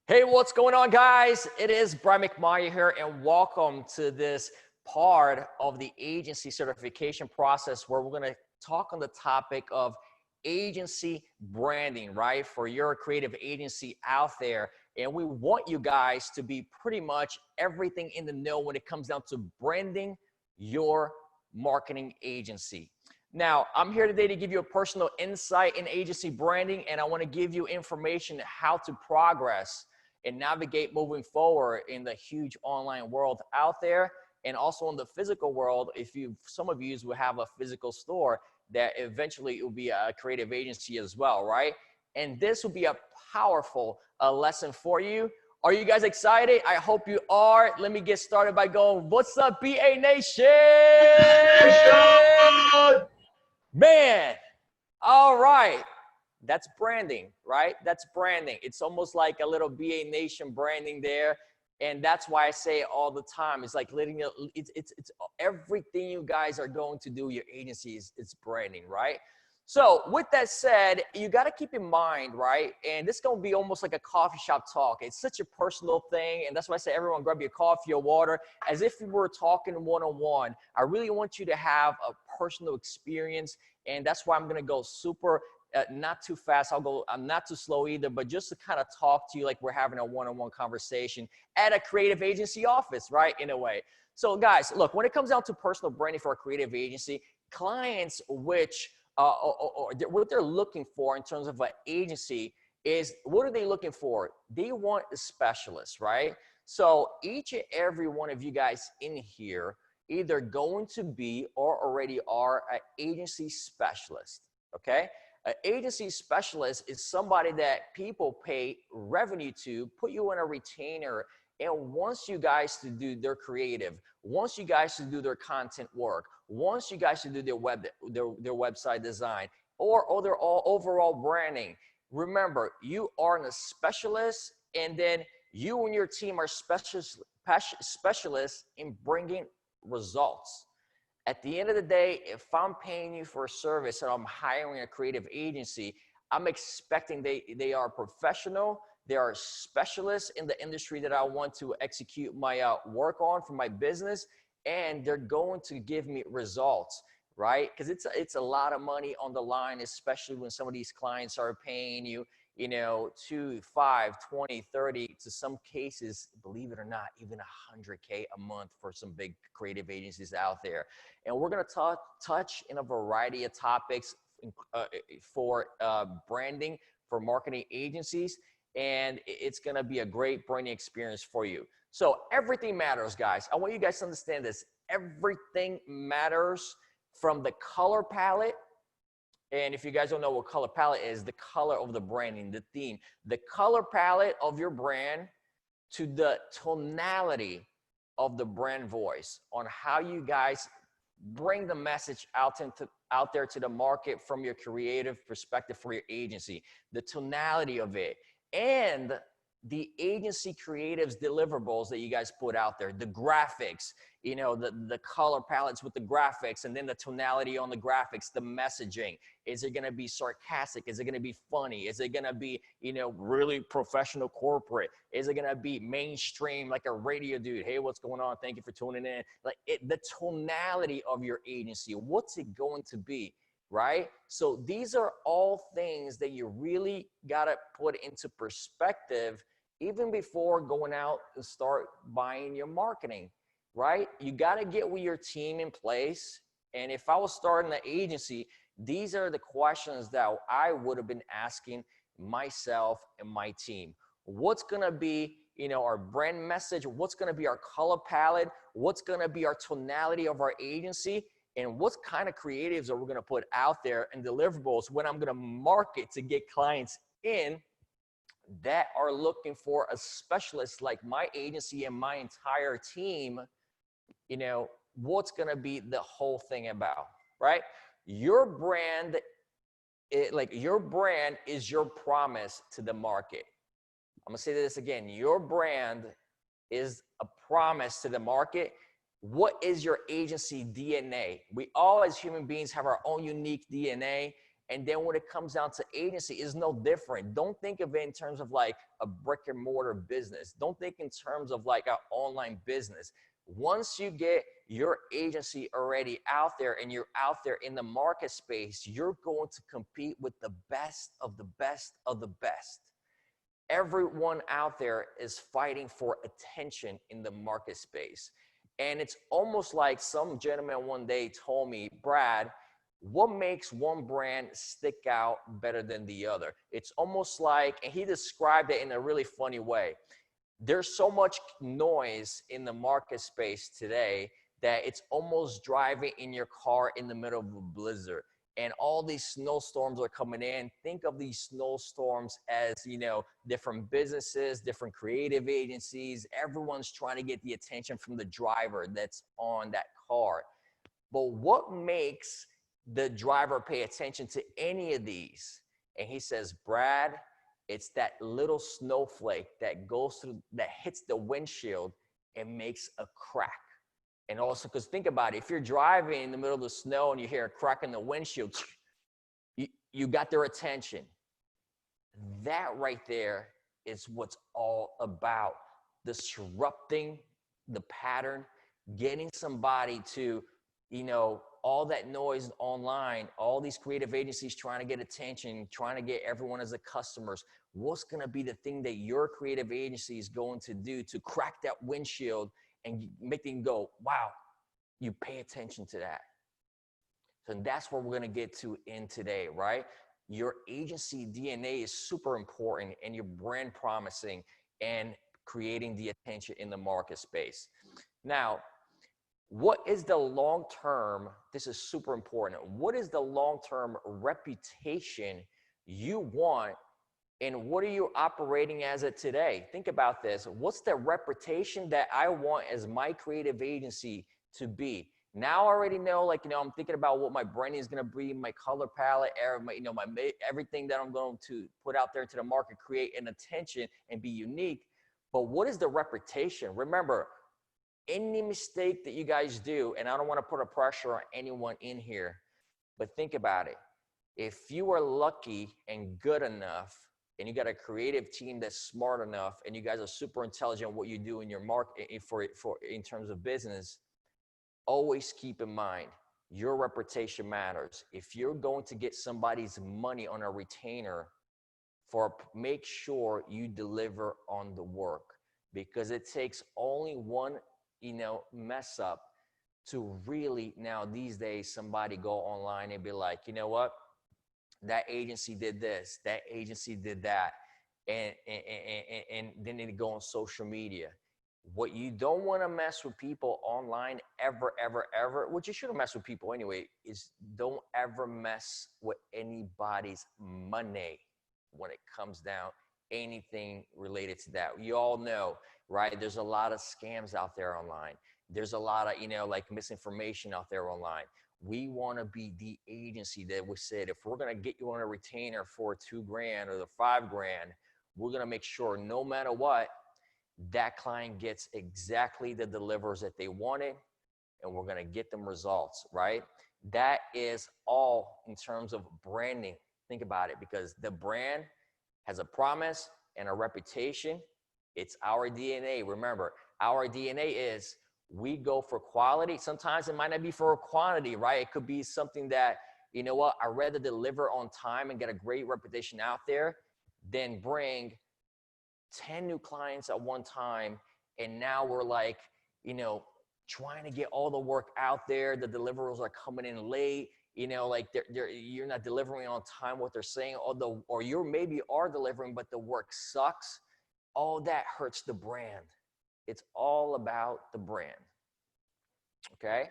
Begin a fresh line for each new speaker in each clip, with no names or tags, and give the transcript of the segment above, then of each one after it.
Hey, what's going on, guys? It is Brian Macmayer here, and welcome to this part of the agency certification process where we're going to talk on the topic of agency branding, right? For your creative agency out there. And we want you guys to be pretty much everything in the know when it comes down to branding your marketing agency. Now, I'm here today to give you a personal insight in agency branding, and I want to give you information how to progress and navigate moving forward in the huge online world out there, and also in the physical world. If you, some of you will have a physical store, that eventually it will be a creative agency as well, right? And this will be a powerful lesson for you. Are you guys excited? I hope you are. Let me get started by going, what's up, BA Nation? Man, all right. That's branding, right? That's branding. It's almost like a little BA Nation branding there. And that's why I say it all the time. It's like letting it, it's everything you guys are going to do, your agencies, it's branding, right? So with that said, you got to keep in mind, right? And this is going to be almost like a coffee shop talk. It's such a personal thing. And that's why I say, everyone grab your coffee or water as if we were talking one-on-one. I really want you to have a personal experience. And that's why I'm going to go super not too fast. I'm not too slow either, but just to kind of talk to you like we're having a one-on-one conversation at a creative agency office, right? In a way. So guys, look, when it comes down to personal branding for a creative agency, clients which, what they're looking for in terms of an agency is, what are they looking for? They want a specialist, right? So each and every one of you guys in here either going to be or already are an agency specialist, okay? An agency specialist is somebody that people pay revenue to, put you in a retainer, and wants you guys to do their creative, wants you guys to do their content work, wants you guys to do their website design, or their overall branding. Remember, you are a specialist, and then you and your team are specialists in bringing results. At the end of the day, if I'm paying you for a service and I'm hiring a creative agency, I'm expecting they are professional, they are specialists in the industry that I want to execute my work on for my business, and they're going to give me results, right? Because it's a lot of money on the line, especially when some of these clients are paying you, 2, 5, 20, 30, to some cases, believe it or not, even 100K a month for some big creative agencies out there. And we're going to touch in a variety of topics for branding for marketing agencies. And it's going to be a great branding experience for you. So everything matters, guys. I want you guys to understand this. Everything matters, from the color palette. And if you guys don't know what color palette is, the color of the branding, the theme, the color palette of your brand, to the tonality of the brand voice, on how you guys bring the message out there to the market from your creative perspective for your agency, the tonality of it, and the agency creatives deliverables that you guys put out there, the graphics, the color palettes with the graphics, and then the tonality on the graphics, the messaging. Is it going to be sarcastic? Is it going to be funny? Is it going to be, really professional corporate? Is it going to be mainstream, like a radio dude? Hey, what's going on? Thank you for tuning in. Like the tonality of your agency, what's it going to be? Right? So these are all things that you really got to put into perspective even before going out and start buying your marketing, right? You got to get with your team in place. And if I was starting an agency, these are the questions that I would have been asking myself and my team. What's going to be, our brand message? What's going to be our color palette? What's going to be our tonality of our agency? And what kind of creatives are we going to put out there and deliverables when I'm going to market to get clients in that are looking for a specialist like my agency and my entire team? What's going to be the whole thing about, right? Your brand, your brand is your promise to the market. I'm going to say this again. Your brand is a promise to the market. What is your agency DNA? We all as human beings have our own unique DNA. And then when it comes down to agency, it's no different. Don't think of it in terms of like a brick and mortar business. Don't think in terms of like an online business. Once you get your agency already out there and you're out there in the market space, you're going to compete with the best of the best of the best. Everyone out there is fighting for attention in the market space. And it's almost like some gentleman one day told me, Brad, what makes one brand stick out better than the other? It's almost like, and he described it in a really funny way. There's so much noise in the market space today that it's almost driving in your car in the middle of a blizzard. And all these snowstorms are coming in. Think of these snowstorms as, you know, different businesses, different creative agencies. Everyone's trying to get the attention from the driver that's on that car. But what makes the driver pay attention to any of these? And he says, Brad, it's that little snowflake that goes through, that hits the windshield and makes a crack. And also, because think about it, if you're driving in the middle of the snow and you hear a crack in the windshield, you got their attention. That right there is what's all about. Disrupting the pattern, getting somebody to, you know, all that noise online, all these creative agencies trying to get attention, trying to get everyone as a customers. What's going to be the thing that your creative agency is going to do to crack that windshield and make them go, wow, you pay attention to that. So that's what we're going to get to in today, right? Your agency DNA is super important, and your brand promising and creating the attention in the market space. Now, what is the long-term, this is super important, what is the long-term reputation you want, and what are you operating as it today? Think about this. What's the reputation that I want as my creative agency to be? Now I already know, like, you know, I'm thinking about what my branding is going to be, my color palette, everything that I'm going to put out there into the market, create an attention and be unique. But what is the reputation? Remember, any mistake that you guys do, and I don't want to put a pressure on anyone in here, but think about it. If you are lucky and good enough, and you got a creative team that's smart enough, and you guys are super intelligent what you do in your market in terms of business, always keep in mind your reputation matters. If you're going to get somebody's money on a retainer, make sure you deliver on the work, because it takes only one, you know, mess up to really, now these days, somebody go online and be like, you know what? That agency did this, that agency did that, and then they go on social media. What you don't want to mess with people online ever, which you shouldn't mess with people anyway, is don't ever mess with anybody's money when it comes down anything related to that. You all know, right? There's a lot of scams out there online. There's a lot of, you know, like misinformation out there online. We want to be the agency that we said, if we're going to get you on a retainer for $2,000 or the $5,000, we're going to make sure no matter what, that client gets exactly the delivers that they wanted, and we're going to get them results, right? That is all in terms of branding. Think about it, because the brand has a promise and a reputation. It's our DNA. Remember, our DNA is we go for quality. Sometimes it might not be for quantity, right? It could be something that, you know what, I'd rather deliver on time and get a great reputation out there than bring 10 new clients at one time. And now we're like, you know, trying to get all the work out there. The deliverables are coming in late. You know, like you're not delivering on time what they're saying, or you maybe are delivering, but the work sucks. All that hurts the brand. It's all about the brand, okay?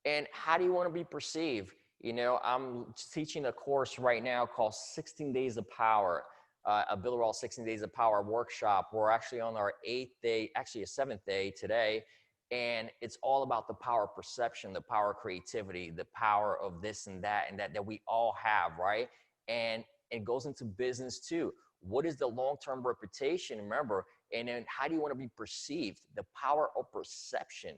And how do you want to be perceived? You know, I'm teaching a course right now called 16 Days of Power, a Bilderall 16 Days of Power workshop. We're actually on our 8th day, actually a 7th day today, and it's all about the power of perception, the power of creativity, the power of this and that we all have, right? And it goes into business too. What is the long-term reputation? Remember, and then how do you want to be perceived? The power of perception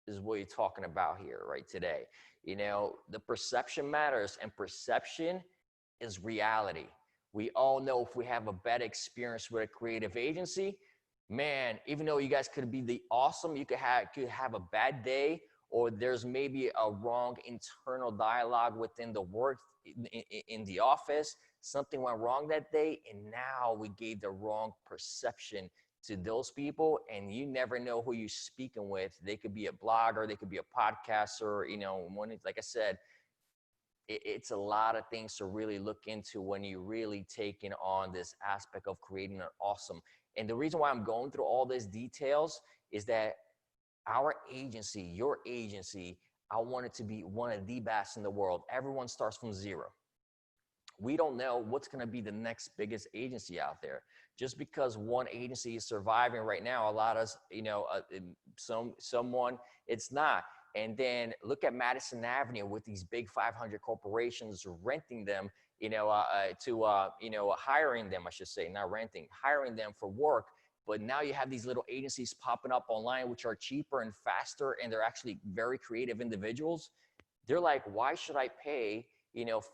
is what you're talking about here, right, today. You know, the perception matters, and perception is reality. We all know if we have a bad experience with a creative agency, man, even though you guys could be the awesome, you could have a bad day, or there's maybe a wrong internal dialogue within the work in the office. Something went wrong that day, and now we gave the wrong perception to those people, and you never know who you're speaking with. They could be a blogger, they could be a podcaster. You know, like I said, it's a lot of things to really look into when you're really taking on this aspect of creating an awesome. And the reason why I'm going through all these details is that our agency, your agency, I want it to be one of the best in the world. Everyone starts from zero. We don't know what's going to be the next biggest agency out there. Just because one agency is surviving right now, a lot of, someone, it's not. And then look at Madison Avenue with these big 500 corporations renting them, hiring them, I should say, not renting, hiring them for work. But now you have these little agencies popping up online, which are cheaper and faster, and they're actually very creative individuals. They're like, why should I pay,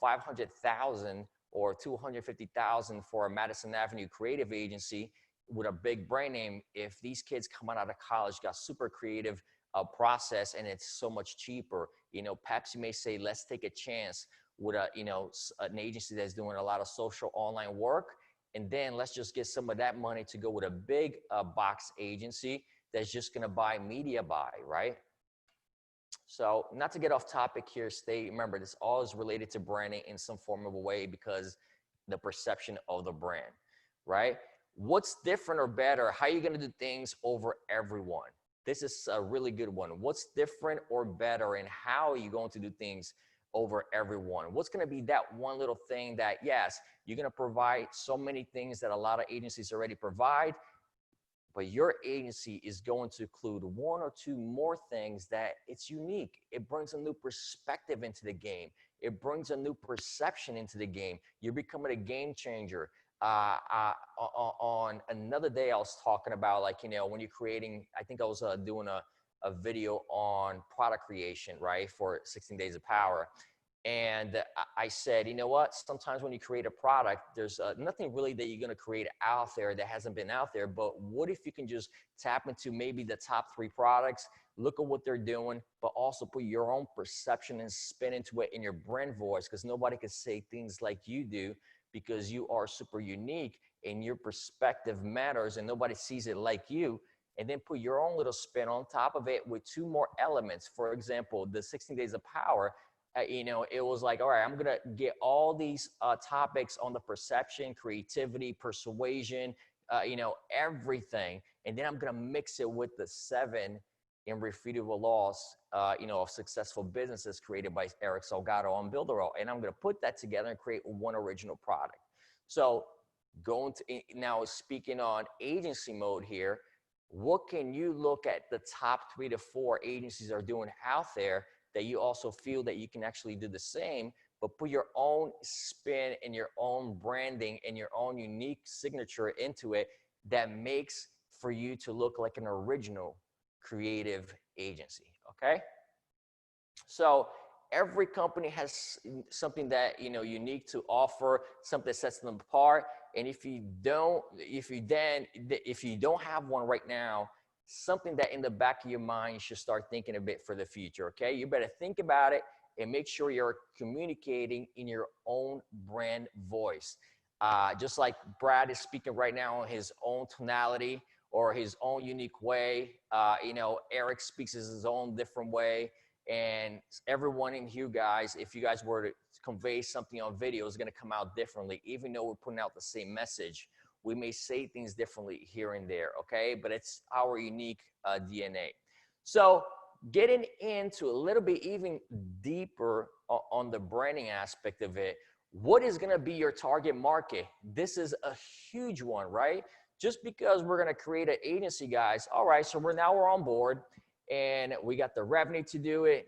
500,000 or 250,000 for a Madison Avenue creative agency with a big brand name if these kids coming out of college got super creative process and it's so much cheaper? Pepsi may say, let's take a chance with an agency that's doing a lot of social online work, and then let's just get some of that money to go with a big box agency that's just going to buy media buy, right? So not to get off topic here, remember, this all is related to branding in some form of a way, because the perception of the brand, right? What's different or better? How are you going to do things over everyone? This is a really good one. What's different or better, and how are you going to do things over everyone? What's going to be that one little thing that, yes, you're going to provide so many things that a lot of agencies already provide, but your agency is going to include one or two more things that it's unique. It brings a new perspective into the game. It brings a new perception into the game. You're becoming a game changer. On another day, I was talking about, when you're creating, I think I was doing a video on product creation, right, for 16 Days of Power. And I said, you know what? Sometimes when you create a product, there's nothing really that you're going to create out there that hasn't been out there. But what if you can just tap into maybe the top 3 products, look at what they're doing, but also put your own perception and spin into it in your brand voice, because nobody can say things like you do, because you are super unique and your perspective matters and nobody sees it like you. And then put your own little spin on top of it with 2 more elements. For example, the 16 Days of Power. It was like, all right, I'm going to get all these topics on the perception, creativity, persuasion, everything. And then I'm going to mix it with the 7 irrefutable laws, of successful businesses created by Eric Salgado on Builderall. And I'm going to put that together and create one original product. So now speaking on agency mode here, what can you look at the top 3 to 4 agencies are doing out there that you also feel that you can actually do the same, but put your own spin and your own branding and your own unique signature into it that makes for you to look like an original creative agency, okay? So every company has something that, unique to offer, something that sets them apart. And if you don't have one right now, something that in the back of your mind you should start thinking a bit for the future, okay? You better think about it and make sure you're communicating in your own brand voice. Just like Brad is speaking right now in his own tonality or his own unique way, Eric speaks his own different way. And everyone in here, guys, if you guys were to convey something on video, is going to come out differently, even though we're putting out the same message. We may say things differently here and there, okay? But it's our unique DNA. So getting into a little bit even deeper on the branding aspect of it, what is going to be your target market? This is a huge one, right? Just because we're going to create an agency, guys, all right, so we're on board and we got the revenue to do it.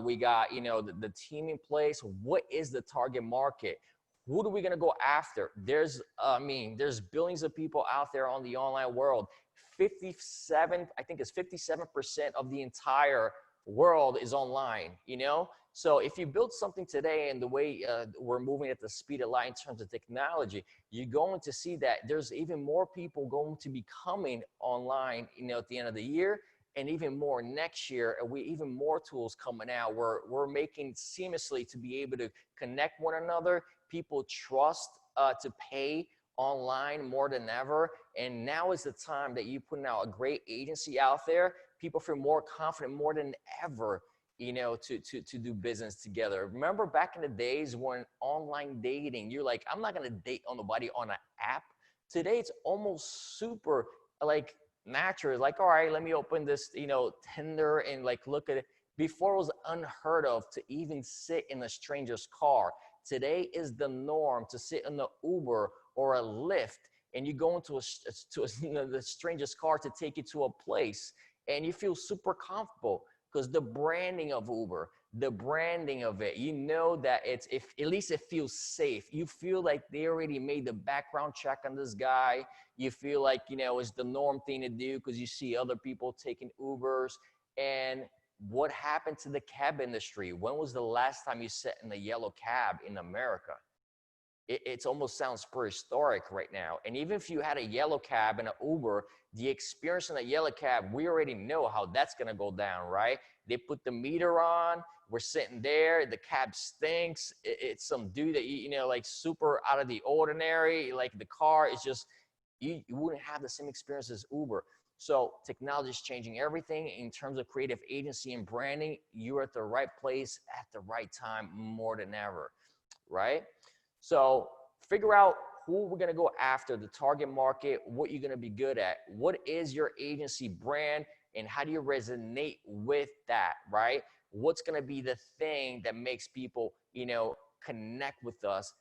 We got, the team in place. What is the target market? Who are we going to go after? There's billions of people out there on the online world. 57% of the entire world is online, So if you build something today and the way we're moving at the speed of light in terms of technology, you're going to see that there's even more people going to be coming online, at the end of the year, and even more next year, and even more tools coming out where we're making seamlessly to be able to connect one another. People trust to pay online more than ever, and now is the time that you're putting out a great agency out there. People feel more confident more than ever, to do business together. Remember back in the days when online dating, you're like, I'm not gonna date on nobody on an app. Today it's almost super like natural. Like, all right, let me open this, Tinder and like look at it. Before it was unheard of to even sit in a stranger's car. Today is the norm to sit in the Uber or a Lyft, and you go into the stranger's car to take you to a place, and you feel super comfortable because the branding of Uber, the branding of it, that if at least it feels safe. You feel like they already made the background check on this guy. You feel like, it's the norm thing to do because you see other people taking Ubers. And what happened to the cab industry? When was the last time you sat in a yellow cab in America? It almost sounds prehistoric right now. And even if you had a yellow cab and an Uber, the experience in a yellow cab, we already know how that's going to go down, right? They put the meter on. We're sitting there. The cab stinks. It's some dude that, like super out of the ordinary. Like the car is just, you wouldn't have the same experience as Uber. So technology is changing everything in terms of creative agency and branding. You're at the right place at the right time more than ever, right? So figure out who we're going to go after, the target market, what you're going to be good at. What is your agency brand, and how do you resonate with that, right? What's going to be the thing that makes people, connect with us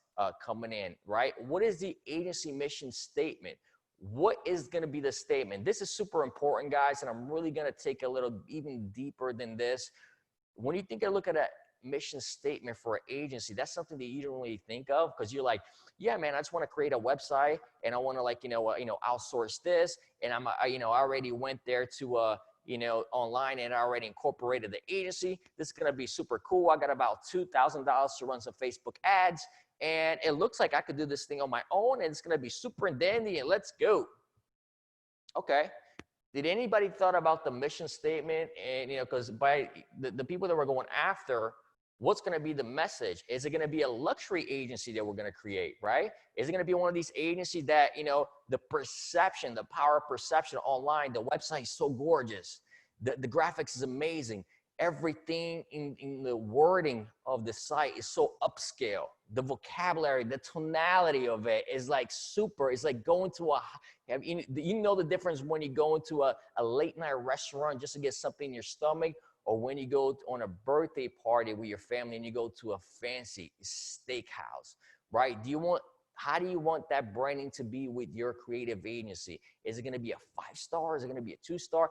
coming in, right? What is the agency mission statement? What is going to be the statement? This is super important, guys, and I'm really going to take a little even deeper than this. When you look at a mission statement for an agency, that's something that you don't really think of because you're like, yeah, man, I just want to create a website and I want to outsource this. And I already went there to, online and I already incorporated the agency. This is going to be super cool. I got about $2,000 to run some Facebook ads. And it looks like I could do this thing on my own and it's going to be super and dandy and let's go. Okay. Did anybody thought about the mission statement? And, because by the people that we're going after, what's going to be the message? Is it going to be a luxury agency that we're going to create, right? Is it going to be one of these agencies that, the perception, the power of perception online, the website is so gorgeous. The graphics is amazing. Everything in the wording of the site is so upscale. The vocabulary, the tonality of it is like super. It's like going to the difference when you go into a late night restaurant just to get something in your stomach, or when you go on a birthday party with your family and you go to a fancy steakhouse, right? How do you want that branding to be with your creative agency? Is it going to be a 5-star? Is it going to be a 2-star?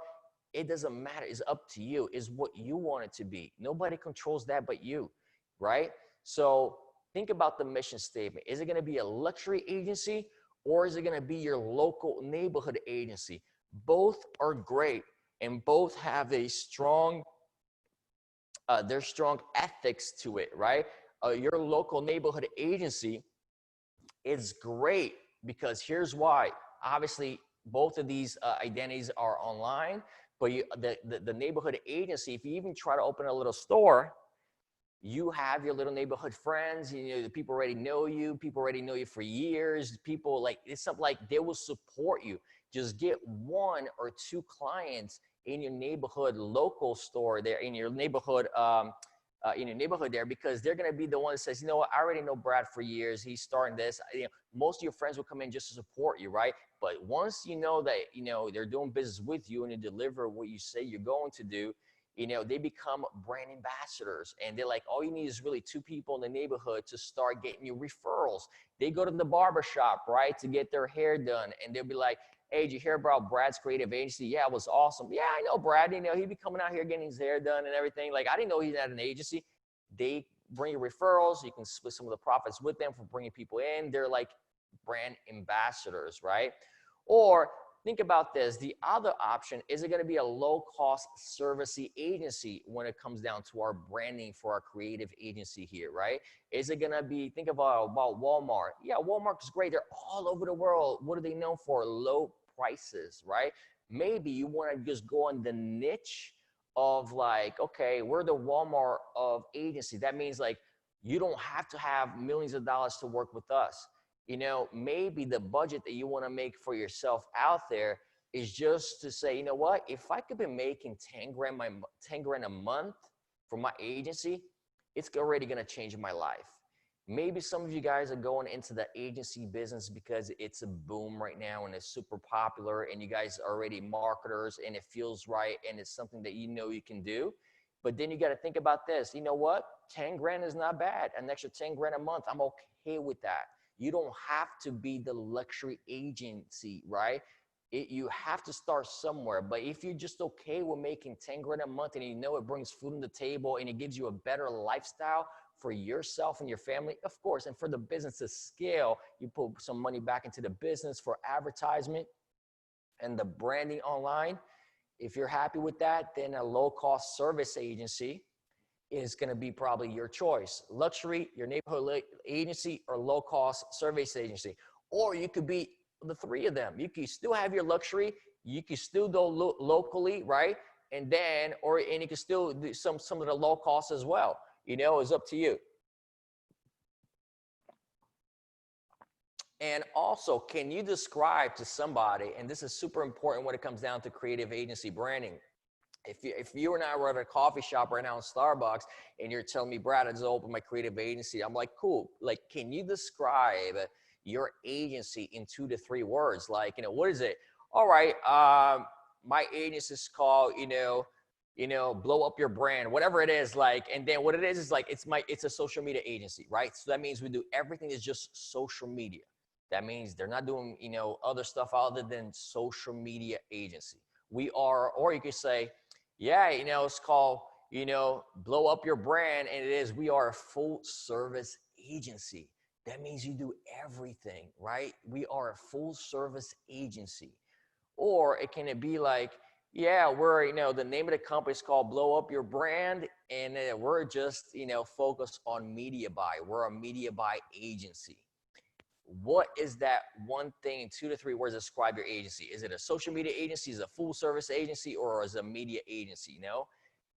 It doesn't matter. It's up to you. It's what you want it to be. Nobody controls that but you, right? So think about the mission statement. Is it going to be a luxury agency or is it going to be your local neighborhood agency? Both are great and both have a strong, there's strong ethics to it, right? Your local neighborhood agency is great because here's why. Obviously, both of these identities are online. But the neighborhood agency, if you even try to open a little store, you have your little neighborhood friends. The people already know you. People already know you for years. People it's something like they will support you. Just get 1 or 2 clients in your neighborhood local store there, in your neighborhood there, because they're going to be the one that says, what, I already know Brad for years. He's starting this. Most of your friends will come in just to support you, right? But once you know that, they're doing business with you and you deliver what you say you're going to do, they become brand ambassadors. And they're like, all you need is really 2 people in the neighborhood to start getting you referrals. They go to the barber shop, right, to get their hair done. And they'll be like, hey, did you hear about Brad's creative agency? Yeah, it was awesome. Yeah, I know Brad. He'd be coming out here getting his hair done and everything. Like, I didn't know he had an agency. They bring you referrals. You can split some of the profits with them for bringing people in. They're like brand ambassadors, right? Or think about this. The other option is it going to be a low-cost servicey agency when it comes down to our branding for our creative agency here, right? Is it going to be, think about Walmart. Yeah, Walmart is great. They're all over the world. What are they known for? Low prices, right? Maybe you want to just go on the niche of like, okay, we're the Walmart of agency. That means like you don't have to have millions of dollars to work with us. You know, maybe the budget that you want to make for yourself out there is just to say, you know what, if I could be making 10 grand a month for my agency, it's already going to change my life. Maybe some of you guys are going into the agency business because it's a boom right now and it's super popular and you guys are already marketers and it feels right and it's something that you know you can do. But then you got to think about this. You know what? 10 grand is not bad. An extra 10 grand a month, I'm okay with that. You don't have to be the luxury agency, right? You have to start somewhere. But if you're just okay with making 10 grand a month and you know it brings food on the table and it gives you a better lifestyle for yourself and your family, of course, and for the business to scale, you put some money back into the business for advertisement and the branding online. If you're happy with that, then a low-cost service agency is going to be probably your choice. Luxury, your neighborhood agency, or low-cost service agency. Or you could be the three of them. You can still have your luxury. You can still go locally, right? And you can still do some of the low costs as well. You know, it's up to you. And also, can you describe to somebody, and this is super important when it comes down to creative agency branding. If you and I were at a coffee shop right now in Starbucks and you're telling me, Brad, I just opened my creative agency, I'm like, cool. Like, can you describe your agency in 2 to 3 words? Like, you know, what is it? All right, my agency is called, blow up your brand, whatever it is. Like, and then what it is like, it's a social media agency, right? So that means we do everything is just social media. That means they're not doing, other stuff other than social media agency. We are, or you could say, yeah, it's called, blow up your brand. And we are a full service agency. That means you do everything, right? We are a full service agency. Or it can be like, yeah, we're, the name of the company is called Blow Up Your Brand. And we're just, focused on media buy. We're a media buy agency. What is that one thing in 2 to 3 words describe your agency? Is it a social media agency, is it a full service agency, or is it a media agency,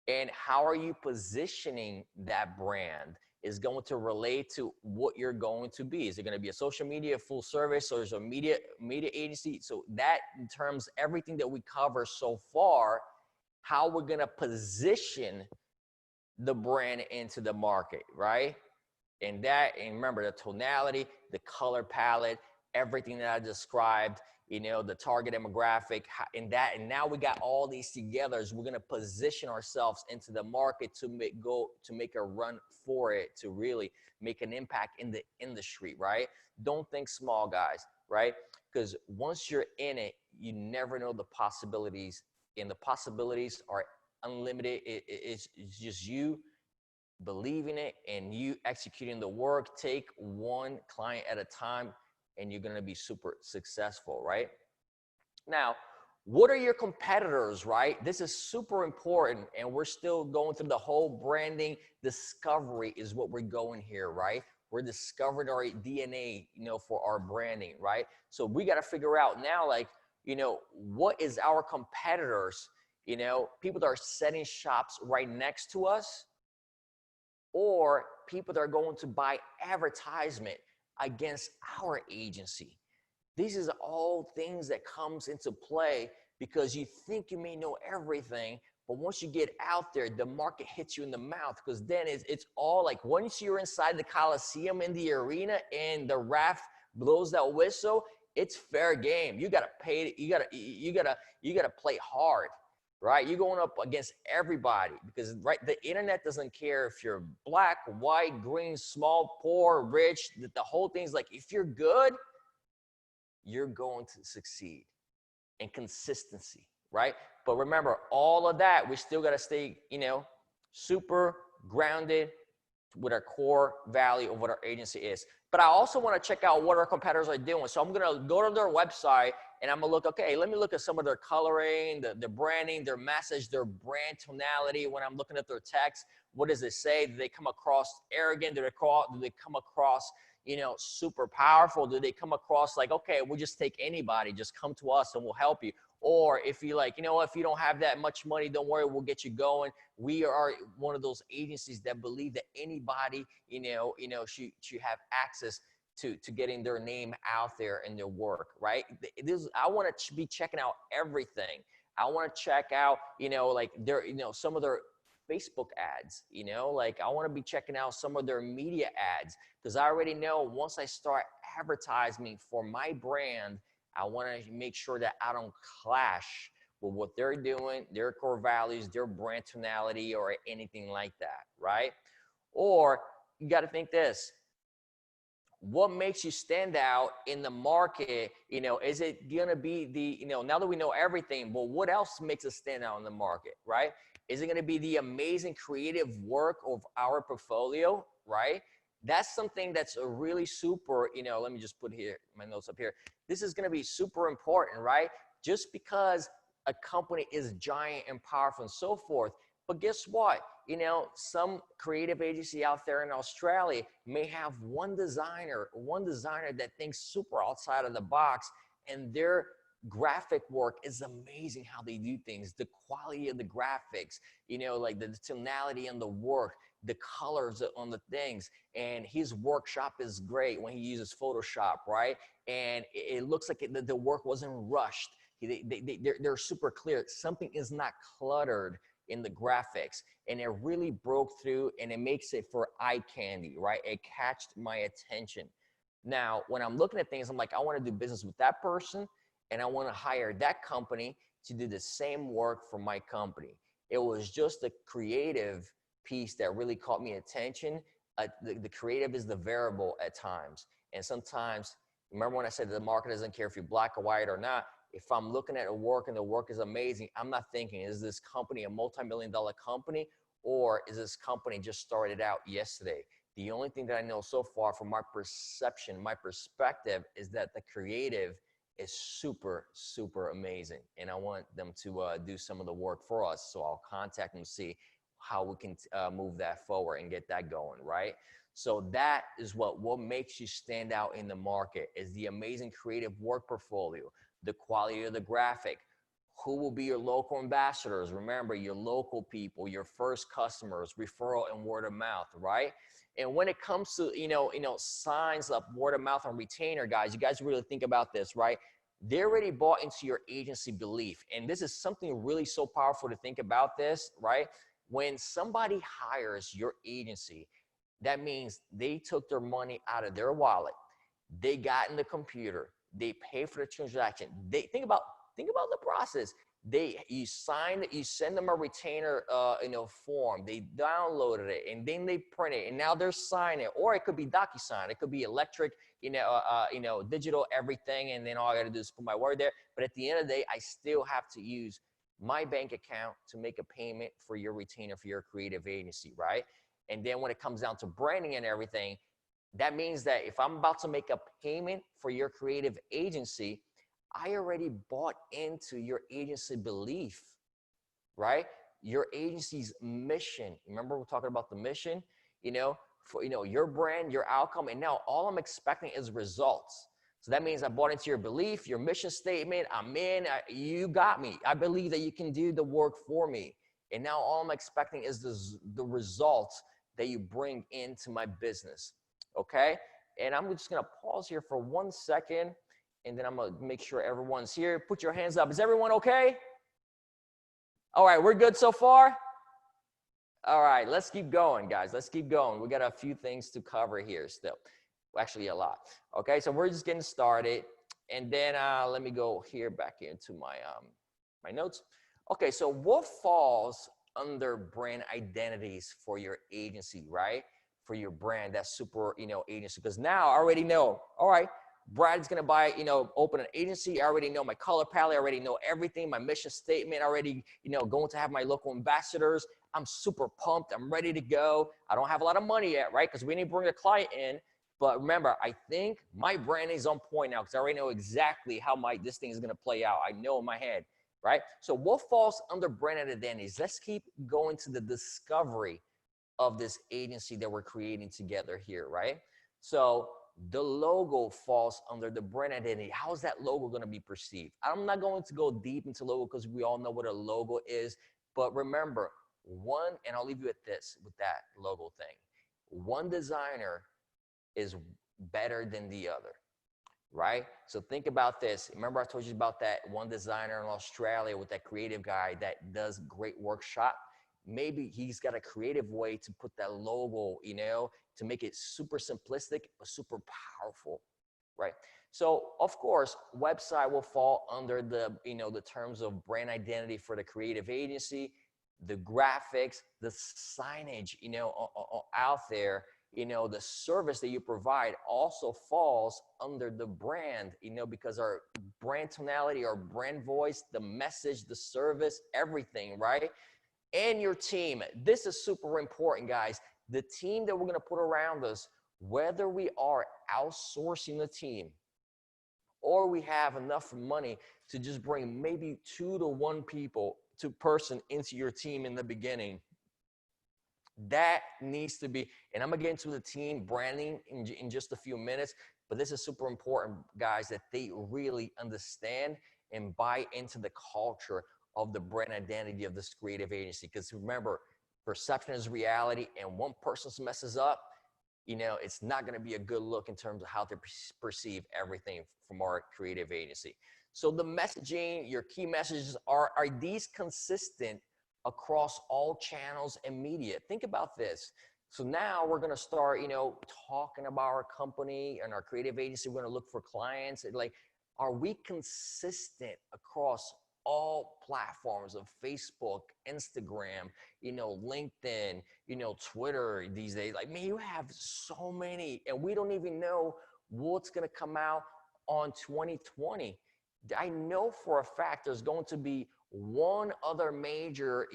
And how are you positioning that brand is going to relate to what you're going to be. Is it going to be a social media, full service, or is it a media agency? So that in terms everything that we cover so far, how we're going to position the brand into the market, right? And remember the tonality, the color palette, everything that I described, the target demographic, and now we got all these together as we're going to position ourselves into the market to make a run for it, to really make an impact in the industry, right? Don't think small, guys, right? Because once you're in it, you never know the possibilities, and the possibilities are unlimited. It's just you believing it and you executing the work. Take one client at a time and you're going to be super successful, right? Now, what are your competitors, right? This is super important, and we're still going through the whole branding discovery is what we're going here, right? We're discovering our DNA, for our branding, right? So we got to figure out now, like, what is our competitors, people that are setting shops right next to us, or people that are going to buy advertisement against our agency. These is all things that comes into play because you think you may know everything, but once you get out there, the market hits you in the mouth, because then it's all like, once you're inside the Coliseum in the arena and the ref blows that whistle, it's fair game. You gotta pay. You gotta play hard. Right? You're going up against everybody because, right, the internet doesn't care if you're black, white, green, small, poor, rich. The whole thing's like, if you're good, you're going to succeed. And consistency, right? But remember, all of that, we still got to stay, super grounded with our core value of what our agency is. But I also want to check out what our competitors are doing. So I'm going to go to their website And I'm gonna look, okay, let me look at some of their coloring, the branding, their message, their brand tonality. When I'm looking at their text, what does it say? Do they come across arrogant? Do they come across, super powerful? Do they come across like, okay, we'll just take anybody, just come to us and we'll help you? Or if you like, if you don't have that much money, don't worry, we'll get you going. We are one of those agencies that believe that anybody, should have access to getting their name out there and their work, right? I want to be checking out everything. I want to check out, like their, some of their Facebook ads, like I want to be checking out some of their media ads, because I already know once I start advertising for my brand, I want to make sure that I don't clash with what they're doing, their core values, their brand tonality, or anything like that, right? Or you got to think this. What makes you stand out in the market? Is it gonna be the, now that we know everything, but what else makes us stand out in the market, right? Is it gonna be the amazing creative work of our portfolio, right? That's something that's a really super, let me just put here my notes up here. This is gonna be super important, right? Just because a company is giant and powerful and so forth, but guess what? Some creative agency out there in Australia may have one designer that thinks super outside of the box, and their graphic work is amazing how they do things. The quality of the graphics, like the tonality on the work, the colors on the things, and his workshop is great when he uses Photoshop, right? And it looks like the work wasn't rushed. They're super clear. Something is not cluttered in the graphics, and it really broke through, and it makes it for eye candy, right? It catched my attention. Now, when I'm looking at things, I'm like, I want to do business with that person, and I want to hire that company to do the same work for my company. It was just the creative piece that really caught me attention. The creative is the variable at times, and sometimes, remember when I said the market doesn't care if you're black or white or not? If I'm looking at a work and the work is amazing, I'm not thinking, is this company a multi-million-dollar company, or is this company just started out yesterday? The only thing that I know so far from my perception, my perspective, is that the creative is super, super amazing. And I want them to do some of the work for us. So I'll contact them to see how we can move that forward and get that going, right? So that is what makes you stand out in the market, is the amazing creative work portfolio, the quality of the graphic, who will be your local ambassadors. Remember, your local people, your first customers, referral and word of mouth, right? And when it comes to, signs of word of mouth and retainer, guys, you guys really think about this, right? They already bought into your agency belief. And this is something really so powerful to think about this, right? When somebody hires your agency, that means they took their money out of their wallet. They got in the computer. They pay for the transaction. They think about the process. You sign it, you send them a retainer form. They downloaded it, and then they print it, and now they're signing it. Or it could be DocuSign. It could be electric, digital, everything, and then all I got to do is put my word there. But at the end of the day, I still have to use my bank account to make a payment for your retainer for your creative agency, right? And then when it comes down to branding and everything, that means that if I'm about to make a payment for your creative agency, I already bought into your agency belief, right? Your agency's mission. Remember we're talking about the mission, for your brand, your outcome, and now all I'm expecting is results. So that means I bought into your belief, your mission statement. I'm in. You got me. I believe that you can do the work for me. And now all I'm expecting is the results that you bring into my business. Okay? And I'm just going to pause here for 1 second, and then I'm going to make sure everyone's here. Put your hands up. Is everyone okay? All right, we're good so far? All right, let's keep going, guys. Let's keep going. We got a few things to cover here still. Actually, a lot. Okay, so we're just getting started. And then let me go here back into my notes. Okay, so what falls under brand identities for your agency, right? For your brand, that's super, agency. Because now I already know, all right, Brad's gonna buy, open an agency. I already know my color palette. I already know everything. My mission statement. Already, going to have my local ambassadors. I'm super pumped. I'm ready to go. I don't have a lot of money yet, right? Because we didn't bring a client in. But remember, I think my branding is on point now because I already know exactly how this thing is going to play out. I know in my head, right? So what falls under brand identities? Let's keep going to the discovery of this agency that we're creating together here, right? So the logo falls under the brand identity. How is that logo going to be perceived? I'm not going to go deep into logo because we all know what a logo is. But remember, and I'll leave you with that logo thing. One designer is better than the other, right? So think about this. Remember I told you about that one designer in Australia with that creative guy that does great workshop? Maybe he's got a creative way to put that logo, to make it super simplistic, but super powerful, right? So of course, website will fall under the terms of brand identity for the creative agency, the graphics, the signage, out there, the service that you provide also falls under the brand, because our brand tonality, our brand voice, the message, the service, everything, right? And your team. This is super important, guys. The team that we're going to put around us, whether we are outsourcing the team or we have enough money to just bring maybe 2 to 1 person into your team in the beginning, that needs to be, and I'm going to get into the team branding in just a few minutes, but this is super important, guys, that they really understand and buy into the culture of the brand identity of this creative agency. Because remember, perception is reality, and one person messes up, it's not going to be a good look in terms of how they perceive everything from our creative agency. So the messaging, your key messages, are these consistent across all channels and media? Think about this. So now we're going to start, talking about our company and our creative agency. We're going to look for clients. Like, are we consistent across all platforms of Facebook, Instagram, LinkedIn, Twitter these days? Like, man, you have so many, and we don't even know what's going to come out on 2020. I know for a fact there's going to be one other major,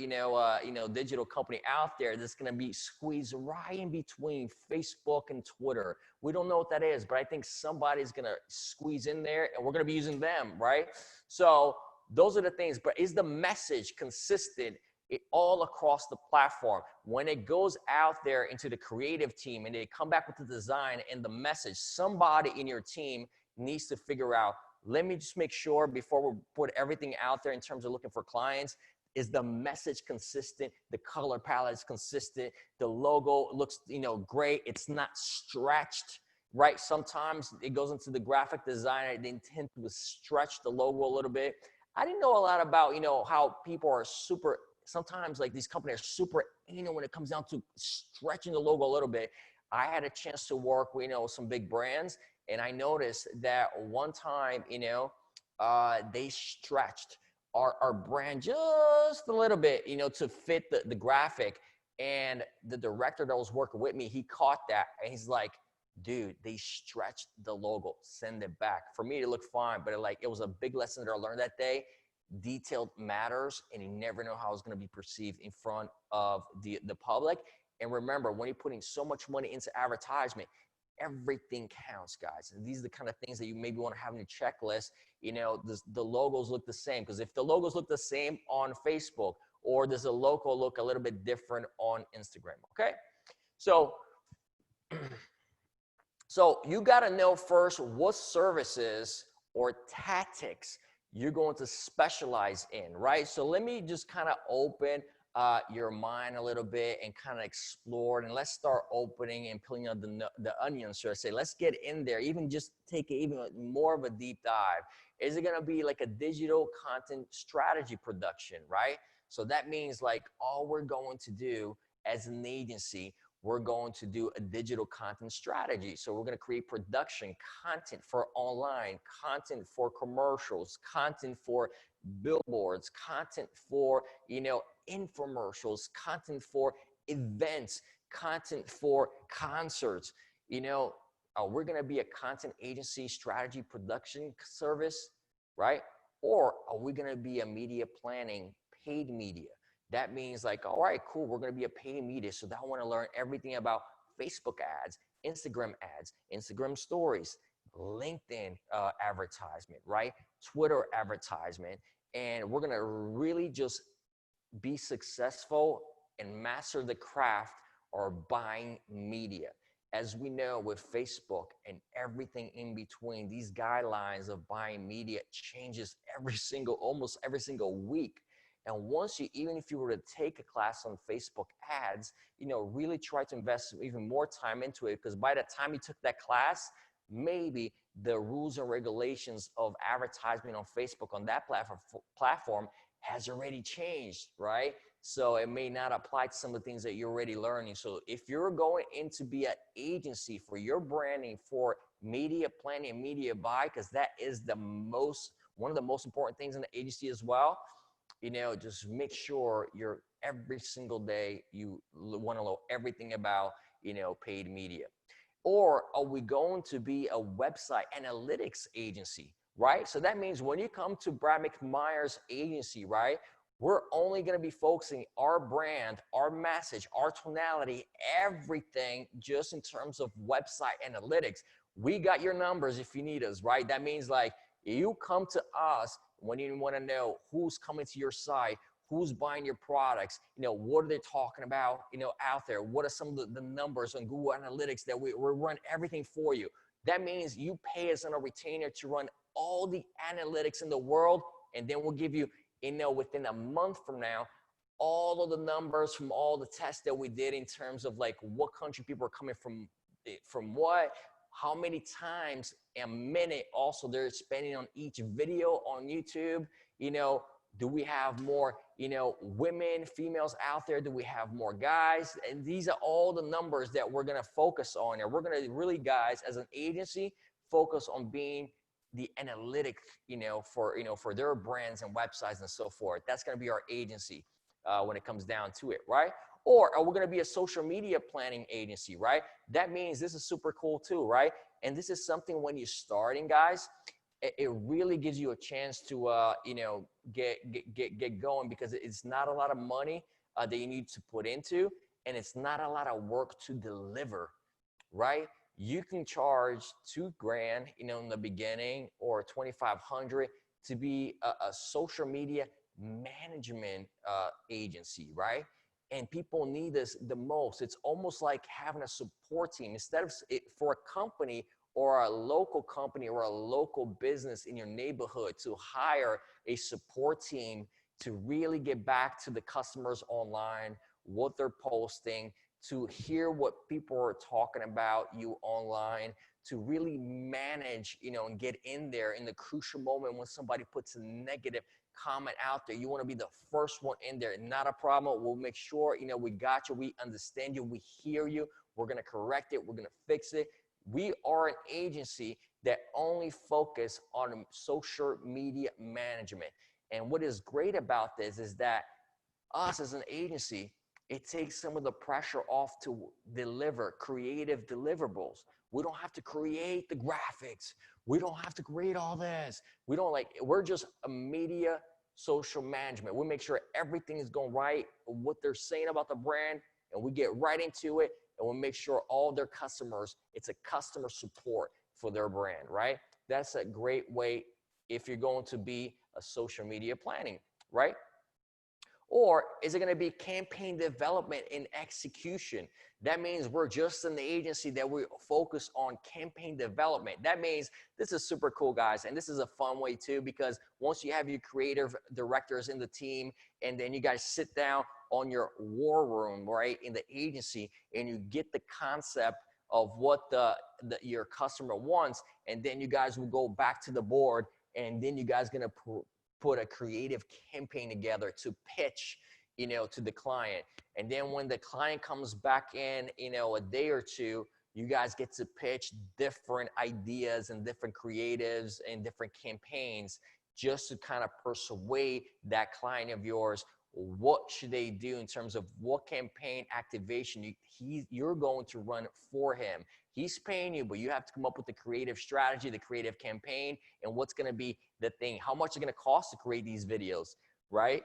digital company out there that's going to be squeezed right in between Facebook and Twitter. We don't know what that is, but I think somebody's going to squeeze in there, and we're going to be using them, right? So those are the things. But is the message consistent all across the platform? When it goes out there into the creative team and they come back with the design and the message, somebody in your team needs to figure out, let me just make sure before we put everything out there in terms of looking for clients, is the message consistent? The color palette is consistent. The logo looks, great. It's not stretched, right? Sometimes it goes into the graphic designer. They intend to stretch the logo a little bit. I didn't know a lot about, how people are sometimes like these companies are super anal when it comes down to stretching the logo a little bit. I had a chance to work with, some big brands, and I noticed that one time, they stretched our brand just a little bit, to fit the graphic. And the director that was working with me, he caught that, and he's like, dude, they stretched the logo, send it back. For me, it looked fine, but it was a big lesson that I learned that day. Detail matters, and you never know how it's going to be perceived in front of the public. And remember, when you're putting so much money into advertisement, everything counts, guys. And these are the kind of things that you maybe want to have in your checklist. The logos look the same, because if the logos look the same on Facebook, or does the logo look a little bit different on Instagram? Okay, so you got to know first what services or tactics you're going to specialize in, right? So let me just kind of open your mind a little bit and kind of explore, and let's start opening and peeling out the onion, so I say. Let's get in there, even just take even more of a deep dive. Is it going to be like a digital content strategy production, right? So that means like all we're going to do as an agency, we're going to do a digital content strategy. So we're going to create production content for online, content for commercials, content for billboards, content for, infomercials, content for events, content for concerts. We're going to be a content agency strategy production service, right? Or are we going to be a media planning, paid media? That means like, all right, cool, we're going to be a paid media. So now I want to learn everything about Facebook ads, Instagram ads, Instagram stories, LinkedIn advertisement, right? Twitter advertisement. And we're gonna really just be successful and master the craft or buying media. As we know with Facebook and everything in between, these guidelines of buying media changes almost every single week. And once you, even if you were to take a class on Facebook ads, really try to invest even more time into it, because by the time you took that class, maybe the rules and regulations of advertising on Facebook on that platform has already changed, right? So it may not apply to some of the things that you're already learning. So if you're going in to be an agency for your branding, for media planning and media buy, because that is one of the most important things in the agency as well, just make sure you're every single day, you want to know everything about, paid media. Or are we going to be a website analytics agency, right? So that means when you come to Brad Macmeyer's agency, right, we're only going to be focusing our brand, our message, our tonality, everything just in terms of website analytics. We got your numbers if you need us, right? That means like you come to us when you want to know who's coming to your site, who's buying your products, what are they talking about, out there? What are some of the numbers on Google Analytics that we run everything for you? That means you pay us on a retainer to run all the analytics in the world, and then we'll give you, within a month from now, all of the numbers from all the tests that we did in terms of like what country people are coming from what, how many times a minute also they're spending on each video on YouTube, do we have more, women, females out there? Do we have more guys? And these are all the numbers that we're going to focus on. And we're going to really, guys, as an agency, focus on being the analytic, for their brands and websites and so forth. That's going to be our agency when it comes down to it, right? Or are we going to be a social media planning agency, right? That means this is super cool too, right? And this is something when you're starting, guys, it really gives you a chance to, get going, because it's not a lot of money that you need to put into, and it's not a lot of work to deliver, right? You can charge $2,000, in the beginning, or $2,500 to be a social media management agency, right? And people need this the most. It's almost like having a support team. Instead of for a company or a local company or a local business in your neighborhood to hire a support team to really get back to the customers online, what they're posting, to hear what people are talking about you online, to really manage, and get in there in the crucial moment when somebody puts a negative comment out there. You want to be the first one in there. Not a problem. We'll make sure, we got you. We understand you. We hear you. We're going to correct it. We're going to fix it. We are an agency that only focus on social media management. And what is great about this is that us as an agency, it takes some of the pressure off to deliver creative deliverables. We don't have to create the graphics. We don't have to create all this. We're just a media social management. We make sure everything is going right, what they're saying about the brand, and we get right into it, and we'll make sure all their customers, it's a customer support for their brand, right? That's a great way if you're going to be a social media planning, right? Or is it going to be campaign development and execution? That means we're just an agency that we focus on campaign development. That means this is super cool, guys. And this is a fun way too, because once you have your creative directors in the team, and then you guys sit down on your war room, right, in the agency, and you get the concept of what your customer wants, and then you guys will go back to the board, and then you guys going to put a creative campaign together to pitch, to the client. And then when the client comes back in, a day or two, you guys get to pitch different ideas and different creatives and different campaigns, just to kind of persuade that client of yours what should they do in terms of what campaign activation you're going to run for him. He's paying you, but you have to come up with the creative strategy, the creative campaign, and what's going to be the thing. How much is it going to cost to create these videos, right?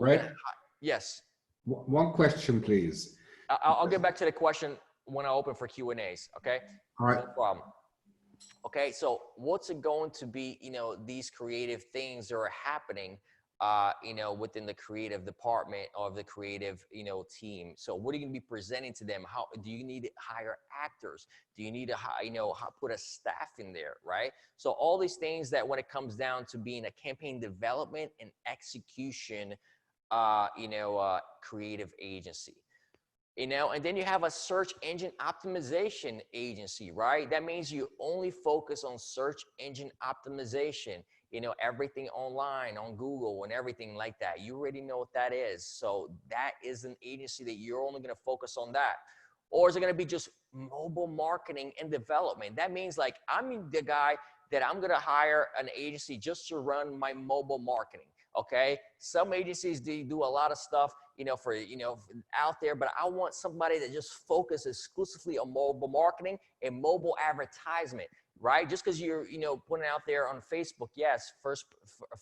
Right.
Yes.
One question, please.
I'll get back to the question when I open for Q&As, okay?
All right.
No problem. Okay, so what's it going to be, you know, these creative things that are happening, you know, within the creative department of the creative, you know, team. So what are you going to be presenting to them? How do you need to hire actors? Do you need to, you know, put a staff in there, right? So all these things that when it comes down to being a campaign development and execution, you know, creative agency. You know, and then you have a search engine optimization agency, right? That means you only focus on search engine optimization, you know, everything online on Google and everything like that. You already know what that is. So that is an agency that you're only going to focus on that. Or is it going to be just mobile marketing and development? That means like I'm the guy that I'm going to hire an agency just to run my mobile marketing. Okay. Some agencies do a lot of stuff, you know, for, you know, out there, but I want somebody that just focuses exclusively on mobile marketing and mobile advertisement, right? Just because you're, you know, putting out there on Facebook, yes, first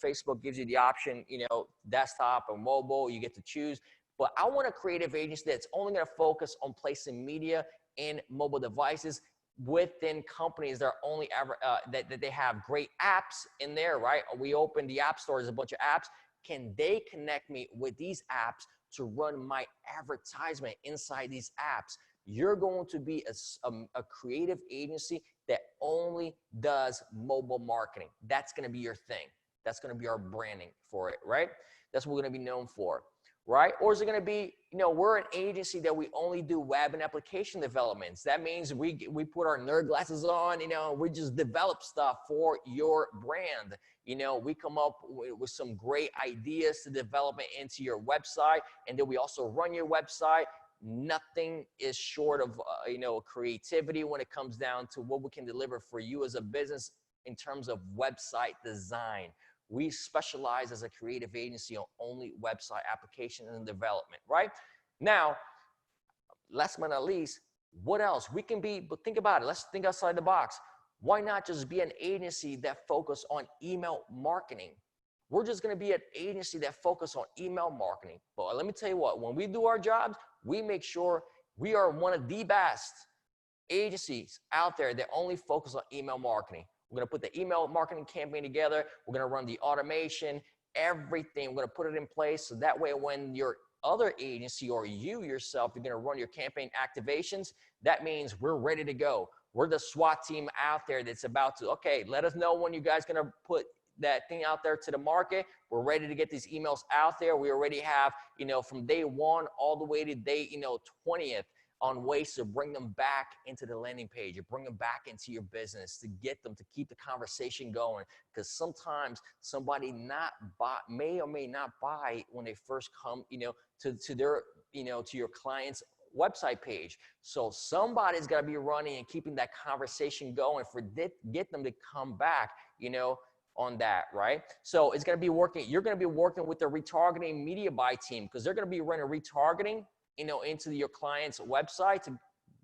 Facebook gives you the option, you know, desktop or mobile, you get to choose. But I want a creative agency that's only going to focus on placing media in mobile devices within companies that are only ever that they have great apps in there, right? We open the app store, there's a bunch of apps. Can they connect me with these apps to run my advertisement inside these apps? You're going to be a creative agency that only does mobile marketing. That's going to be your thing. That's going to be our branding for it, right? That's what we're going to be known for, right? Or is it going to be, you know, we're an agency that we only do web and application developments. That means we put our nerd glasses on, you know, we just develop stuff for your brand. You know, we come up with some great ideas to develop it into your website, and then we also run your website. Nothing is short of, you know, creativity when it comes down to what we can deliver for you as a business in terms of website design. We specialize as a creative agency on only website application and development, right? Now, last but not least, what else? We can be, but think about it. Let's think outside the box. Why not just be an agency that focus on email marketing? We're just going to be an agency that focus on email marketing. But let me tell you what, when we do our jobs, we make sure we are one of the best agencies out there that only focus on email marketing. We're going to put the email marketing campaign together. We're going to run the automation, everything. We're going to put it in place so that way when your other agency or you yourself, you're going to run your campaign activations, that means we're ready to go. We're the SWAT team out there that's about to, okay, let us know when you guys going to put that thing out there to the market. We're ready to get these emails out there. We already have, you know, from day 1 all the way to day, you know, 20th on ways to bring them back into the landing page, or bring them back into your business, to get them to keep the conversation going. Because sometimes somebody may or may not buy when they first come, you know, to their, you know, to your client's website page. So somebody's got to be running and keeping that conversation going for get them to come back, you know, on that, right? So it's going to be working. You're going to be working with the retargeting media buy team, because they're going to be running retargeting, you know, into your client's website to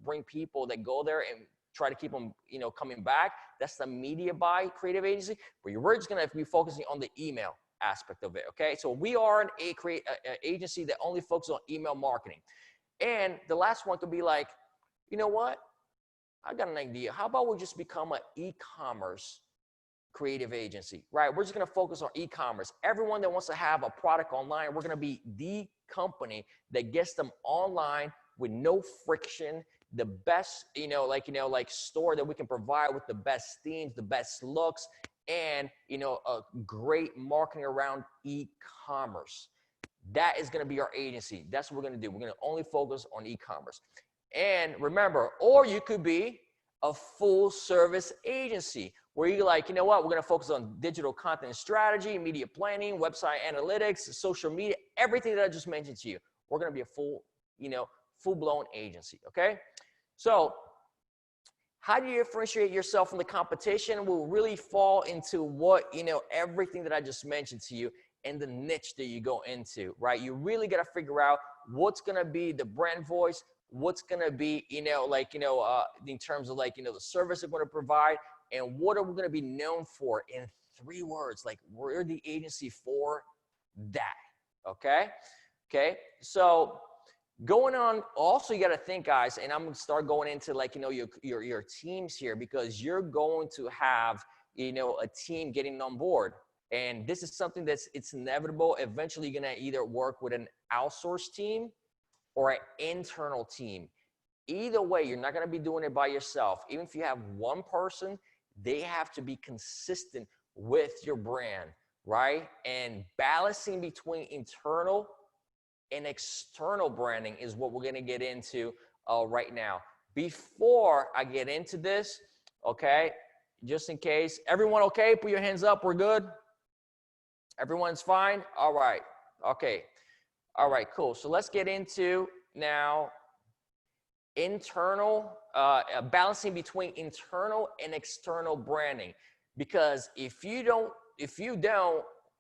bring people that go there and try to keep them, you know, coming back. That's the media buy creative agency. But we're just going to be focusing on the email aspect of it. Okay. So we are an agency that only focuses on email marketing. And the last one could be like, you know what? I got an idea. How about we just become an e-commerce creative agency, right? We're just going to focus on e-commerce. Everyone that wants to have a product online, we're going to be the company that gets them online with no friction, the best, you know, like store that we can provide with the best themes, the best looks, and, you know, a great marketing around e-commerce. That is going to be our agency. That's what we're going to do. We're going to only focus on e-commerce. And remember, or you could be a full service agency where you're like, you know what, we're going to focus on digital content strategy, media planning, website analytics, social media, everything that I just mentioned to you. We're going to be a full-blown agency, okay? So how do you differentiate yourself from the competition will really fall into what, you know, everything that I just mentioned to you and the niche that you go into, right? You really got to figure out what's going to be the brand voice, what's going to be, you know, like, you know, in terms of like, you know, the service we're going to provide, and what are we going to be known for in 3 words? Like, we're the agency for that. Okay. Okay. So Going on, also you got to think, guys, and I'm going to start going into like, your teams here, because you're going to have, a team getting on board. And this is something it's inevitable. Eventually you're going to either work with an outsourced team or an internal team. Either way, you're not going to be doing it by yourself. Even if you have one person, they have to be consistent with your brand, right? And balancing between internal and external branding is what we're going to get into right now. Before I get into this, okay, just in case, everyone okay? Put your hands up. We're good? Everyone's fine? All right. Okay. All right, cool. So let's get into now internal, balancing between internal and external branding. Because if you don't,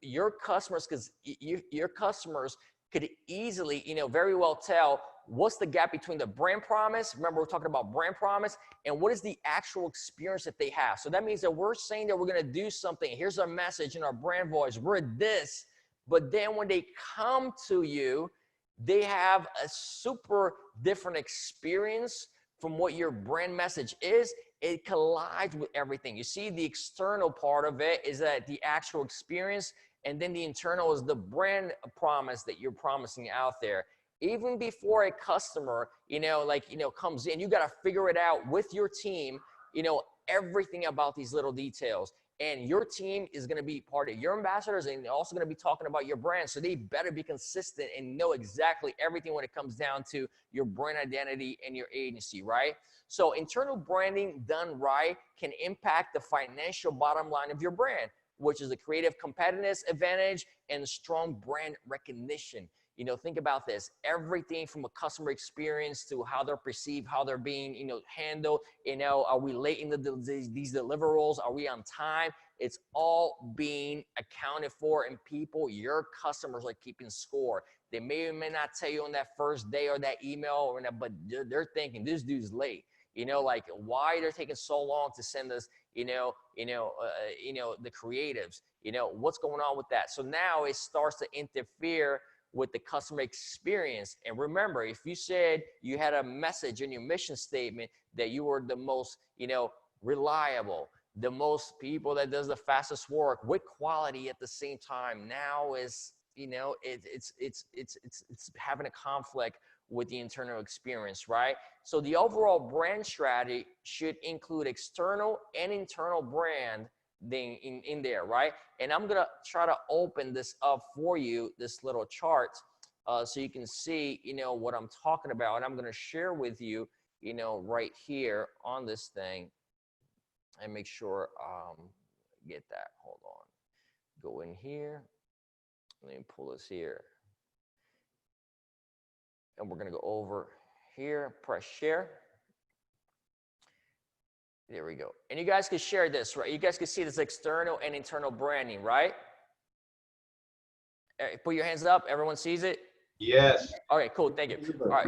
your customers, your customers could easily, very well tell what's the gap between the brand promise. Remember, we're talking about brand promise, and what is the actual experience that they have. So that means that we're saying that we're going to do something. Here's our message in our brand voice. We're this, but then when they come to you, they have a super different experience from what your brand message is. It collides with everything. You see, the external part of it is that the actual experience, and then the internal is the brand promise that you're promising out there. Even before a customer, comes in, you got to figure it out with your team, everything about these little details. And your team is going to be part of your ambassadors, and also going to be talking about your brand. So they better be consistent and know exactly everything when it comes down to your brand identity and your agency, right? So internal branding done right can impact the financial bottom line of your brand, which is the creative competitiveness advantage and strong brand recognition. Think about this. Everything from a customer experience to how they're perceived, how they're being, handled, are we late in these deliverables? Are we on time? It's all being accounted for, and people, your customers, are keeping score. They may or may not tell you on that first day or that email, but they're thinking, this dude's late. Like, why they're taking so long to send us, the creatives, what's going on with that? So now it starts to interfere with the customer experience. And remember, if you said you had a message in your mission statement that you were the most, reliable, the most people that does the fastest work with quality at the same time, now is, it's having a conflict with the internal experience, right? So the overall brand strategy should include external and internal brand in there, right? And I'm gonna try to open this up for you, this little chart, so you can see, what I'm talking about. And I'm gonna share with you, right here on this thing, and make sure get that. Hold on, go in here. Let me pull this here, and we're gonna go over here, press share. There we go. And you guys can share this, right? You guys can see this external and internal branding, right? Put your hands up. Everyone sees it?
Yes.
Okay, cool. Thank you. All right.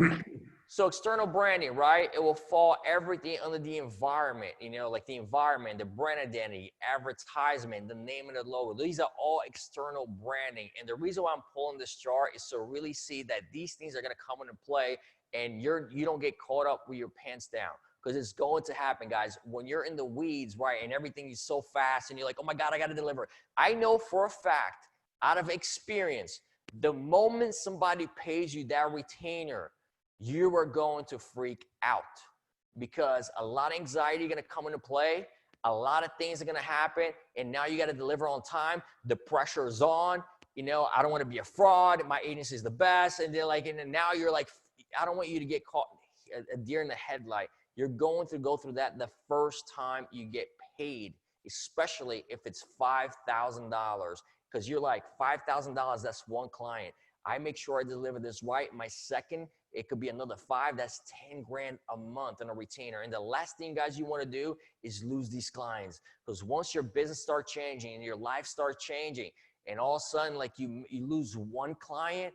So external branding, right? It will fall everything under the environment, like the environment, the brand identity, advertisement, the name of the logo. These are all external branding. And the reason why I'm pulling this chart is to really see that these things are going to come into play, and you don't get caught up with your pants down. Because it's going to happen, guys. When you're in the weeds, right, and everything is so fast, and you're like, oh my God, I got to deliver. I know for a fact, out of experience, the moment somebody pays you that retainer, you are going to freak out, because a lot of anxiety is going to come into play. A lot of things are going to happen, and now you got to deliver on time. The pressure is on. I don't want to be a fraud. My agency is the best. And they're like, and then now you're like, I don't want you to get caught a deer in the headlight. You're going to go through that the first time you get paid, especially if it's $5,000, because you're like, $5,000, that's one client. I make sure I deliver this right. My second, it could be another 5. That's 10 grand a month on a retainer. And the last thing, guys, you want to do is lose these clients, because once your business starts changing and your life starts changing, and all of a sudden, like you lose one client,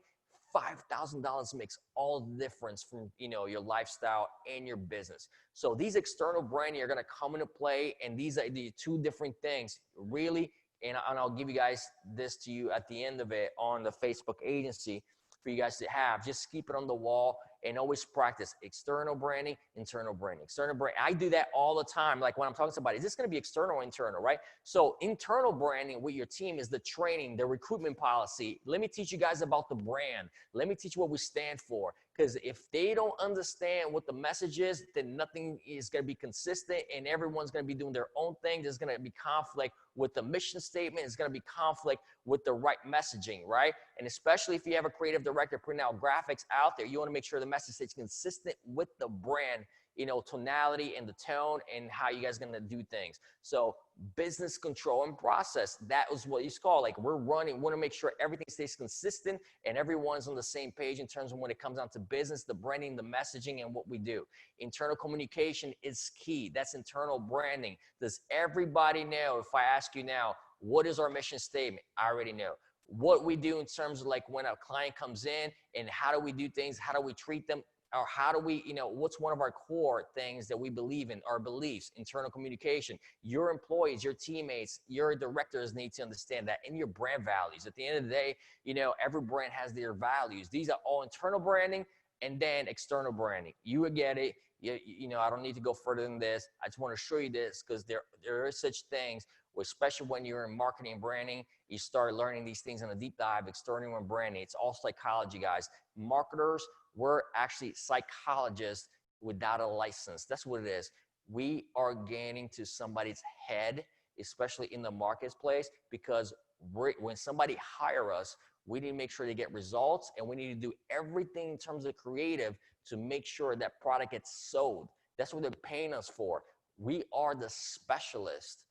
$5,000 makes all the difference from, your lifestyle and your business. So these external branding are going to come into play, and these are the two different things, really. And I'll give you guys this to you at the end of it on the Facebook agency. for you guys to have. Just keep it on the wall and always practice external branding, internal branding, external brand. I do that all the time. Like when I'm talking to somebody, is this going to be external or internal, right? So internal branding with your team is the training, the recruitment policy. Let me teach you guys about the brand. Let me teach you what we stand for. Because if they don't understand what the message is, then nothing is going to be consistent and everyone's going to be doing their own thing. There's going to be conflict with the mission statement. It's going to be conflict with the right messaging, right? And especially if you have a creative director putting out graphics out there, you want to make sure the message stays consistent with the brand, you know, tonality and the tone and how you guys are going to do things. So business control and process, that was what you call, like we're running, we want to make sure everything stays consistent and everyone's on the same page in terms of when it comes down to business, the branding, the messaging, and what we do. Internal communication is key. That's internal branding. Does everybody know, if I ask you now, what is our mission statement? I already know. What we do in terms of like when a client comes in and how do we do things, how do we treat them, or how do we, you know, what's one of our core things that we believe in, our beliefs, internal communication. Your employees, your teammates, your directors need to understand that, and your brand values. At the end of the day, you know, every brand has their values. These are all internal branding and then external branding. You would get it. You know, I don't need to go further than this. I just want to show you this because there are such things, especially when you're in marketing and branding, you start learning these things in a deep dive, external and branding. It's all psychology, guys. Marketers, we're actually psychologists without a license. That's what it is. We are getting to somebody's head, especially in the marketplace, because when somebody hires us, we need to make sure they get results, and we need to do everything in terms of creative to make sure that product gets sold. That's what they're paying us for. We are the specialist,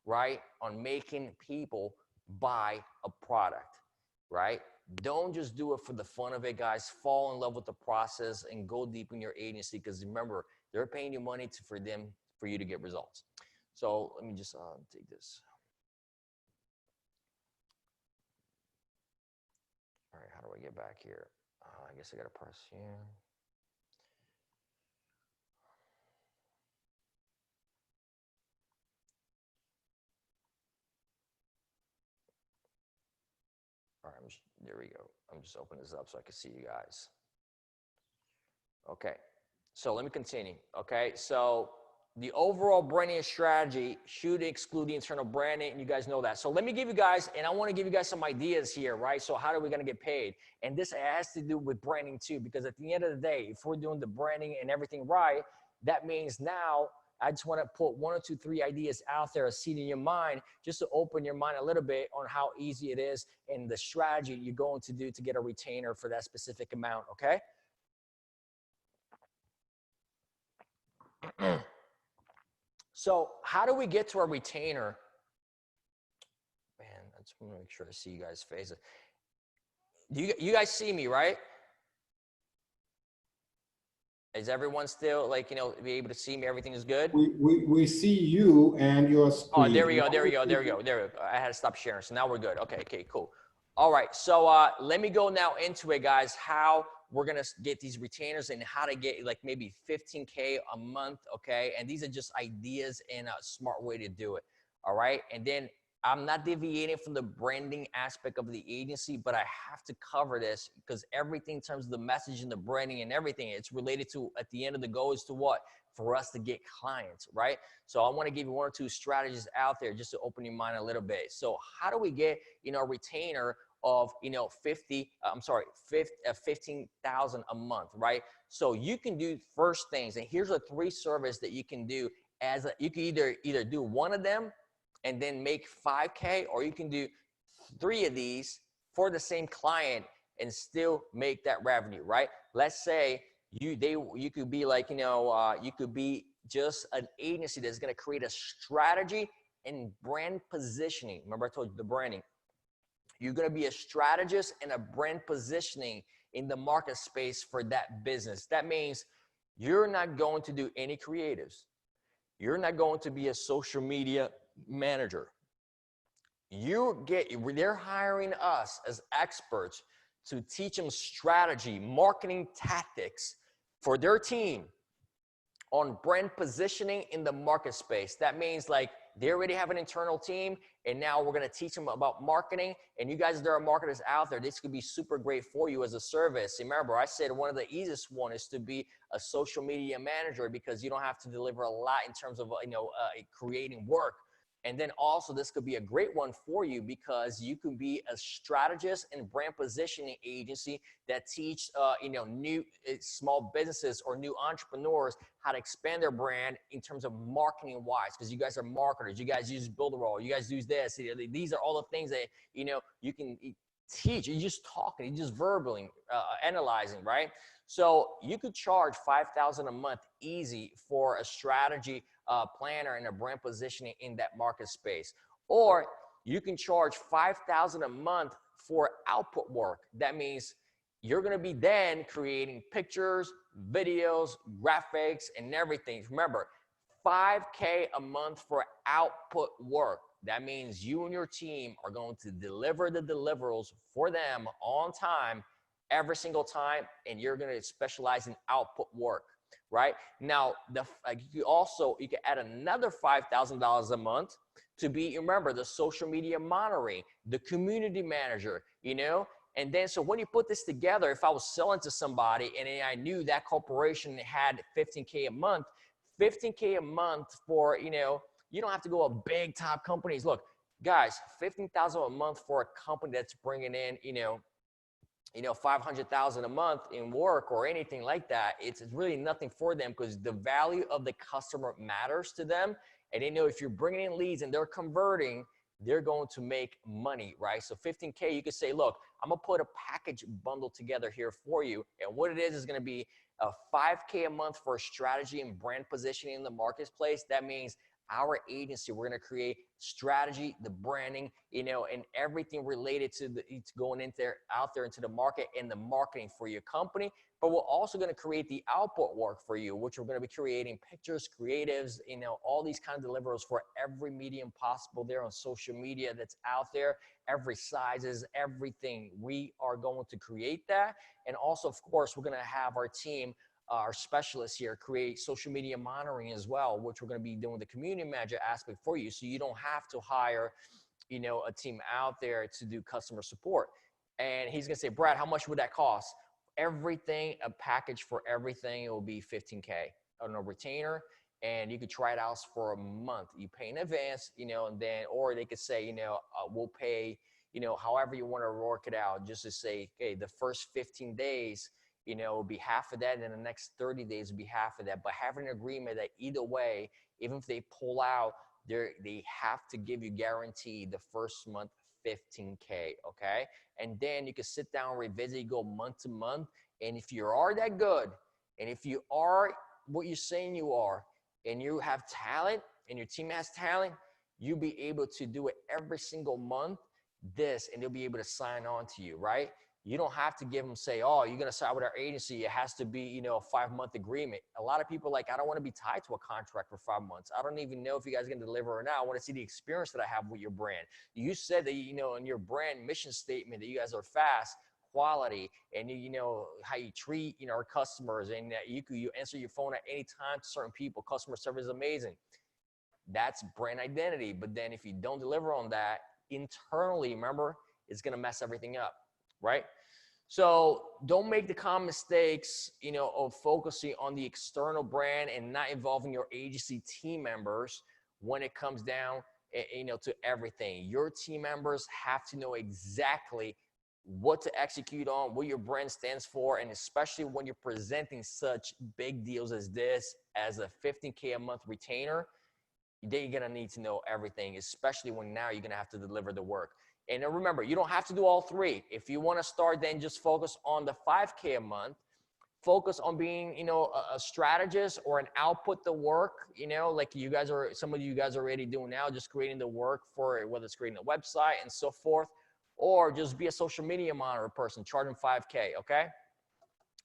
right, on making people buy a product, right? Don't just do it for the fun of it, guys. Fall in love with the process and go deep in your agency, because remember, they're paying you money for you to get results. So let me just take this. All right, how do I get back here? I guess I got to press here. All right, there we go. I'm just opening this up so I can see you guys. Okay, so let me continue. Okay, so the overall branding strategy should exclude the internal branding, and you guys know that. So let me give you guys, and I want to give you guys some ideas here, right? So how are we going to get paid? And this has to do with branding too, because at the end of the day, if we're doing the branding and everything right, that means now I just want to put 1 or 2, 3 ideas out there, a seed in your mind, just to open your mind a little bit on how easy it is and the strategy you're going to do to get a retainer for that specific amount, okay? So how do we get to a retainer? Man, I just want to make sure I see you guys' faces. You guys see me, right? Is everyone still, like, you know, be able to see me? Everything is good?
We see you and your screen.
Oh, there we go. I had to stop sharing. So now we're good. Okay, cool. All right, so let me go now into it, guys, how we're going to get these retainers and how to get like maybe 15K a month, okay? And these are just ideas and a smart way to do it, all right? And then I'm not deviating from the branding aspect of the agency, but I have to cover this because everything in terms of the message and the branding and everything, it's related to, at the end of the goal is to what? For us to get clients, right? So I want to give you 1 or 2 strategies out there just to open your mind a little bit. So how do we get, you know, a retainer of, you know, 15,000 a month, right? So you can do first things, and here's the 3 services that you can do. You can either do 1 of them and then make 5K, or you can do 3 of these for the same client and still make that revenue, right? Let's say you could be like, you know, you could be just an agency that's going to create a strategy and brand positioning. Remember I told you the branding. You're going to be a strategist and a brand positioning in the market space for that business. That means you're not going to do any creatives. You're not going to be a social media manager. They're hiring us as experts to teach them strategy, marketing tactics for their team on brand positioning in the market space. That means like They already have an internal team, and now we're going to teach them about marketing. And you guys that are marketers out there, this could be super great for you as a service. Remember, I said one of the easiest one is to be a social media manager, because you don't have to deliver a lot in terms of creating work. And then also this could be a great one for you, because you can be a strategist and brand positioning agency that teach new small businesses or new entrepreneurs how to expand their brand in terms of marketing wise, because you guys are marketers. You guys use Builderall, you guys use this. These are all the things that you can teach. You're just talking, you're just verbally analyzing, right? So you could charge $5,000 a month easy for a strategy planner and a brand positioning in that market space. Or you can charge $5,000 a month for output work. That means you're going to be then creating pictures, videos, graphics, and everything. Remember, $5K a month for output work. That means you and your team are going to deliver the deliverables for them on time every single time, and you're going to specialize in output work, right? Now, you can add another $5,000 a month to be, remember, the social media monitoring, the community manager, and then, so when you put this together, if I was selling to somebody and I knew that corporation had $15K a month, $15K a month for, you don't have to go to big top companies. Look, guys, $15,000 a month for a company that's bringing in, $500,000 a month in work or anything like that, it's really nothing for them, because the value of the customer matters to them. And they know if you're bringing in leads and they're converting, they're going to make money, right? So 15K, you could say, look, I'm gonna put a package bundle together here for you. And what it is gonna be a $5K a month for strategy and brand positioning in the marketplace. That means our agency, we're going to create strategy, the branding, and everything related to it's going out there into the market, and the marketing for your company. But we're also going to create the output work for you, which we're going to be creating pictures, creatives, all these kind of deliverables for every medium possible there on social media that's out there, every sizes, everything. We are going to create that. And also, of course, we're going to have our team, our specialists here, create social media monitoring as well, which we're going to be doing the community manager aspect for you. So you don't have to hire, a team out there to do customer support. And he's going to say, Brad, how much would that cost? Everything, a package for everything, it will be $15K on a retainer. And you could try it out for a month. You pay in advance, and then, or they could say, we'll pay, however you want to work it out, just to say, okay, the first 15 days, it'll be half of that, and then the next 30 days will be half of that. But having an agreement that either way, even if they pull out, they have to give you guaranteed the first month $15K, okay? And then you can sit down, revisit, go month to month. And if you are that good, and if you are what you're saying you are, and you have talent, and your team has talent, you'll be able to do it every single month, and they'll be able to sign on to you, right? You don't have to give them, say, oh, you're going to sign with our agency. It has to be, a 5-month agreement. A lot of people are like, I don't want to be tied to a contract for 5 months. I don't even know if you guys are going to deliver or not. I want to see the experience that I have with your brand. You said that, in your brand mission statement that you guys are fast, quality, and how you treat, our customers, and that you answer your phone at any time to certain people. Customer service is amazing. That's brand identity. But then if you don't deliver on that internally, remember, it's going to mess everything up. Right? So don't make the common mistakes, of focusing on the external brand and not involving your agency team members when it comes down, to everything. Your team members have to know exactly what to execute on, what your brand stands for, and especially when you're presenting such big deals as this, as a $15K a month retainer, then you're gonna need to know everything, especially when now you're gonna have to deliver the work. And remember, you don't have to do all three. If you want to start, then just focus on the $5K a month. Focus on being, a strategist or an output the work, like some of you guys are already doing now, just creating the work for whether it's creating a website and so forth, or just be a social media monitor person, charging $5K, okay?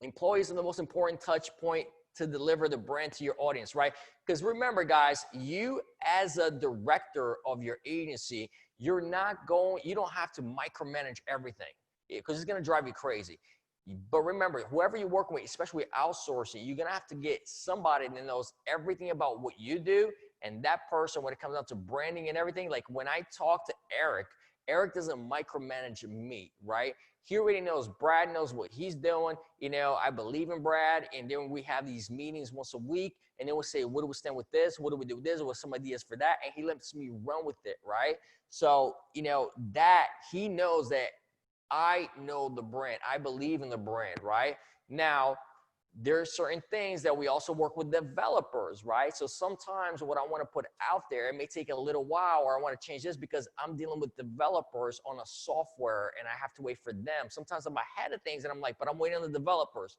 Employees are the most important touch point to deliver the brand to your audience, right? Because remember, guys, you as a director of your agency, you don't have to micromanage everything, because it's going to drive you crazy. But remember, whoever you're working with, especially with outsourcing, you're going to have to get somebody that knows everything about what you do And that person, when it comes down to branding and everything, like when I talk to Eric, Eric doesn't micromanage me, right? He already knows, Brad knows what he's doing. You know, I believe in Brad. And then we have these meetings once a week. And then we'll say, what do we stand with this? What do we do with this? What's some ideas for that? And he lets me run with it, right? So, you know, that he knows that I know the brand. I believe in the brand, right? Now, there are certain things that we also work with developers, right? So sometimes what I want to put out there, it may take a little while, or I want to change this because I'm dealing with developers on a software and I have to wait for them. Sometimes I'm ahead of things and I'm like, but I'm waiting on the developers.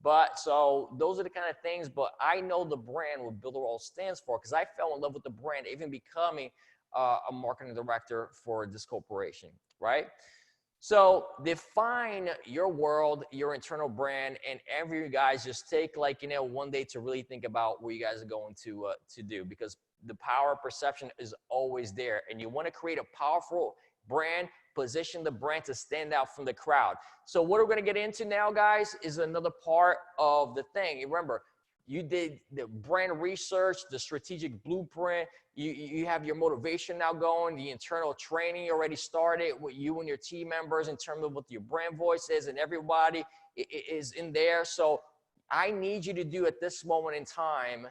But so those are the kind of things, but I know the brand, what Builderall stands for, because I fell in love with the brand, even becoming a marketing director for this corporation, right? So define your world, your internal brand, and every you guys just take like, you know, one day to really think about what you guys are going to do, because the power of perception is always there. And you want to create a powerful brand, position the brand to stand out from the crowd. So what we're going to get into now, guys, is another part of the thing. Remember, you did the brand research, the strategic blueprint. You have your motivation now going. The internal training already started with you and your team members in terms of what your brand voice is, and everybody is in there. So I need you to do at this moment in time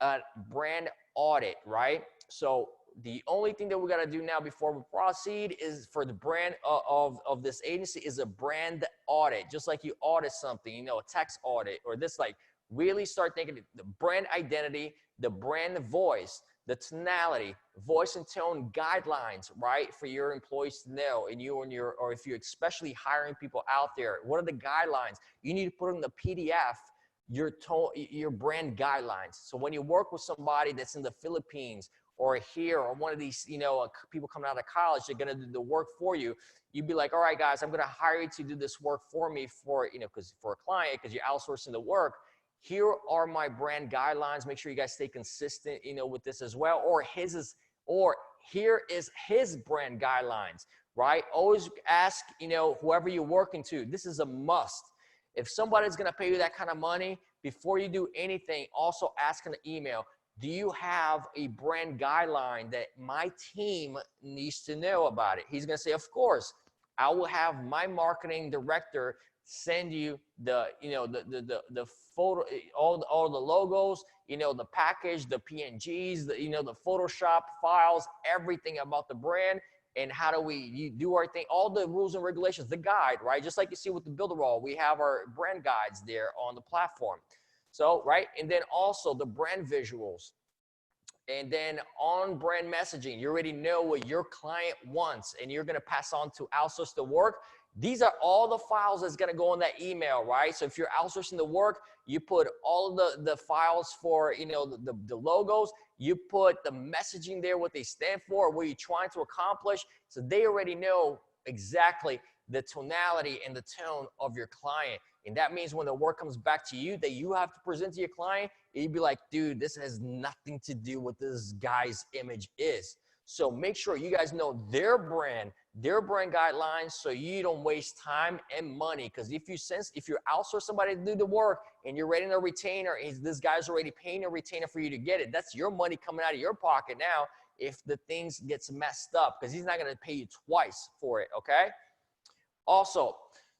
a brand audit, right? So the only thing that we got to do now before we proceed is for the brand of this agency is a brand audit. Just like you audit something, you know, a tax audit or this, like really start thinking the brand identity, the brand voice, the tonality, voice and tone guidelines, right? For your employees to know, and you and your, or if you're especially hiring people out there, what are the guidelines? You need to put in the PDF, your tone, your brand guidelines. So when you work with somebody that's in the Philippines or here, or one of these, you know, people coming out of college, they're going to do the work for you. You'd be like, all right, guys, I'm going to hire you to do this work for me for, you know, because for a client, because you're outsourcing the work. Here are my brand guidelines. Make sure you guys stay consistent, you know, with this as well. Or here is his brand guidelines, right? Always ask, you know, whoever you're working to. This is a must. If somebody's going to pay you that kind of money, before you do anything, also ask in the email, do you have a brand guideline that my team needs to know about it? He's going to say, of course. I will have my marketing director send you the, you know, the photo, all the logos, you know, the package, the PNGs, the, you know, the Photoshop files, everything about the brand. And how do we do our thing, all the rules and regulations, the guide, right? Just like you see with the Builderall, we have our brand guides there on the platform. So, right, and then also the brand visuals. And then on brand messaging, you already know what your client wants, and you're going to pass on to outsource the work. These are all the files that's going to go in that email, right? So if you're outsourcing the work, you put all of the files for, you know, the logos. You put the messaging there, what they stand for, what you're trying to accomplish. So they already know exactly the tonality and the tone of your client. And that means when the work comes back to you that you have to present to your client, you'd be like, dude, this has nothing to do with this guy's image is. So make sure you guys know their brand guidelines, so you don't waste time and money. Because if you outsource somebody to do the work and you're rating a retainer, and this guy's already paying a retainer for you to get it, that's your money coming out of your pocket now if the things gets messed up, because he's not going to pay you twice for it, okay? Also,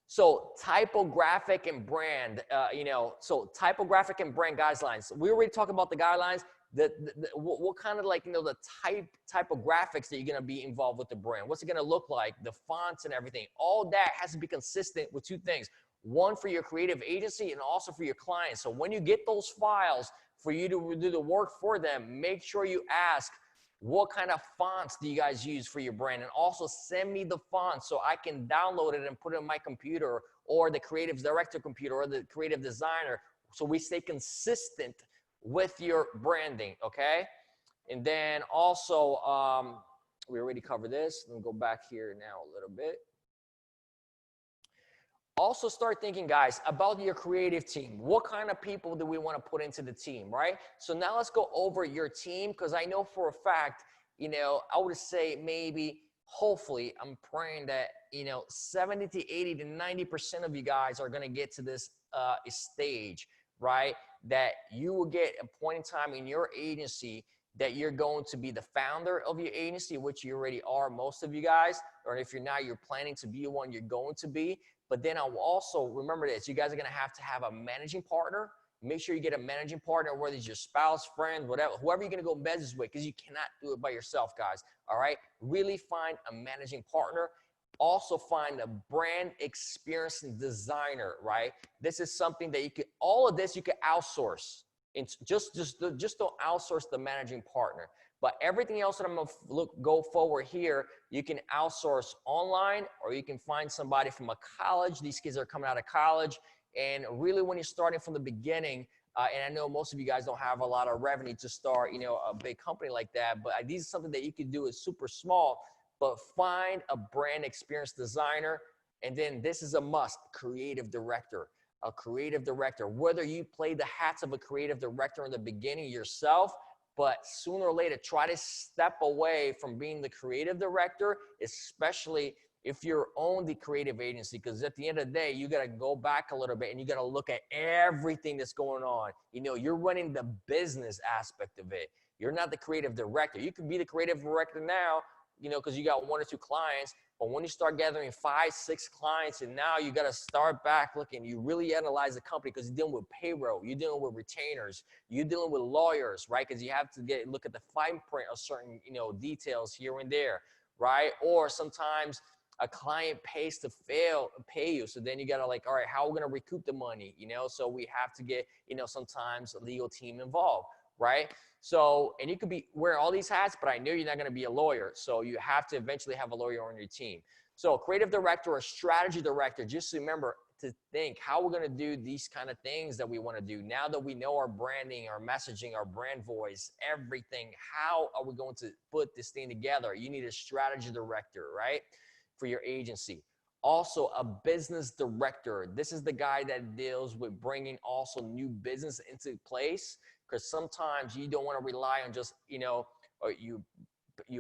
so typographic and brand, so typographic and brand guidelines. We already talked about the guidelines. What kind of, like, you know, the typographics that you're going to be involved with the brand. What's it going to look like? The fonts and everything. All that has to be consistent with two things. One, for your creative agency, and also for your clients. So when you get those files for you to do the work for them, make sure you ask, what kind of fonts do you guys use for your brand? And also send me the fonts so I can download it and put it on my computer, or the creative director computer, or the creative designer, so we stay consistent with your branding, okay? And then also, we already covered this. Let me go back here now a little bit. Also start thinking, guys, about your creative team. What kind of people do we want to put into the team, right? So now let's go over your team, because I know for a fact, you know, I would say maybe, hopefully, I'm praying that, you know, 70 to 80 to 90% of you guys are going to get to this stage, right? That you will get a point in time in your agency that you're going to be the founder of your agency, which you already are, most of you guys, or if you're not, you're planning to be one, you're going to be. But then I will also remember this, you guys are going to have a managing partner. Make sure you get a managing partner, whether it's your spouse, friend, whatever, whoever you're going to go business with, because you cannot do it by yourself, guys. All right. Really find a managing partner. Also find a brand experience designer, right? This is something that you could, all of this you could outsource. It's just don't outsource the managing partner. But everything else that I'm gonna go forward here, you can outsource online, or you can find somebody from a college. These kids are coming out of college, and really when you're starting from the beginning, and I know most of you guys don't have a lot of revenue to start, you know, a big company like that, but these are something that you can do is super small. But find a brand experience designer, and then this is a must: creative director. A creative director, whether you play the hats of a creative director in the beginning yourself, but sooner or later try to step away from being the creative director, especially if you're own the creative agency, because at the end of the day, you got to go back a little bit and you got to look at everything that's going on. You know, you're running the business aspect of it. You're not the creative director. You can be the creative director now, you know, because you got 1 or 2 clients. But when you start gathering 5, 6 clients, and now you got to start back looking, you really analyze the company, because you're dealing with payroll, you're dealing with retainers, you're dealing with lawyers, right? Because you have to look at the fine print of certain, you know, details here and there, right? Or sometimes a client pays to pay you. So then you got to like, all right, how are we going to recoup the money? You know, so we have to get, you know, sometimes a legal team involved, right? So, and you could be wearing all these hats, but I know you're not going to be a lawyer. So you have to eventually have a lawyer on your team. So creative director or strategy director, just remember to think how we're going to do these kind of things that we want to do. Now that we know our branding, our messaging, our brand voice, everything, how are we going to put this thing together? You need a strategy director, right? For your agency. Also a business director. This is the guy that deals with bringing also new business into place, because sometimes you don't want to rely on just, you know, or you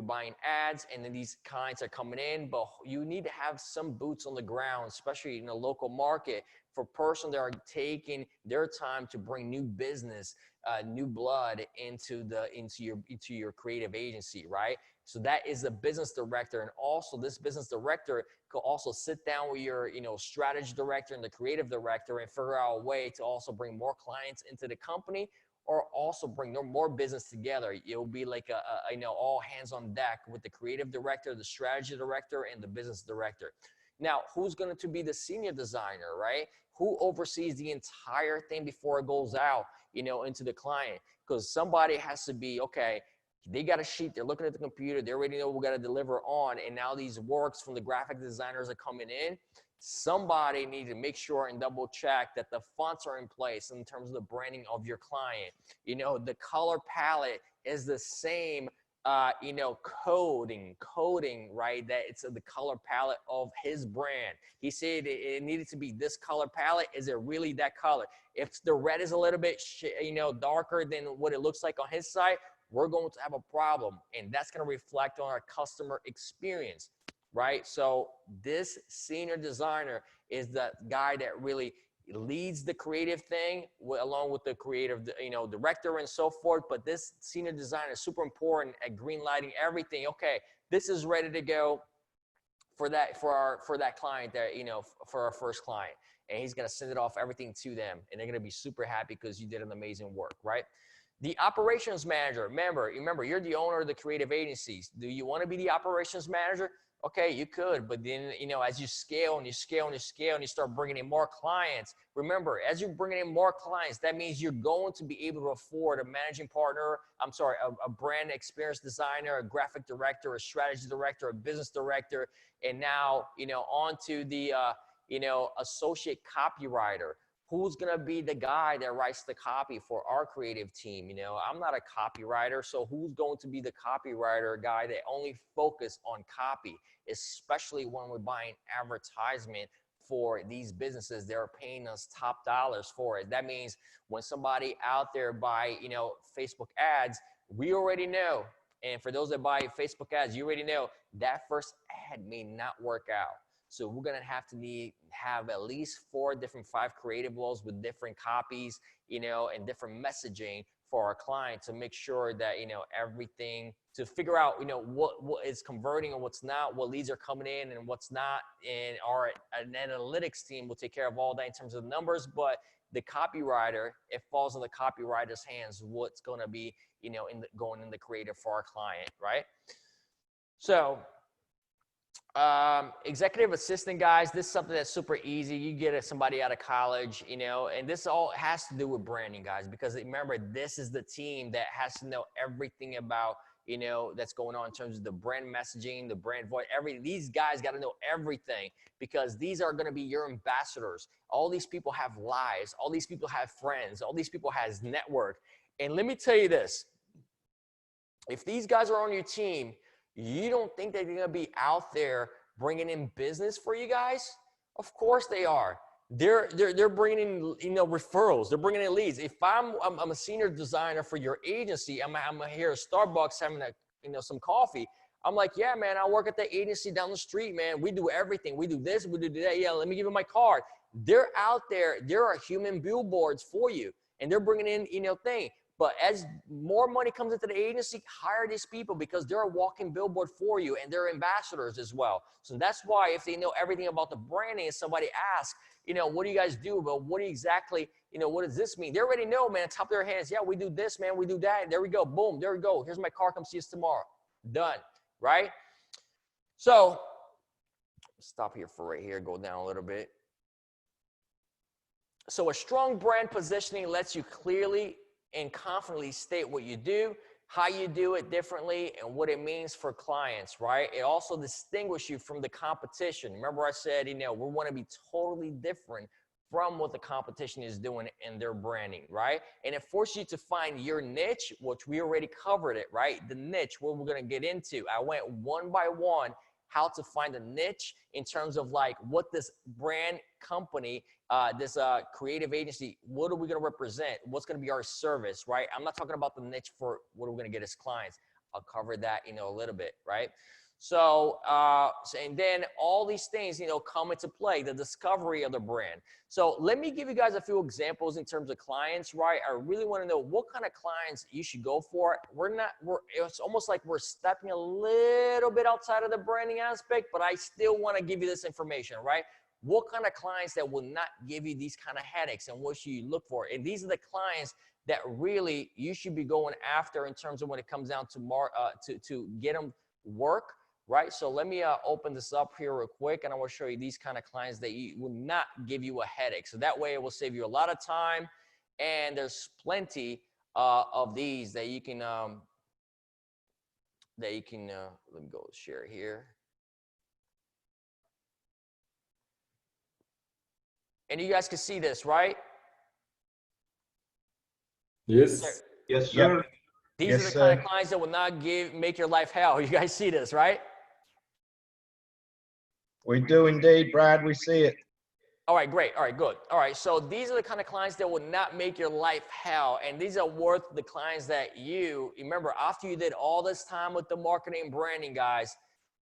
buying ads and then these clients are coming in, but you need to have some boots on the ground, especially in the local market, for person that are taking their time to bring new business, new blood into your creative agency, right? So that is a business director. And also this business director could also sit down with your, you know, strategy director and the creative director and figure out a way to also bring more clients into the company, or also bring more business together. It'll be like you know, all hands on deck with the creative director, the strategy director, and the business director. Now, who's going to be the senior designer, right? Who oversees the entire thing before it goes out, you know, into the client? Because somebody has to be, okay, they got a sheet, they're looking at the computer, they already know we got to deliver on, and now these works from the graphic designers are coming in. Somebody needs to make sure and double check that the fonts are in place in terms of the branding of your client. You know, the color palette is the same, you know, coding, right? That it's the color palette of his brand. He said it needed to be this color palette. Is it really that color? If the red is a little bit, you know, darker than what it looks like on his site, we're going to have a problem. And that's going to reflect on our customer experience, right? So this senior designer is the guy that really leads the creative thing along with the creative, you know, director and so forth. But this senior designer is super important at green lighting everything. Okay, this is ready to go for that client that, you know, for our first client, and he's going to send it off everything to them, and they're going to be super happy because you did an amazing work, right? The operations manager, remember, you're the owner of the creative agencies. Do you want to be the operations manager? Okay, you could, but then, you know, as you scale and you scale and you scale and you start bringing in more clients, remember, as you're bringing in more clients, that means you're going to be able to afford a managing partner, a brand experience designer, a graphic director, a strategy director, a business director, and now, you know, on to the, you know, associate copywriter. Who's going to be the guy that writes the copy for our creative team? You know, I'm not a copywriter, so who's going to be the copywriter guy that only focus on copy, especially when we're buying advertisement for these businesses? They're paying us top dollars for it. That means when somebody out there buy, you know, Facebook ads, we already know. And for those that buy Facebook ads, you already know that first ad may not work out. So we're going to have at least 4 different 5 creative roles with different copies, you know, and different messaging for our client to make sure that, you know, everything, to figure out, you know, what is converting and what's not, what leads are coming in and what's not. And our an analytics team will take care of all that in terms of the numbers. But the copywriter, it falls in the copywriter's hands what's going to be, you know, going in the creative for our client, right? So executive assistant, guys, this is something that's super easy. You get somebody out of college, you know, and this all has to do with branding, guys, because remember, this is the team that has to know everything about, you know, that's going on in terms of the brand messaging, the brand voice, these guys got to know everything, because these are going to be your ambassadors. All these people have lives. All these people have friends. All these people has network. And let me tell you this, if these guys are on your team, you don't think they're going to be out there bringing in business for you guys? Of course they are. They're bringing in, you know, referrals. They're bringing in leads. If I'm a senior designer for your agency, I'm here at Starbucks having some coffee. I'm like, yeah, man, I work at the agency down the street, man. We do everything. We do this, we do that. Yeah, let me give you my card. They're out there. There are human billboards for you, and they're bringing in, you know, thing. But as more money comes into the agency, hire these people, because they're a walking billboard for you, and they're ambassadors as well. So that's why if they know everything about the branding and somebody asks, you know, what do you guys do? But what exactly, you know, what does this mean? They already know, man, top of their hands. Yeah, we do this, man. We do that. There we go. Boom. There we go. Here's my car. Come see us tomorrow. Done. Right? So stop here for right here. Go down a little bit. So a strong brand positioning lets you clearly and confidently state what you do, how you do it differently, and what it means for clients, right? It also distinguishes you from the competition. Remember I said, you know, we want to be totally different from what the competition is doing in their branding, right? And it forces you to find your niche, which we already covered it, right? The niche, what we're going to get into. I went one by one how to find a niche in terms of like what this brand company, this creative agency, what are we going to represent? What's going to be our service, right? I'm not talking about the niche for what are we going to get as clients. I'll cover that, you know, a little bit, right? So, and then all these things, you know, come into play, the discovery of the brand. So let me give you guys a few examples in terms of clients, right? I really want to know what kind of clients you should go for. It's almost like we're stepping a little bit outside of the branding aspect, but I still want to give you this information, right? What kind of clients that will not give you these kind of headaches, and what should you look for? And these are the clients that really you should be going after in terms of when it comes down to get them work. Right, so let me open this up here real quick, and I will show you these kind of clients that will not give you a headache. So that way it will save you a lot of time, and there's plenty of these that you can, let me go share here. And you guys can see this, right?
Yes.
Yes, sir.
These are the kind of clients that will not make your life hell. You guys see this, right?
We do indeed, Brad. We see it.
All right, great. All right, good. All right, so these are the kind of clients that will not make your life hell. And these are worth the clients that you remember after you did all this time with the marketing and branding, guys.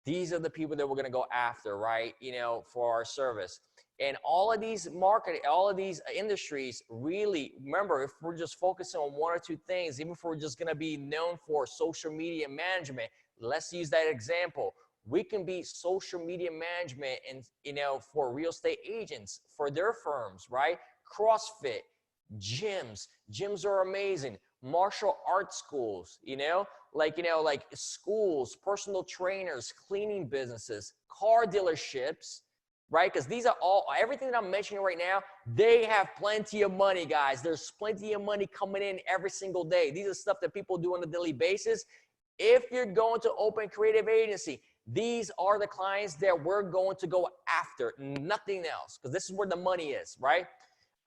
These are the people that we're going to go after, right? You know, for our service. And all of these all of these industries, really, remember, if we're just focusing on one or two things, even if we're just going to be known for social media management, let's use that example. We can be social media management and, you know, for real estate agents, for their firms, right? CrossFit, gyms are amazing. Martial arts schools, like schools, personal trainers, cleaning businesses, car dealerships, right? Because these are everything that I'm mentioning right now, they have plenty of money, guys. There's plenty of money coming in every single day. These are stuff that people do on a daily basis. If you're going to open a creative agency, these are the clients that we're going to go after, nothing else, because this is where the money is, right?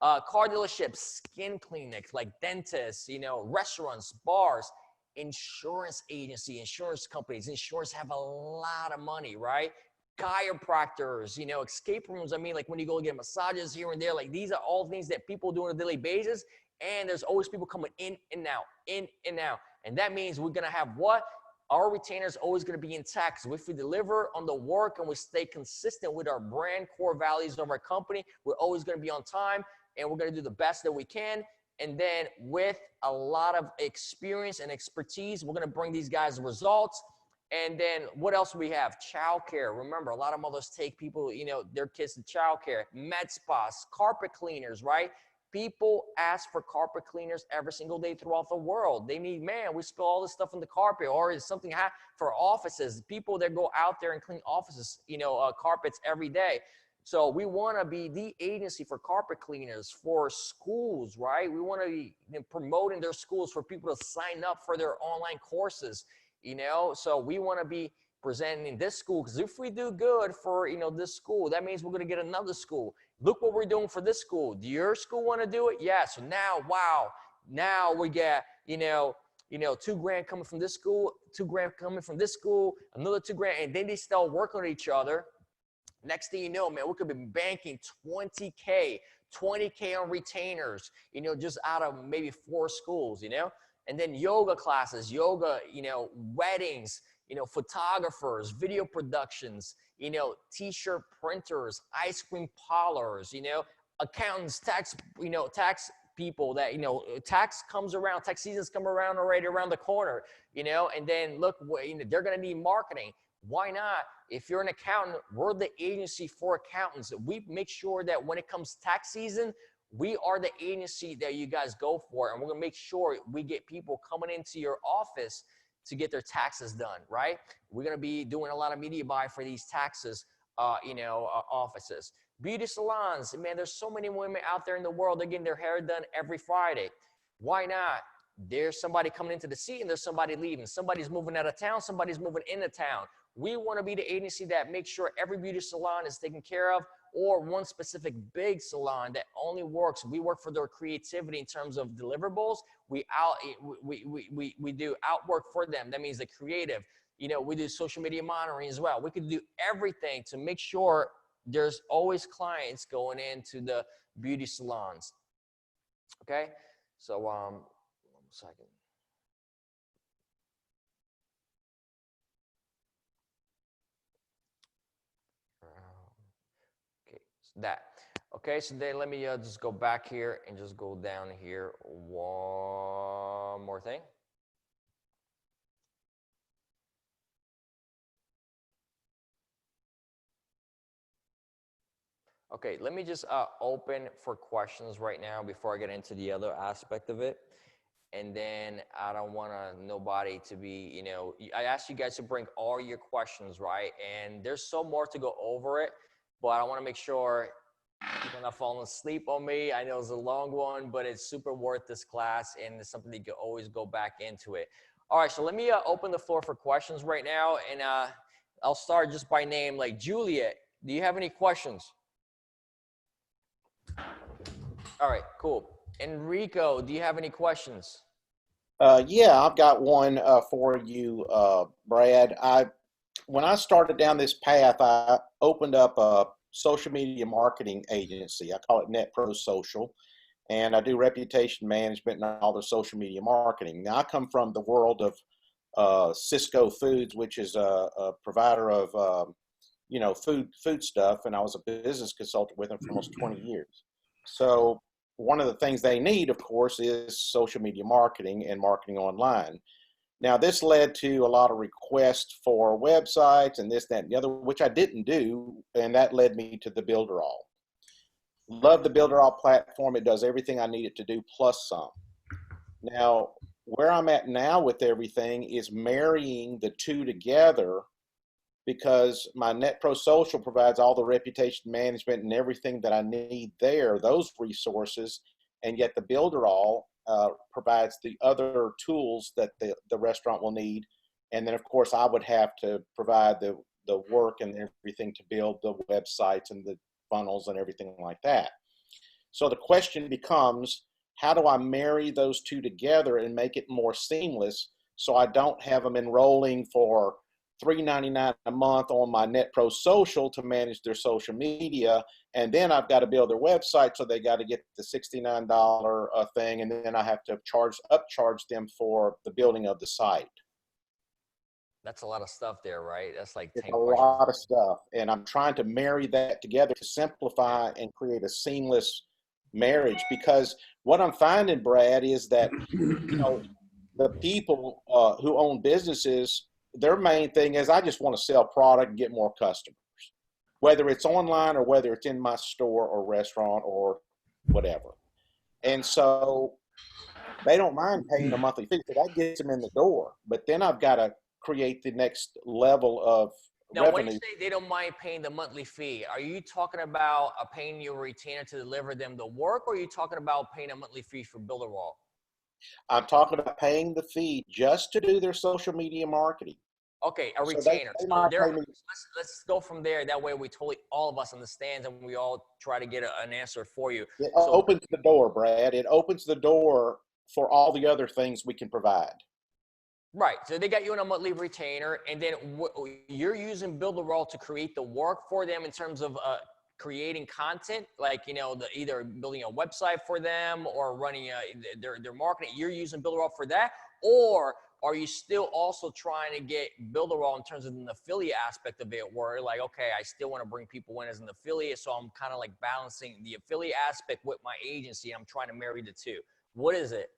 Car dealerships, skin clinics, like dentists, restaurants, bars, insurance agency, insurance companies. Insurance have a lot of money, right? Chiropractors, escape rooms. I mean, like when you go get massages here and there, like these are all things that people do on a daily basis. And there's always people coming in and out, in and out. And that means we're going to have what? Our retainer is always going to be intact. So if we deliver on the work and we stay consistent with our brand core values of our company, we're always going to be on time and we're going to do the best that we can. And then with a lot of experience and expertise, we're going to bring these guys results. And then what else we have? Childcare. Remember, a lot of mothers take people, you know, their kids to childcare, med spas, carpet cleaners, right? People ask for carpet cleaners every single day throughout the world. They need, man, we spill all this stuff on the carpet, or is something for offices, people that go out there and clean offices, you know, carpets every day. So we want to be the agency for carpet cleaners for schools, right? We want to be promoting their schools for people to sign up for their online courses, you know? So we want to be presenting this school, because if we do good for, you know, this school, that means we're going to get another school. Look what we're doing for this school. Do your school want to do it? Yeah. So now, wow, now we get, you know, $2,000 coming from this school, $2,000 coming from this school, another $2,000, and then they start working with each other. Next thing you know, man, we could be banking 20K on retainers, you know, just out of maybe 4 schools, you know? And then yoga classes, yoga, you know, weddings, you know, photographers, video productions, you know, t-shirt printers, ice cream parlors, you know, accountants, tax, you know, tax people that, you know, tax seasons come around already around the corner, you know, and then look, you know, they're going to need marketing. Why not? If you're an accountant, we're the agency for accountants. We make sure that when it comes tax season, we are the agency that you guys go for, and we're going to make sure we get people coming into your office to get their taxes done, right? We're going to be doing a lot of media buy for these taxes, offices. Beauty salons, man, there's so many women out there in the world, they're getting their hair done every Friday. Why not? There's somebody coming into the seat and there's somebody leaving. Somebody's moving out of town, somebody's moving into town. We want to be the agency that makes sure every beauty salon is taken care of, or one specific big salon that only works. We work for their creativity in terms of deliverables. We do outwork for them. That means the creative. You know, we do social media monitoring as well. We could do everything to make sure there's always clients going into the beauty salons. Okay, so 1 second. Okay, so that. Okay, so then let me just go back here and just go down here one more thing. Okay, let me just open for questions right now before I get into the other aspect of it. And then I don't want nobody to be, you know, I asked you guys to bring all your questions, right? And there's so more to go over it, but I want to make sure people are not falling asleep on me. I know it's a long one, but it's super worth this class, and it's something that you can always go back into it. All right, so let me open the floor for questions right now, and I'll start just by name, like Juliet. Do you have any questions? All right, cool. Enrico, do you have any questions?
Yeah, I've got one for you, Brad. When I started down this path, I opened up a social media marketing agency. I call it NetPro Social, and I do reputation management and all the social media marketing. Now, I come from the world of Cisco Foods, which is a provider of you know, food stuff, and I was a business consultant with them for almost 20 years. So one of the things they need, of course, is social media marketing and marketing online. Now, this led to a lot of requests for websites and this, that, and the other, which I didn't do, and that led me to the Builderall. Love the Builderall platform. It does everything I need it to do, plus some. Now, where I'm at now with everything is marrying the two together, because my NetPro Social provides all the reputation management and everything that I need there, those resources, and yet the Builderall provides the other tools that the restaurant will need. And then, of course, I would have to provide the work and everything to build the websites and the funnels and everything like that. So the question becomes, how do I marry those two together and make it more seamless so I don't have them enrolling for $3.99 a month on my NetPro Social to manage their social media, and then I've got to build their website, so they got to get the $69 thing, and then I have to upcharge them for the building of the site.
That's a lot of stuff there, right? That's like 10
It's a lot of stuff, and I'm trying to marry that together to simplify and create a seamless marriage, because what I'm finding, Brad, is that the people who own businesses, their main thing is, I just want to sell product and get more customers, whether it's online or whether it's in my store or restaurant or whatever. And so they don't mind paying a monthly fee, so that gets them in the door. But then I've got to create the next level of
Now, when you
revenue.
say they don't mind paying the monthly fee, are you talking about paying your retainer to deliver them the work, or are you talking about paying a monthly fee for Builderall?
I'm talking about paying the fee just to do their social media marketing.
Okay, a
So
retainer.
they
So
might
there,
pay me.
let's go from there. That way we totally, all of us understand, and we all try to get an answer for you.
It
So,
opens the door, Brad. It opens the door for all the other things we can provide.
right, so they got you on a monthly retainer, and then you're using Builderall to create the work for them in terms of creating content, like, either building a website for them or running their marketing. You're using Builderall for that, or are you still also trying to get Builderall in terms of an affiliate aspect of it, where like, okay, I still want to bring people in as an affiliate, so I'm kind of like balancing the affiliate aspect with my agency. I'm trying to marry the two. What is it?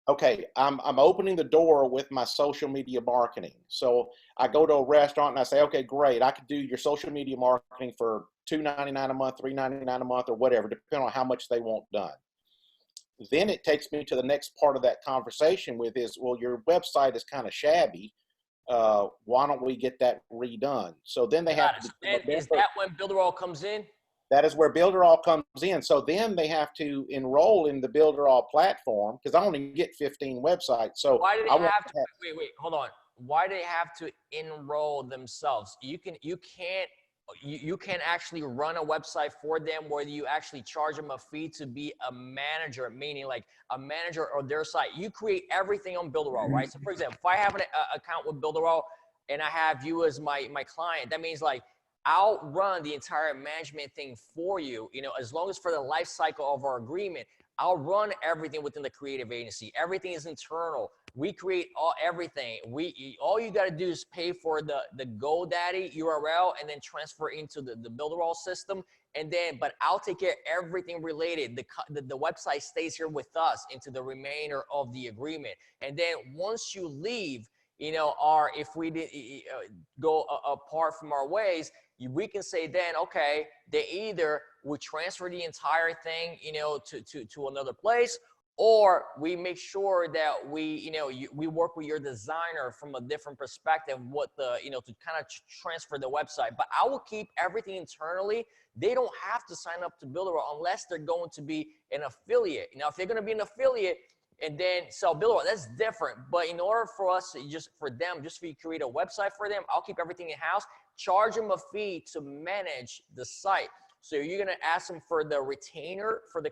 Okay, I'm opening the door with my social media marketing. So I go to a restaurant and I say, okay, great, I could do your social media marketing for $2.99 a month, $3.99 a month, or whatever, depending on how much they want done. Then it takes me to the next part of that conversation with is, well, your website is kind of shabby. Why don't we get that redone? So then they have to.
And is that when Builderall comes in?
That is where Builderall comes in. So then they have to enroll in the Builderall platform, because I only get 15 websites. So
Why do they have to wait, hold on. Why do they have to enroll themselves? You can't actually run a website for them where you actually charge them a fee to be a manager, meaning like a manager of their site. You create everything on Builderall, right? So for example, if I have an account with Builderall and I have you as my client, that means like I'll run the entire management thing for you, as long as for the life cycle of our agreement, I'll run everything within the creative agency. Everything is internal. We create everything. All you got to do is pay for the GoDaddy URL and then transfer into the Builderall system. And then, but I'll take care of everything related. The website stays here with us into the remainder of the agreement. And then once you leave, if we did go apart from our ways, we can say then, okay, they either would transfer the entire thing, to another place, or we make sure that we work with your designer from a different perspective, to kind of transfer the website. But I will keep everything internally. They don't have to sign up to Builderall unless they're going to be an affiliate. Now, if they're going to be an affiliate and then sell Builderall, that's different. But in order for us to just for you to create a website for them, I'll keep everything in house, charge them a fee to manage the site. So you're going to ask them for the retainer for the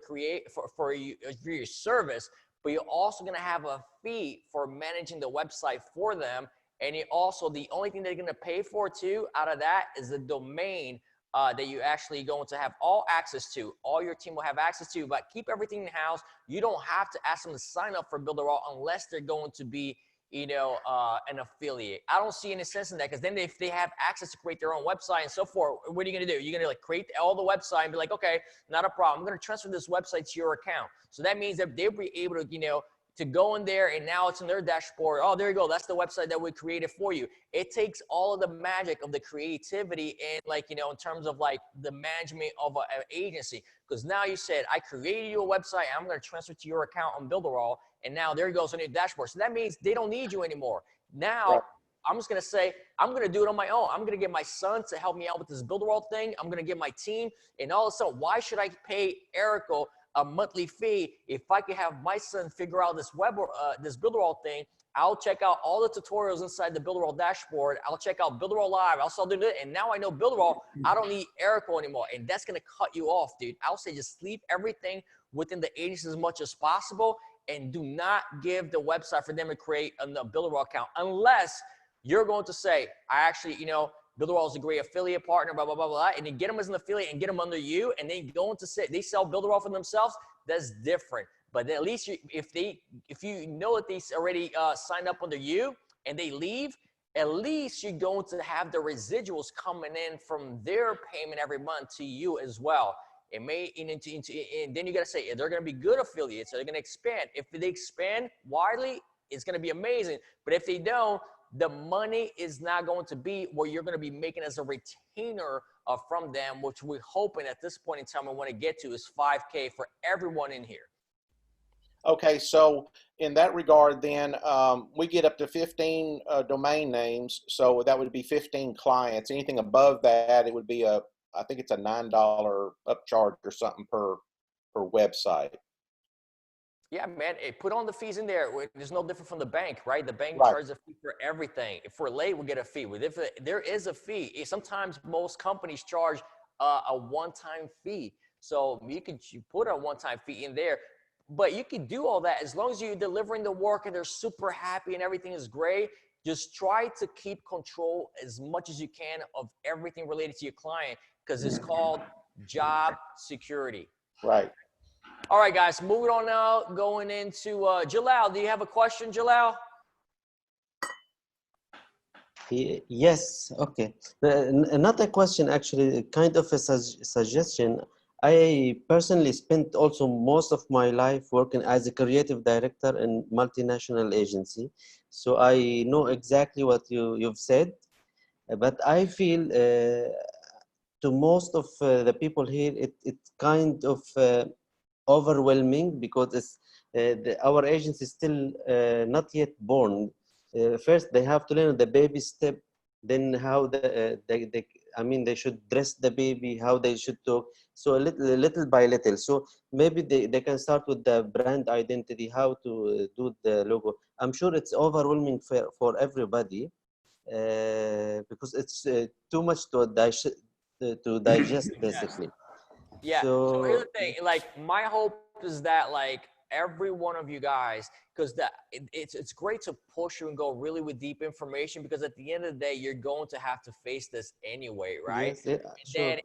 for your service, but you're also going to have a fee for managing the website for them. And the only thing they're going to pay for too out of that is the domain that you actually going to have all access to. All your team will have access to, but keep everything in house. You don't have to ask them to sign up for Builderall unless they're going to be an affiliate. I don't see any sense in that, because then if they have access to create their own website and so forth, what are you going to do? You're going to like create all the website and be like, okay, not a problem. I'm going to transfer this website to your account. So that means that they'll be able to, to go in there, and now it's in their dashboard. Oh, there you go. That's the website that we created for you. It takes all of the magic of the creativity and in terms of like the management of an agency. Because now you said, I created you a website, I'm going to transfer to your account on Builderall. And now there it goes on your dashboard. So that means they don't need you anymore. Now, right. I'm just going to say, I'm going to do it on my own. I'm going to get my son to help me out with this Builderall thing. I'm going to get my team. And all of a sudden, why should I pay Erico a monthly fee if I can have my son figure out this this Builderall thing? I'll check out all the tutorials inside the Builderall dashboard. I'll check out Builderall Live. I'll start doing it. And now I know Builderall. I don't need Erico anymore. And that's going to cut you off, dude. I'll say just leave everything within the agency as much as possible. And do not give the website for them to create a Builderall account unless you're going to say, I actually, Builderall is a great affiliate partner, blah, blah, blah, blah, and then get them as an affiliate and get them under you, and they go into they sell Builderall for themselves. That's different. But then at least if you know that they already signed up under you and they leave, at least you're going to have the residuals coming in from their payment every month to you as well. It may and then you got to say, they're going to be good affiliates. They're going to expand. If they expand widely, it's going to be amazing. But if they don't, the money is not going to be what you're going to be making as a retainer from them, which we're hoping at this point in time we want to get to is $5K for everyone in here.
Okay, so in that regard, then we get up to 15 domain names, so that would be 15 clients. Anything above that, it would be I think it's a $9 upcharge or something per website.
Yeah, man, put on the fees in there. There's no different from the bank, right? The bank
Right.
charges a fee for everything. If we're late, we'll get a fee. If there is a fee, sometimes most companies charge a one-time fee. So you put a one-time fee in there, but you can do all that as long as you're delivering the work and they're super happy and everything is great. Just try to keep control as much as you can of everything related to your client because it's called job security.
Right.
All right, guys, moving on now, going into Jalal. Do you have a question, Jalal?
Yes, okay. Not a question, actually, kind of a suggestion. I personally spent also most of my life working as a creative director in multinational agency. So I know exactly what you've said, but I feel to most of the people here, it's kind of overwhelming because it's, our agency is still not yet born. First, they have to learn the baby step, then how they should dress the baby, how they should talk. So little by little. So maybe they can start with the brand identity, how to do the logo. I'm sure it's overwhelming for everybody because it's too much to digest basically.
Yeah. So here's
So
the thing. Like, my hope is that like every one of you guys, because it's great to push you and go really with deep information because at the end of the day, you're going to have to face this anyway, right?
yes, yeah, sure.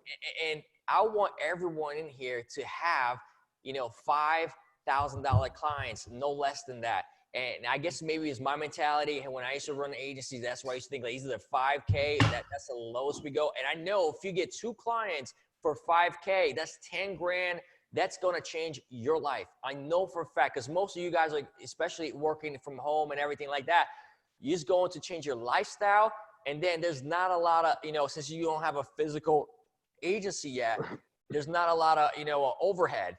And I want everyone in here to have, $5,000 clients, no less than that. And I guess maybe it's my mentality. And when I used to run agencies, that's why I used to think like either 5K, that's the lowest we go. And I know if you get 2 clients for 5K, that's 10 grand. That's going to change your life. I know for a fact, because most of you guys, like, especially working from home and everything like that, you're just going to change your lifestyle. And then there's not a lot of, since you don't have a physical agency yet, there's not a lot of, overhead.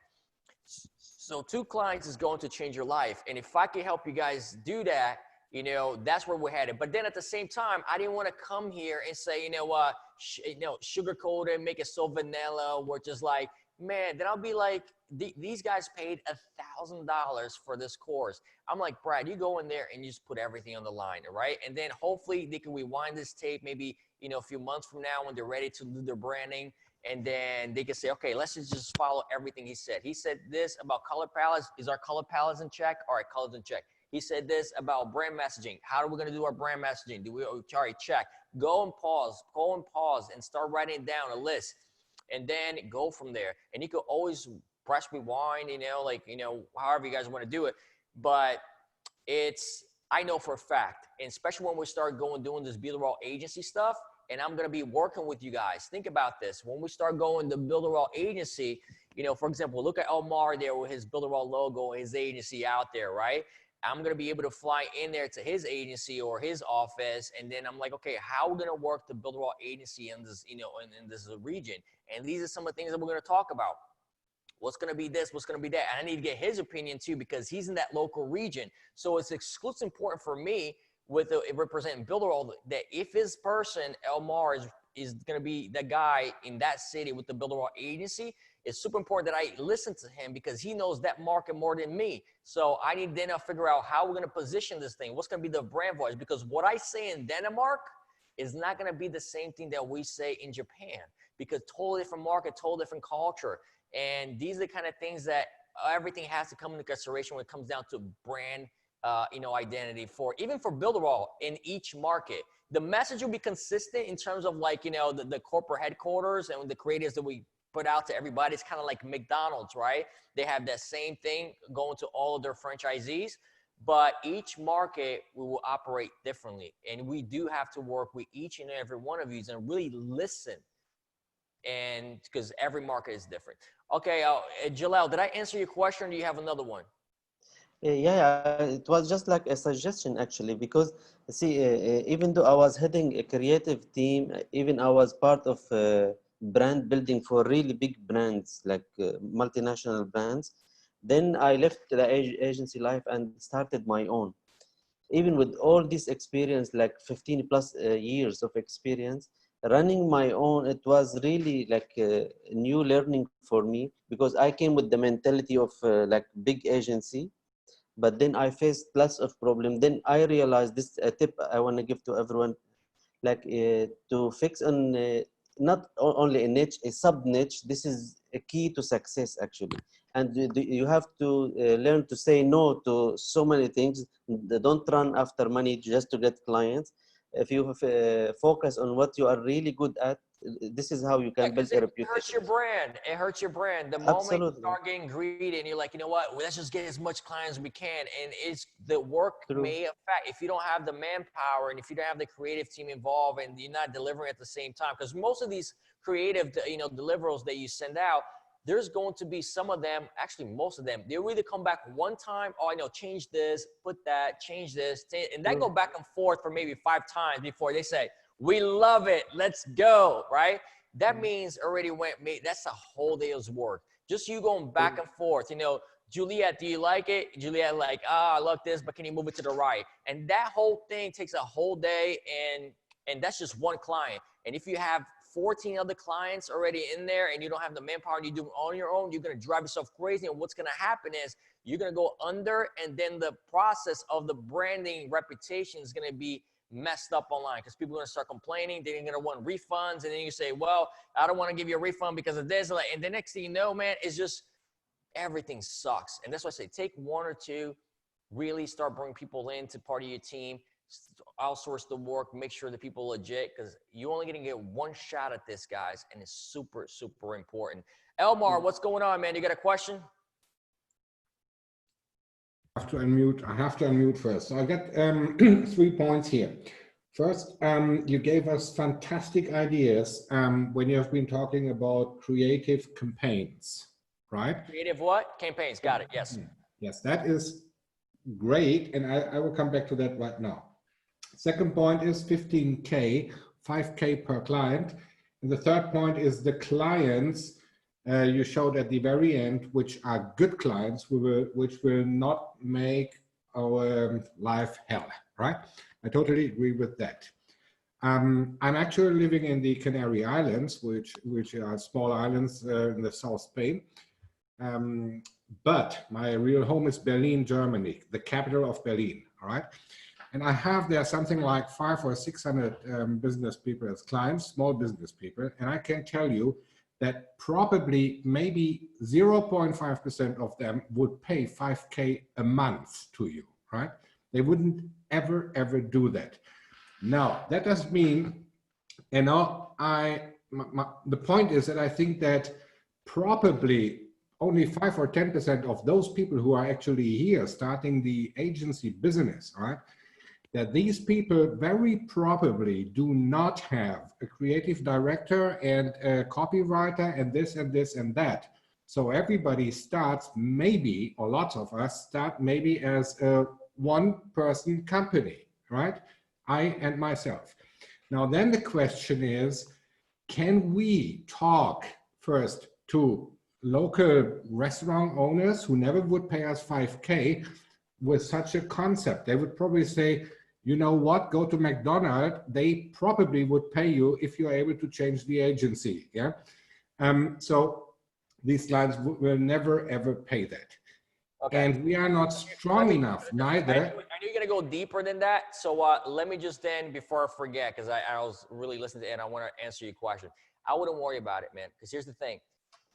So 2 clients is going to change your life. And if I can help you guys do that, that's where we're headed. But then at the same time, I didn't want to come here and say, sugarcoat it, make it so vanilla, which is like, man, then I'll be like, these guys paid $1,000 for this course. I'm like, Brad, you go in there and you just put everything on the line, right? And then hopefully they can rewind this tape maybe, a few months from now when they're ready to do their branding. And then they can say, okay, let's just follow everything he said. He said this about color palettes. Is our color palettes in check? All right, colors in check. He said this about brand messaging. How are we going to do our brand messaging? All right, check. Go and pause and start writing down a list. And then go from there. And you could always press rewind, however you guys want to do it. But I know for a fact, and especially when we start doing this Build a Raw agency stuff, and I'm going to be working with you guys. Think about this. When we start going to Build a Raw agency, for example, look at Omar there with his Build a Raw logo, his agency out there, right? I'm going to be able to fly in there to his agency or his office. And then I'm like, okay, how are we going to work to build a raw agency in this, in this region? And these are some of the things that we're going to talk about. What's going to be this? What's going to be that? And I need to get his opinion too, because he's in that local region. So it's exclusively important for me with representing Build a Raw that if his person, Elmar, is going to be the guy in that city with the Build a Raw agency, it's super important that I listen to him because he knows that market more than me. So I need then to figure out how we're going to position this thing. What's going to be the brand voice? Because what I say in Denmark is not going to be the same thing that we say in Japan because totally different market, totally different culture. And these are the kind of things that everything has to come into consideration when it comes down to brand, identity even for Build a Raw in each market. The message will be consistent in terms of like, the corporate headquarters and the creatives that we put out to everybody. It's kind of like McDonald's, right? They have that same thing going to all of their franchisees, but each market we will operate differently. And we do have to work with each and every one of you and really listen and because every market is different. Okay, Jalal, did I answer your question, or do you have another one?
Yeah, it was just like a suggestion actually, because see, even though I was heading a creative team, even I was part of brand building for really big brands like multinational brands. Then I left the agency life and started my own. Even with all this experience, like 15 plus years of experience, running my own, it was really like a new learning for me, because I came with the mentality of like big agency, but then I faced lots of problems. Then I realized this a tip I want to give to everyone, like to fix on not only a niche, a sub niche. This is a key to success actually. And you have to learn to say no to so many things. Don't run after money just to get clients. If you focus on what you are really good at, this is how you
Yeah,
can build
because
a
it hurts
reputation.
your brand. It hurts your brand. The moment you
Absolutely
start getting greedy and you're like, you know what, well, let's just get as much clients as we can. And it's the work
true.
may affect if you don't have the manpower and if you don't have the creative team involved and you're not delivering at the same time. Because most of these creative, deliverables that you send out, there's going to be some of them, actually most of them, they'll either come back one time, oh, I know, change this, put that, change this, and that go back and forth for maybe 5 times before they say, we love it, let's go, right? That means already that's a whole day's work. Just you going back and forth, Juliet, do you like it? Juliet like, I like this, but can you move it to the right? And that whole thing takes a whole day, and that's just one client. And if you have 14 other clients already in there and you don't have the manpower and you do it on your own, you're going to drive yourself crazy. And what's going to happen is you're going to go under, and then the process of the branding reputation is going to be messed up online because people are going to start complaining. They're going to want refunds. And then you say, well, I don't want to give you a refund because of this. And the next thing you know, man, it's just everything sucks. And that's why I say take 1 or 2, really start bringing people in to part of your team, outsource the work, make sure that people are legit, because you're only going to get one shot at this, guys, and it's super, super important. Elmar, what's going on, man? You got a question?
I have to unmute first. So I got 3 points here. First, you gave us fantastic ideas when you have been talking about creative campaigns, right?
Creative what? Campaigns. Got it. Yes.
Yes, that is great. And I will come back to that right now. Second point is 15K, 5K per client. And the third point is the clients you showed at the very end, which are good clients, which will not make our life hell, right? I totally agree with that. I'm actually living in the Canary Islands, which are small islands in the South Spain. But my real home is Berlin, Germany, the capital of Berlin, all right? And I have there something like 500 or 600 business people as clients, small business people. And I can tell you that probably maybe 0.5% of them would pay 5K a month to you, right? They wouldn't ever do that. Now, that doesn't mean, the point is that I think that probably only 5 or 10% of those people who are actually here starting the agency business, right? That these people very probably do not have a creative director and a copywriter and this and this and that. So everybody starts maybe, or lots of us start maybe as a one-person company, right? I and myself. Now then the question is, can we talk first to local restaurant owners who never would pay us 5K with such a concept? They would probably say, you know what, go to McDonald's, they probably would pay you if you're able to change the agency, yeah? So these clients will never ever pay that. Okay. And we are not strong enough, neither.
I know you're gonna go deeper than that, so let me just then, before I forget, because I was really listening to it and I want to answer your question. I wouldn't worry about it, man, because here's the thing.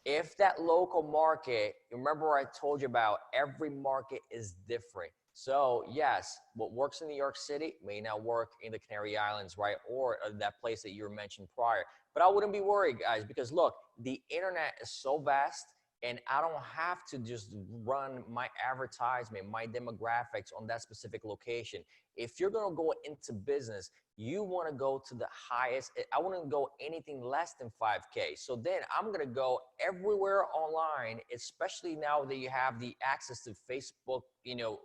If that local market, remember I told you about every market is different. So yes, what works in New York City may not work in the Canary Islands, right? Or that place that you mentioned prior. But I wouldn't be worried, guys, because look, the internet is so vast And I don't have to just run my advertisement, my demographics on that specific location. If you're going to go into business, you want to go to the highest. I wouldn't go anything less than 5K. So then I'm going to go everywhere online, especially now that you have the access to Facebook, you know,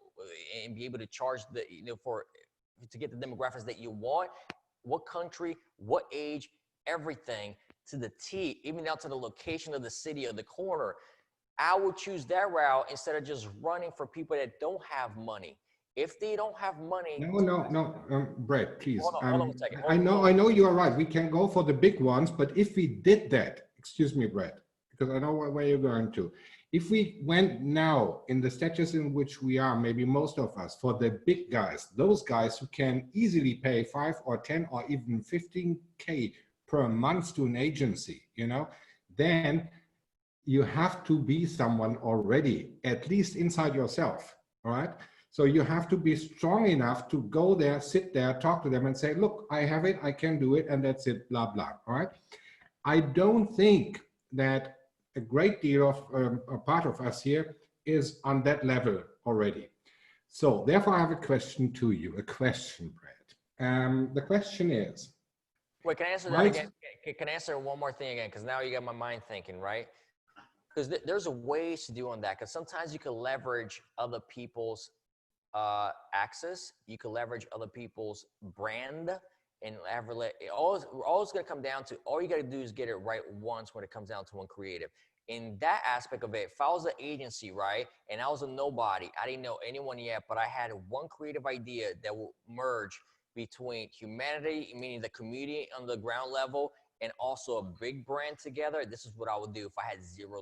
and be able to charge the, you know, to get the demographics that you want, what country, what age, everything to the T, even down to the location of the city or the corner. I would choose that route instead of just running for people that don't have money. If they don't have money.
No, Brett, please.
Hold on 1 second.
I know you are right. We can go for the big ones, but if we did that, excuse me, Brett, because I know where you're going to. If we went now in the status in which we are, maybe most of us, for the big guys, those guys who can easily pay 5 or 10 or even 15K per month to an agency, you know, then you have to be someone already, at least inside yourself, all right? So you have to be strong enough to go there, sit there, talk to them and say, look, I have it, I can do it, and that's it, blah, blah, all right? I don't think that a great deal of a part of us here is on that level already. So therefore I have a question to you, Brett. The question is.
Wait, can I answer that again? Can I answer one more thing again? Because now you got my mind thinking, right? Because there's a ways to do on that. Because sometimes you can leverage other people's access. You can leverage other people's brand, and all it's going to come down to, all you got to do is get it right once when it comes down to one creative. In that aspect of it, if I was an agency, right, and I was a nobody, I didn't know anyone yet, but I had one creative idea that will merge between humanity, meaning the community on the ground level, and also a big brand together, this is what I would do if I had $0.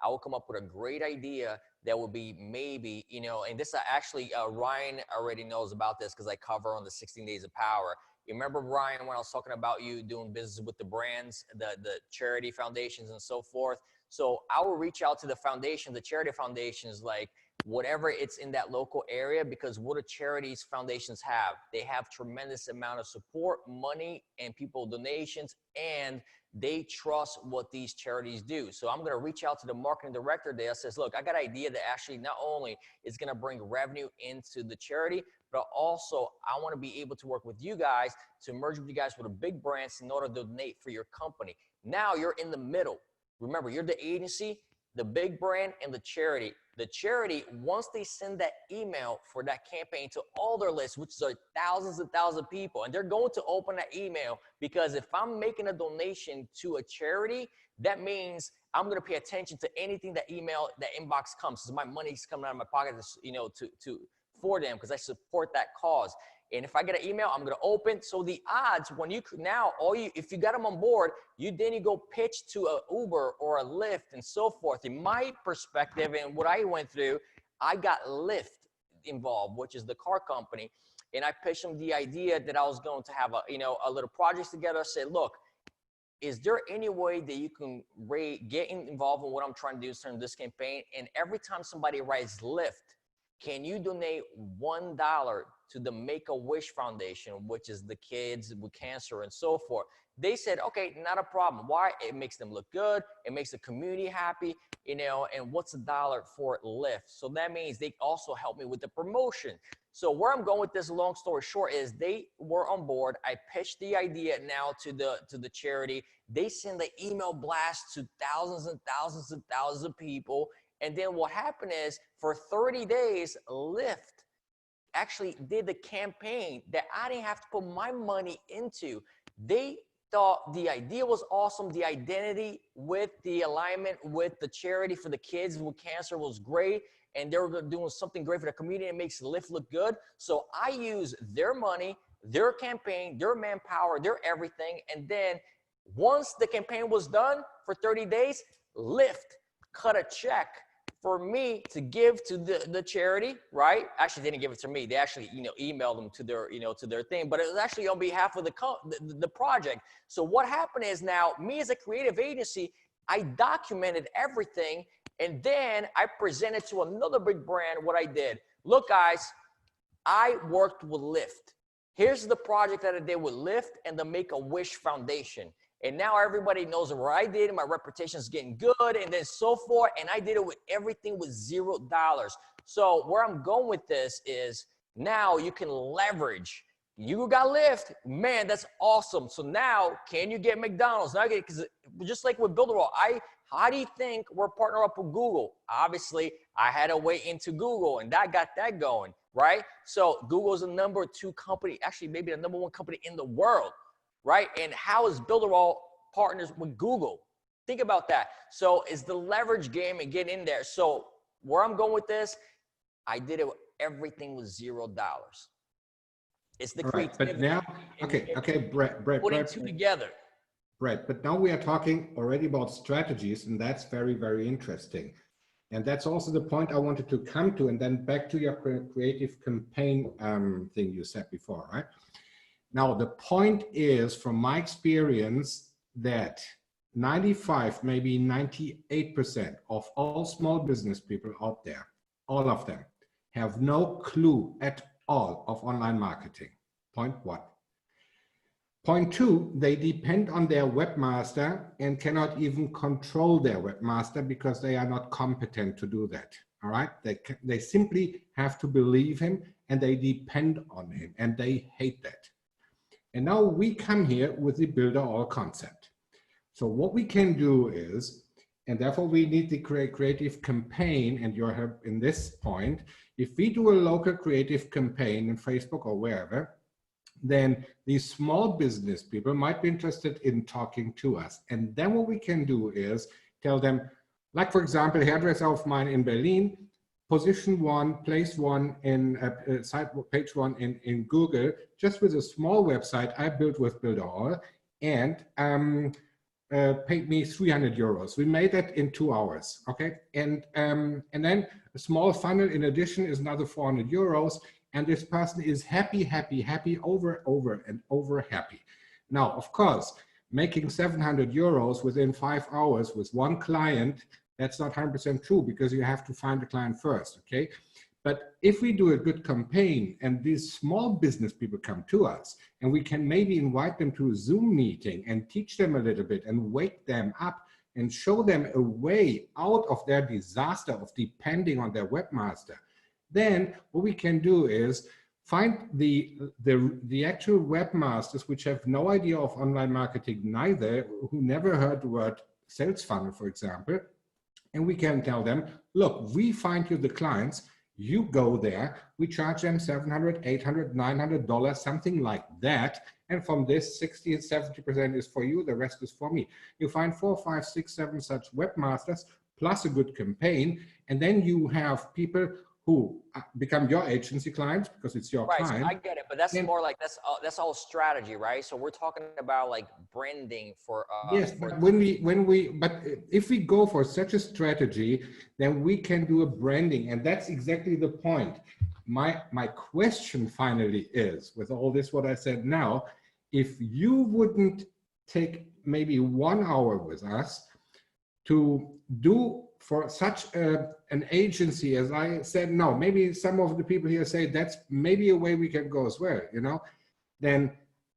I would come up with a great idea that would be maybe, you know, and this actually, Ryan already knows about this because I cover on the 16 Days of Power. You remember, Ryan, when I was talking about you doing business with the brands, the charity foundations and so forth? So I will reach out to the foundation, the charity foundations, like whatever it's in that local area, because what do charities foundations have? They have tremendous amount of support, money, and people donations, and they trust what these charities do. So I'm going to reach out to the marketing director there that says, look, I got an idea that actually not only is going to bring revenue into the charity, but also I want to be able to work with you guys to merge with you guys with a big brand in order to donate for your company. Now you're in the middle. Remember, you're the agency, the big brand, and the charity. The charity, once they send that email for that campaign to all their lists, which are thousands and thousands of people, and they're going to open that email, because if I'm making a donation to a charity, that means I'm going to pay attention to anything that email, that inbox comes. So my money's coming out of my pocket, you know, for them, because I support that cause. And if I get an email, I'm going to open. So the odds, when you now, if you got them on board, you go pitch to a Uber or a Lyft and so forth. In my perspective and what I went through, I got Lyft involved, which is the car company. And I pitched them the idea that I was going to have a little project together. I said, look, is there any way that you can get involved in what I'm trying to do in this campaign? And every time somebody writes Lyft, can you donate $1 to the Make-A-Wish Foundation, which is the kids with cancer and so forth? They said, okay, not a problem. Why? It makes them look good. It makes the community happy, you know, and what's $1 for Lyft? So that means they also help me with the promotion. So where I'm going with this, long story short, is they were on board. I pitched the idea now to the charity. They send the email blast to thousands and thousands and thousands of people. And then what happened is, for 30 days, Lyft actually did the campaign that I didn't have to put my money into. They thought the idea was awesome. The identity with the alignment with the charity for the kids with cancer was great. And they were doing something great for the community and makes Lyft look good. So I use their money, their campaign, their manpower, their everything. And then once the campaign was done for 30 days, Lyft cut a check for me to give to the charity, right? Actually, they didn't give it to me. They actually, emailed them to their, to their thing, but it was actually on behalf of the project. So what happened is, now me as a creative agency, I documented everything, and then I presented to another big brand what I did. Look, guys, I worked with Lyft. Here's the project that I did with Lyft and the Make-A-Wish Foundation. And now everybody knows where I did, my reputation is getting good, and then so forth. And I did it with everything with $0. So where I'm going with this is now you can leverage. You got Lyft, man, that's awesome. So now, can you get McDonald's? Now, because just like with Builderall, how do you think we're partnered up with Google? Obviously, I had a way into Google, and that got that going, right? So Google's the #2 company, actually maybe the #1 company in the world, right? And how is Builderall partners with Google? Think about that. So it's the leverage game and get in there. So where I'm going with this, I did it with everything with $0. It's the creativity.
But now, okay, Brett,
putting two together.
Brett, but now we are talking already about strategies, and that's very, very interesting. And that's also the point I wanted to come to, and then back to your creative campaign thing you said before, right? Now, the point is, from my experience, that 95, maybe 98% of all small business people out there, all of them, have no clue at all of online marketing. Point 1. Point 2, they depend on their webmaster and cannot even control their webmaster because they are not competent to do that. All right, they simply have to believe him, and they depend on him, and they hate that. And now we come here with the builder all concept. So what we can do is, and therefore we need the creative campaign, and your help in this point. If we do a local creative campaign in Facebook or wherever, then these small business people might be interested in talking to us. And then what we can do is tell them, like for example, hairdresser of mine in Berlin, position 1, place 1 in page 1 in Google, just with a small website I built with Builderall, and paid me 300 euros. We made that in 2 hours, okay? And then a small funnel in addition is another 400 euros. And this person is happy, over and over happy. Now, of course, making 700 euros within 5 hours with one client, that's not 100% true, because you have to find the client first, okay? But if we do a good campaign and these small business people come to us, and we can maybe invite them to a Zoom meeting and teach them a little bit and wake them up and show them a way out of their disaster of depending on their webmaster, then what we can do is find the actual webmasters which have no idea of online marketing neither, who never heard the word sales funnel, for example, and we can tell them, look, we find you the clients, you go there, we charge them $700, $800, $900, something like that, and from this 60 and 70% is for you, the rest is for me. You find 4, 5, 6, 7 such webmasters plus a good campaign, and then you have people who become your agency clients because it's your client.
So I get it, but that's more like that's all strategy, right? So we're talking about like branding for
yes, but but if we go for such a strategy, then we can do a branding, and that's exactly the point. My question finally is, with all this what I said now, if you wouldn't take maybe 1 hour with us to do for such an agency, as I said, no, maybe some of the people here say that's maybe a way we can go as well, you know, then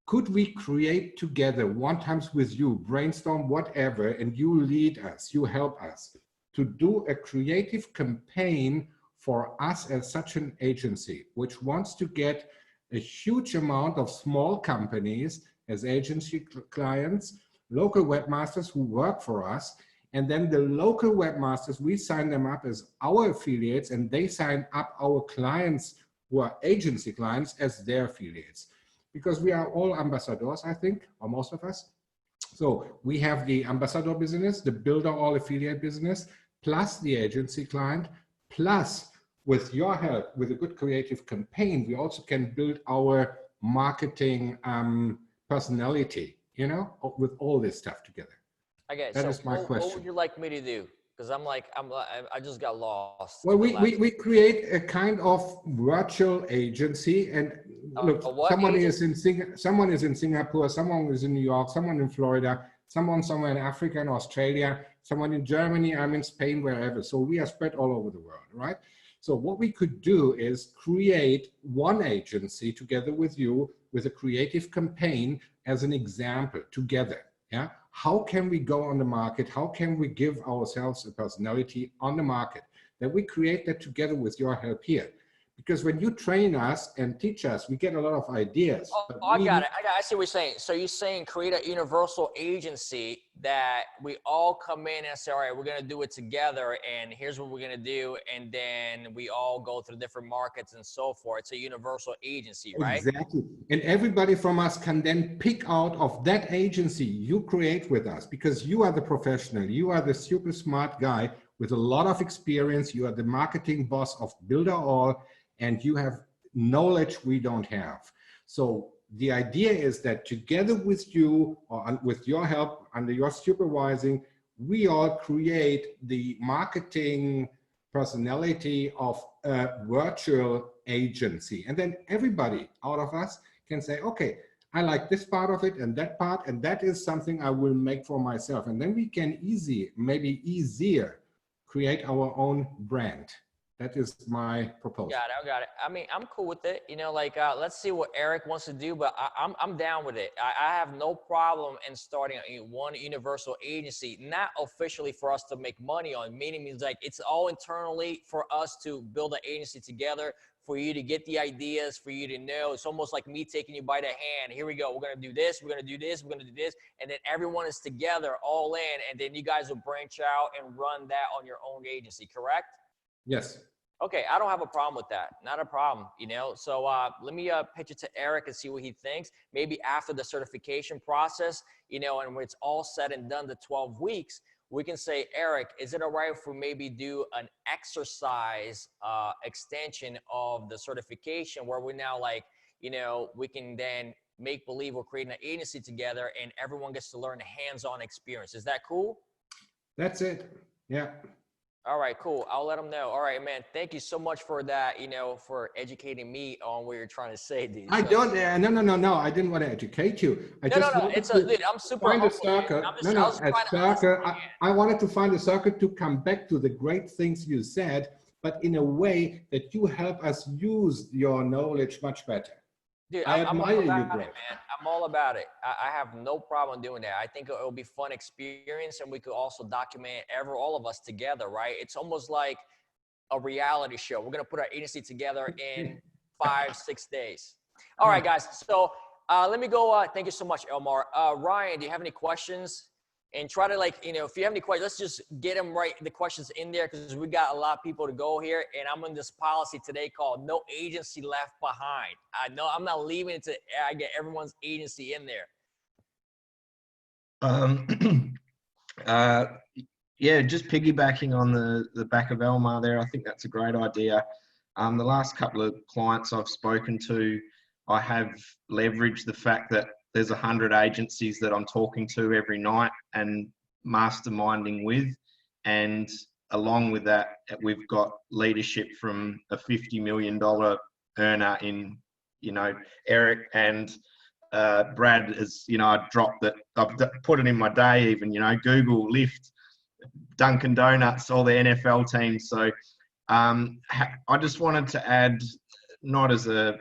could we create together one times with you, brainstorm whatever, and you lead us, you help us to do a creative campaign for us as such an agency, which wants to get a huge amount of small companies as agency clients, local webmasters who work for us. And then the local webmasters, we sign them up as our affiliates, and they sign up our clients who are agency clients as their affiliates. Because we are all ambassadors, I think, or most of us. So we have the ambassador business, the builder all affiliate business, plus the agency client, plus with your help, with a good creative campaign, we also can build our marketing personality, you know, with all this stuff together.
Okay,
that
so
is my question.
What would you like me to do? Because I just got lost.
Well, we create a kind of virtual agency, and look, someone is in Singapore, someone is in New York, someone in Florida, someone somewhere in Africa and Australia, someone in Germany, I'm in Spain, wherever. So we are spread all over the world, right? So what we could do is create one agency together with you with a creative campaign as an example together. Yeah, how can we go on the market? How can we give ourselves a personality on the market? That we create that together with your help here. Because when you train us and teach us, we get a lot of ideas.
Oh, I got it. I see what you're saying. So you're saying create a universal agency that we all come in and say, all right, we're going to do it together, and here's what we're going to do. And then we all go through different markets and so forth. It's a universal agency, right?
Exactly. And everybody from us can then pick out of that agency you create with us, because you are the professional. You are the super smart guy with a lot of experience. You are the marketing boss of Builder All, and you have knowledge we don't have. So the idea is that together with you, or with your help, under your supervising, we all create the marketing personality of a virtual agency. And then everybody out of us can say, okay, I like this part of it and that is something I will make for myself. And then we can maybe easier create our own brand. That is my proposal.
I got it. I mean, I'm cool with it. You know, like, let's see what Eric wants to do, but I'm down with it. I have no problem in starting one universal agency, not officially for us to make money on, meaning means like it's all internally for us to build an agency together, for you to get the ideas, for you to know. It's almost like me taking you by the hand. Here we go. We're going to do this. We're going to do this. We're going to do this. And then everyone is together all in. And then you guys will branch out and run that on your own agency, correct?
Yes.
Okay, I don't have a problem with that. Not a problem, you know? So let me pitch it to Eric and see what he thinks. Maybe after the certification process, you know, and when it's all said and done, the 12 weeks, we can say, Eric, is it all right if we maybe do an exercise extension of the certification where we now like, you know, we can then make believe we're creating an agency together and everyone gets to learn hands-on experience. Is that cool?
That's it. Yeah.
All right, cool. I'll let them know. All right, man. Thank you so much for that, you know, for educating me on what you're trying to say, dude.
I don't, no. I didn't want to educate you.
No, it's a, dude, I'm super
find a
humble,
circle. I wanted to find a circle to come back to the great things you said, but in a way that you help us use your knowledge much better.
Dude,
I
I'm all
admire you,
about it,
bro.
man. I'm all about it. I have no problem doing that. I think it'll be fun experience, and we could also document all of us together, right? It's almost like a reality show. We're gonna put our agency together in 5-6 days. All right, guys. So let me go. Thank you so much, Elmar. Ryan, do you have any questions? And try to, like, you know, if you have any questions, let's just get them right, the questions in there, because we got a lot of people to go here. And I'm in this policy today called no agency left behind. I know I'm not leaving it to I get everyone's agency in there.
Yeah, just piggybacking on the back of Elmar there, I think that's a great idea. The last couple of clients I've spoken to, I have leveraged the fact that there's 100 agencies that I'm talking to every night and masterminding with. And along with that, we've got leadership from a $50 million earner in, you know, Eric and Brad is, you know, I've put it in my day even, you know, Google, Lyft, Dunkin' Donuts, all the NFL teams. So I just wanted to add, not as a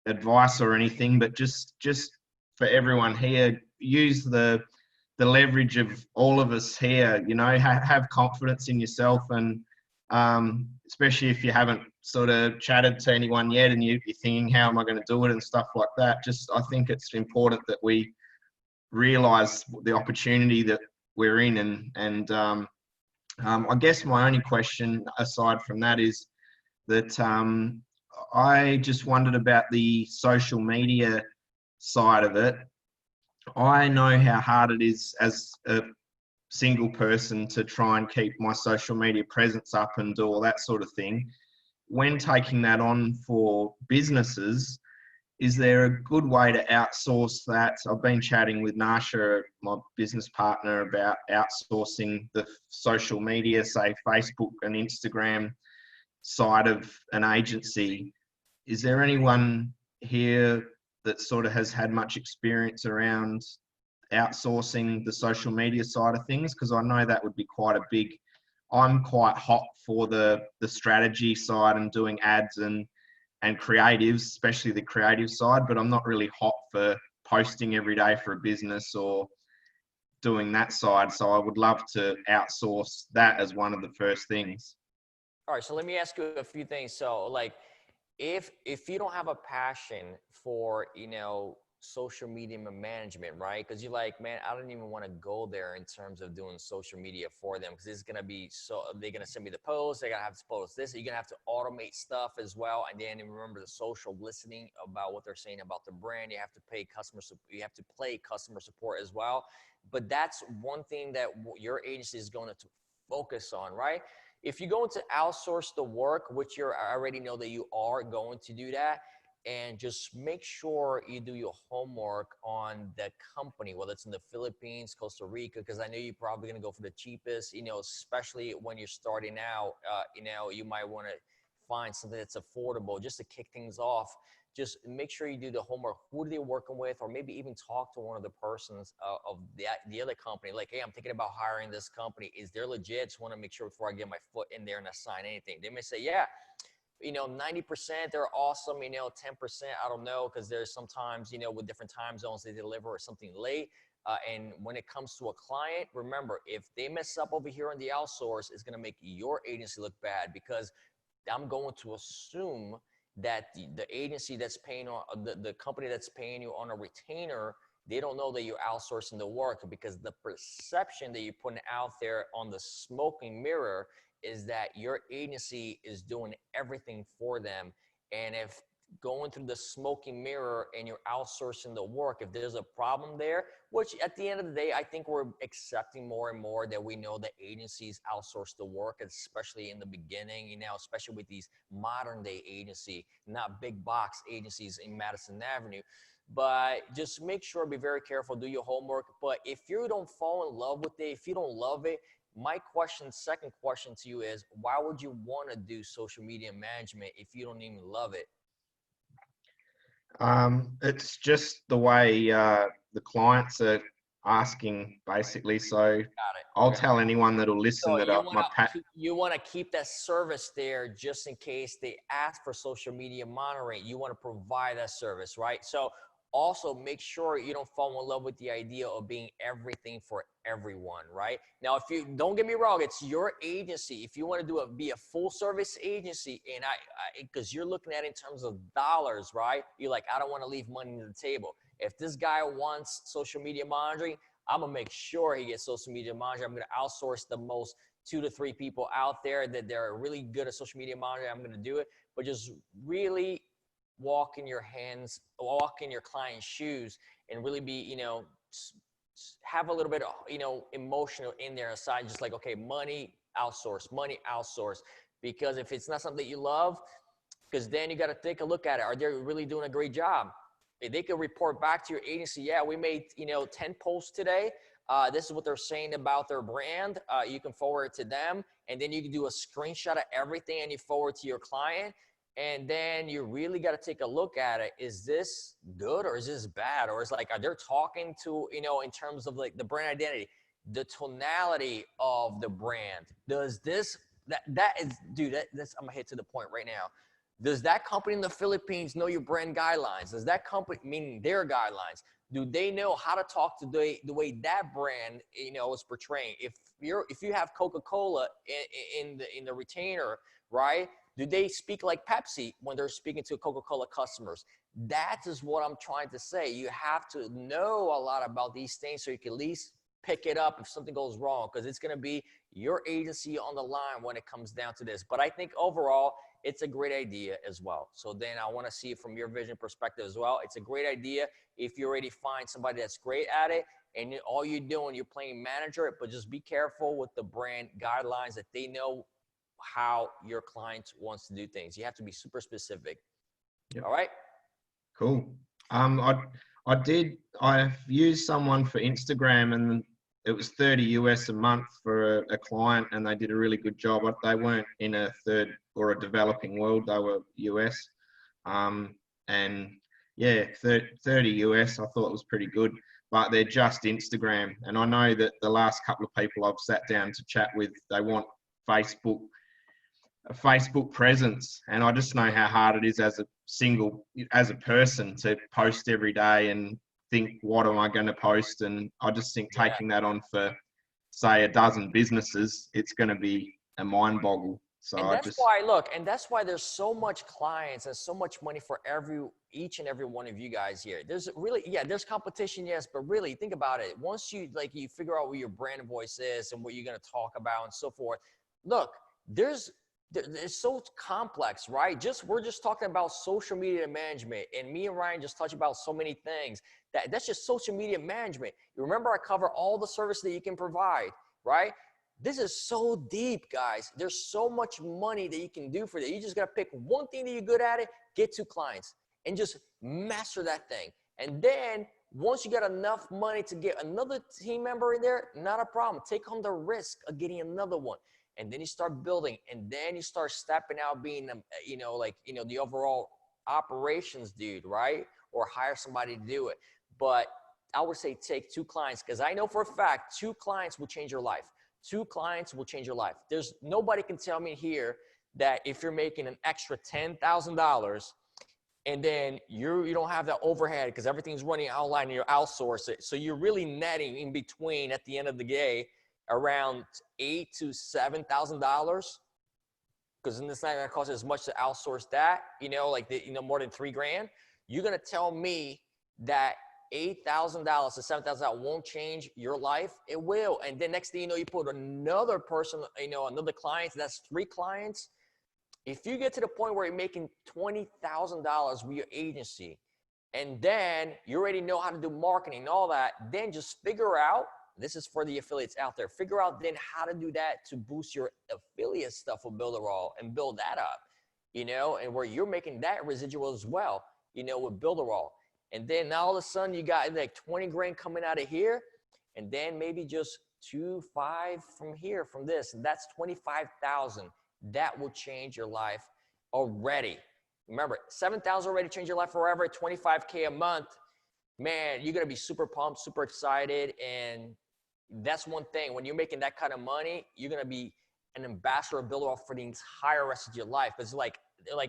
advice or anything, but just for everyone here, use the leverage of all of us here, you know, have confidence in yourself, and especially if you haven't sort of chatted to anyone yet and you're thinking, how am I going to do it and stuff like that. Just, I think it's important that we realize the opportunity that we're in, and I guess my only question aside from that is that I just wondered about the social media side of it. I know how hard it is as a single person to try and keep my social media presence up and do all that sort of thing. When taking that on for businesses, is there a good way to outsource that? I've been chatting with Nasha, my business partner, about outsourcing the social media, say Facebook and Instagram side of an agency. Is there anyone here that sort of has had much experience around outsourcing the social media side of things? Because I know that would be quite a big, I'm quite hot for the strategy side and doing ads and creatives, especially the creative side, but I'm not really hot for posting every day for a business or doing that side. So I would love to outsource that as one of the first things.
All right, so let me ask you a few things. So like, if you don't have a passion for, you know, social media management, right? Because you're like, man, I don't even want to go there in terms of doing social media for them, because it's gonna be so, they're gonna send me the post, they're gonna have to post this, you're gonna have to automate stuff as well, and then remember the social listening about what they're saying about the brand. You have to pay you have to play customer support as well. But that's one thing that your agency is going to focus on, right? If you're going to outsource the work, which I already know that you are going to do that, and just make sure you do your homework on the company, whether it's in the Philippines, Costa Rica, because I know you're probably going to go for the cheapest, you know, especially when you're starting out, you know, you might want to find something that's affordable just to kick things off. Just make sure you do the homework. Who are they working with? Or maybe even talk to one of the persons of the other company. Like, hey, I'm thinking about hiring this company. Is they're legit? Just want to make sure before I get my foot in there and assign anything. They may say, yeah, you know, 90%, they're awesome, you know, 10%, I don't know, because there's sometimes, you know, with different time zones, they deliver something late. And when it comes to a client, remember, if they mess up over here on the outsource, it's going to make your agency look bad, because I'm going to assume that the agency that's paying on the company that's paying you on a retainer, they don't know that you're outsourcing the work, because the perception that you're putting out there on the smoking mirror is that your agency is doing everything for them. And if going through the smoking mirror and you're outsourcing the work, if there's a problem there, which at the end of the day, I think we're accepting more and more that we know that agencies outsource the work, especially in the beginning, you know, especially with these modern day agency, not big box agencies in Madison Avenue. But just make sure, be very careful, do your homework. But if you don't fall in love with it, if you don't love it, my second question to you is, why would you want to do social media management if you don't even love it?
It's just the way the clients are asking, basically. So I'll tell anyone that'll listen that
you want to keep that service there just in case they ask for social media monitoring. You want to provide that service, right? So also make sure you don't fall in love with the idea of being everything for everyone, right? Now, if you don't get me wrong, it's your agency. If you want to be a full service agency, and because you're looking at it in terms of dollars, right? You're like, I don't want to leave money on the table. If this guy wants social media monitoring, I'm gonna make sure he gets social media monitoring. I'm gonna outsource the most 2 to 3 people out there that they're really good at social media monitoring. I'm gonna do it, but just really walk in your client's shoes, and really be, you know, have a little bit of, you know, emotional in there aside, just like, okay, money outsource, because if it's not something that you love, because then you got to take a look at it. Are they really doing a great job? If they could report back to your agency, yeah, we made, you know, 10 posts today. This is what they're saying about their brand. You can forward it to them, and then you can do a screenshot of everything and you forward to your client. And then you really got to take a look at it. Is this good or is this bad? Or is like, are they talking to, you know, in terms of like the brand identity, the tonality of the brand? Does this, that is, dude, that's, I'm gonna hit to the point right now. Does that company in the Philippines know your brand guidelines? Does that company, meaning their guidelines, do they know how to talk to the way that brand, you know, is portraying? If you have Coca-Cola in the retainer, right? Do they speak like Pepsi when they're speaking to Coca-Cola customers? That is what I'm trying to say. You have to know a lot about these things so you can at least pick it up if something goes wrong, because it's going to be your agency on the line when it comes down to this. But I think overall, it's a great idea as well. So then I want to see it from your vision perspective as well. It's a great idea if you already find somebody that's great at it, and all you're doing, you're playing manager, but just be careful with the brand guidelines that they know how your client wants to do things. You have to be super specific. Yep. All right.
Cool. I've used someone for Instagram, and it was 30 US a month for a client, and they did a really good job. They weren't in a third or a developing world. They were US. And yeah, 30 US, I thought it was pretty good, but they're just Instagram. And I know that the last couple of people I've sat down to chat with, they want a Facebook presence, and I just know how hard it is as a person to post every day and think, what am I going to post? And I just think taking that on for, say, a dozen businesses, it's going to be a mind boggle. So
and that's why, look, and that's why there's so much clients and so much money for each and every one of you guys here. There's really, yeah, there's competition, yes, but really think about it. Once you figure out what your brand voice is and what you're going to talk about and so forth, look, it's so complex, right? We're just talking about social media management, and me and Ryan just touched about so many things. That's just social media management. You remember I cover all the services that you can provide, right? This is so deep, guys. There's so much money that you can do for that. You just got to pick one thing that you're good at it, get 2 clients, and just master that thing. And then once you got enough money to get another team member in there, not a problem. Take on the risk of getting another one. And then you start building, and then you start stepping out being, the overall operations dude, right? Or hire somebody to do it. But I would say take 2 clients, because I know for a fact 2 clients will change your life. 2 clients will change your life. There's nobody can tell me here that if you're making an extra $10,000 and then you don't have that overhead because everything's running online and you outsource it. So you're really netting in between at the end of the day around $8,000 to $7,000, because then it's not going to cost as much to outsource that, more than $3,000. You're going to tell me that $8,000 to $7,000 won't change your life? It will. And then next thing you know, you put another person, another client, that's 3 clients. If you get to the point where you're making $20,000 with your agency, and then you already know how to do marketing and all that, then just figure out, this is for the affiliates out there, figure out then how to do that to boost your affiliate stuff with Builderall and build that up, and where you're making that residual as well, with Builderall. And then now all of a sudden you got like 20 grand coming out of here, and then maybe just 2-5 from here, from this, and that's 25,000. That will change your life already. Remember, 7,000 already changed your life forever. 25K a month, man, you're gonna be super pumped, super excited, and that's one thing. When you're making that kind of money, you're gonna be an ambassador of Builderall for the entire rest of your life. It's like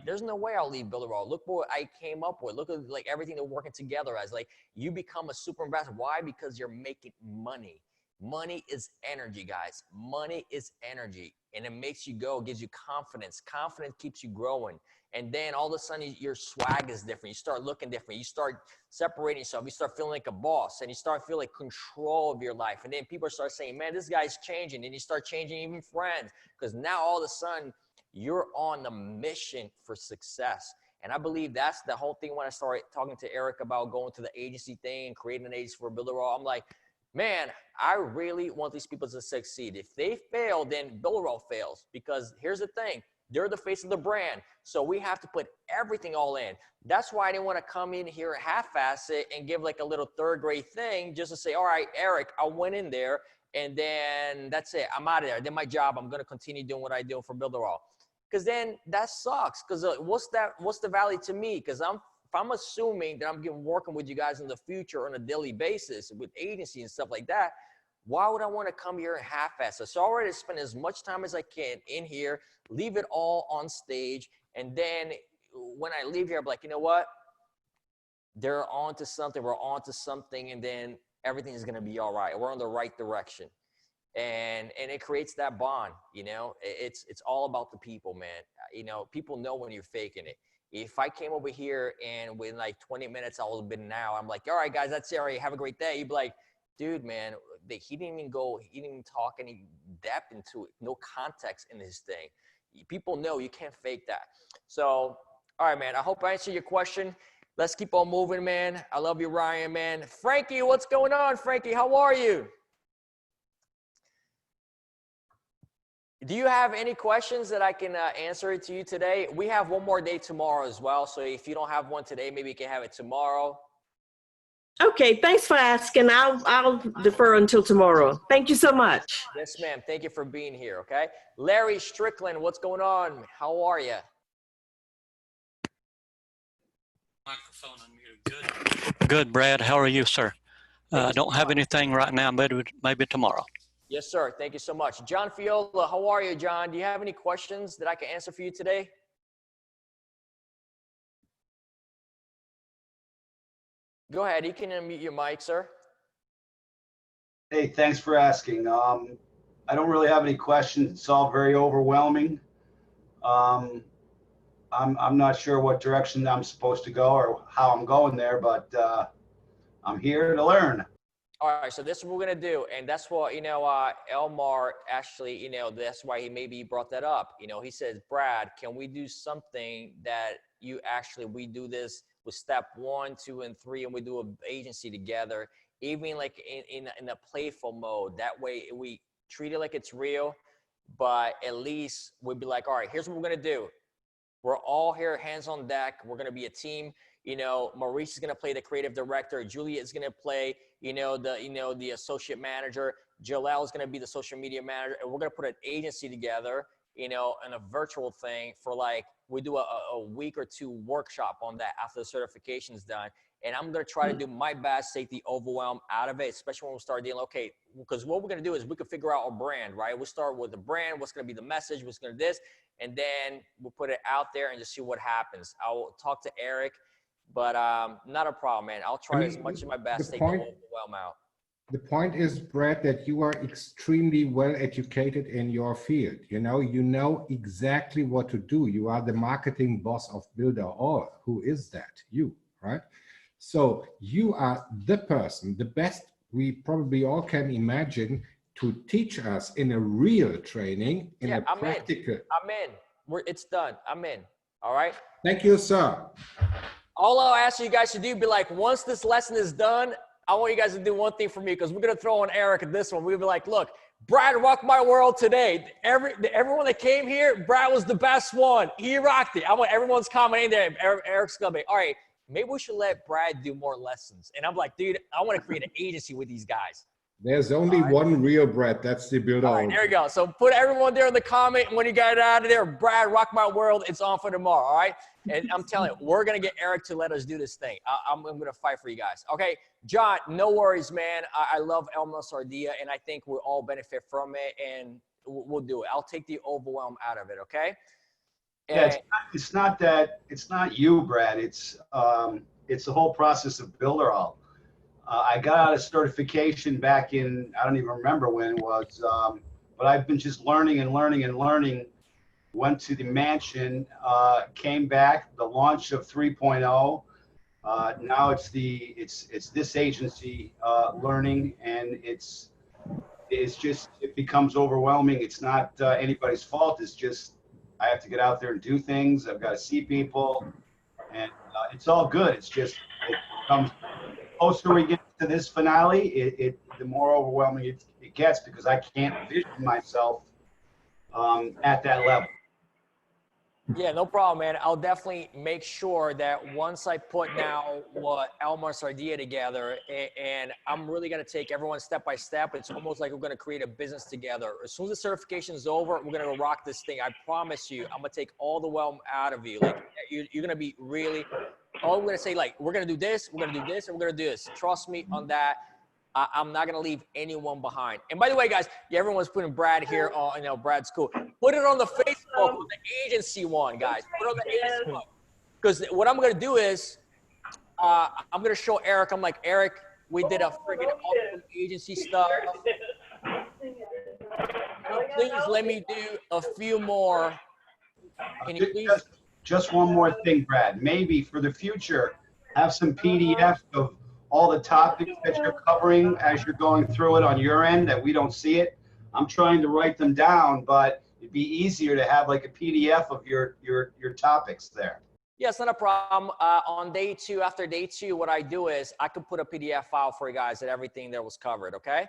there's no way I'll leave Builderall. Look what I came up with. Look at everything they're working together as. You become a super ambassador. Why? Because you're making money. Money is energy, guys. Money is energy, and it makes you go, gives you confidence. Confidence keeps you growing. And then all of a sudden your swag is different. You start looking different. You start separating yourself. You start feeling like a boss, and you start feeling control of your life. And then people start saying, man, this guy's changing. And you start changing even friends, because now all of a sudden you're on the mission for success. And I believe that's the whole thing. When I started talking to Eric about going to the agency thing and creating an agency for Builderall, I'm like, man, I really want these people to succeed. If they fail, then Builderall fails, because here's the thing. They're the face of the brand. So we have to put everything all in. That's why I didn't want to come in here half-ass it and give like a little 3rd grade thing just to say, all right, Eric, I went in there and then that's it. I'm out of there. I did my job. I'm going to continue doing what I do for Builderall. Because then that sucks. Because what's the value to me? Because if I'm assuming that I'm working with you guys in the future on a daily basis with agency and stuff like that, why would I want to come here and half-ass it? So I already spend as much time as I can in here, leave it all on stage, and then when I leave here, I'm like, you know what? They're on to something. We're on to something, and then everything is going to be all right. We're on the right direction. And it creates that bond, It's all about the people, man. People know when you're faking it. If I came over here and within like 20 minutes I would have been now, I'm like, all right, guys, that's it. All right, have a great day. You'd be like, dude, man, he didn't even talk any depth into it. No context in his thing. People know you can't fake that. So, all right, man, I hope I answered your question. Let's keep on moving, man. I love you, Ryan, man. Frankie, what's going on, Frankie? How are you? Do you have any questions that I can answer to you today? We have one more day tomorrow as well. So if you don't have one today, maybe you can have it tomorrow.
Okay, thanks for asking. I'll defer until tomorrow. Thank you so much.
Yes, ma'am. Thank you for being here, okay? Larry Strickland, what's going on? How are you?
Microphone unmuted. Good, Brad. How are you, sir? I don't have anything right now, but maybe tomorrow.
Yes, sir. Thank you so much. John Fiola, how are you, John? Do you have any questions that I can answer for you today? Go ahead. You can unmute your mic, sir.
Hey, thanks for asking. I don't really have any questions. It's all very overwhelming. I'm not sure what direction I'm supposed to go or how I'm going there, but I'm here to learn.
All right, so this is what we're gonna do, and that's what, you know, Elmar actually, you know, that's why he maybe brought that up. You know, he says, Brad, can we do something that you actually, we do this with step 1, 2, and 3, and we do an agency together, even like in a playful mode. That way we treat it like it's real, but at least we'd be like, all right, here's what we're gonna do. We're all here, hands on deck. We're gonna be a team. You know, Maurice is gonna play the creative director. Julia is gonna play, the associate manager. Jalel is gonna be the social media manager, and we're gonna put an agency together, you know, and a virtual thing for like, we do a week or 2 workshop on that after the certification's done. And I'm gonna try to do my best, take the overwhelm out of it, especially when we start dealing, okay, because what we're gonna do is we can figure out our brand, right? We'll start with the brand, what's gonna be the message, what's gonna this, and then we'll put it out there and just see what happens. I'll talk to Eric, but not a problem, man. I'll try as much as my best to take the overwhelm out.
The point is, Brad, that you are extremely well educated in your field. You know exactly what to do. You are the marketing boss of Builder All. Who is that? You, right? So you are the person, the best we probably all can imagine, to teach us in a real training, in a practical.
I'm in. It's done. I'm in. All right.
Thank you, sir.
All I'll ask you guys to do, be like, once this lesson is done, I want you guys to do one thing for me, because we're gonna throw on Eric at this one. We'll be like, look, Brad rocked my world today. Everyone that came here, Brad was the best one. He rocked it. I want everyone's commenting there. Eric's gonna be, all right, maybe we should let Brad do more lessons. And I'm like, dude, I want to create an agency with these guys.
There's only one real Brad. That's the Builder.
All right, there you go. So put everyone there in the comment. And when you get out of there, Brad, rock my world. It's on for tomorrow. All right. And I'm telling you, we're going to get Eric to let us do this thing. I'm going to fight for you guys. Okay. John, no worries, man. I love El Sardia, and I think we'll all benefit from it, and we'll do it. I'll take the overwhelm out of it. Okay.
Yeah, it's not you, Brad. It's the whole process of Builder All. I got out of certification back in, I don't even remember when it was, but I've been just learning and learning and learning. Went to the mansion, came back, the launch of 3.0. Now it's this agency learning, and it becomes overwhelming. It's not anybody's fault. It's just I have to get out there and do things. I've got to see people, and it's all good. It's just it becomes. The closer we get to this finale, the more overwhelming it gets, because I can't envision myself at that level.
Yeah, no problem, man. I'll definitely make sure that once I put now what Elmar Sardia together, and I'm really going to take everyone step by step. It's almost like we're going to create a business together. As soon as the certification is over, we're going to rock this thing. I promise you, I'm going to take all the whelm out of you. Like, you're going to be really, all I'm going to say, like, we're going to do this, we're going to do this, and we're going to do this. Trust me on that. I'm not going to leave anyone behind. And by the way, guys, everyone's putting Brad here. Brad's cool. Put it on the Facebook, the agency one, guys. Put it on the agency one. Because what I'm going to do is I'm going to show Eric. I'm like, Eric, we did a freaking awesome agency stuff. Please let me do a few more. Can you please?
Just one more thing, Brad. Maybe for the future, have some PDFs of all the topics that you're covering as you're going through it on your end that we don't see it. I'm trying to write them down, but it'd be easier to have like a PDF of your topics there.
Yeah, it's not a problem. On day 2, after day 2, what I do is I can put a PDF file for you guys that everything there was covered, okay?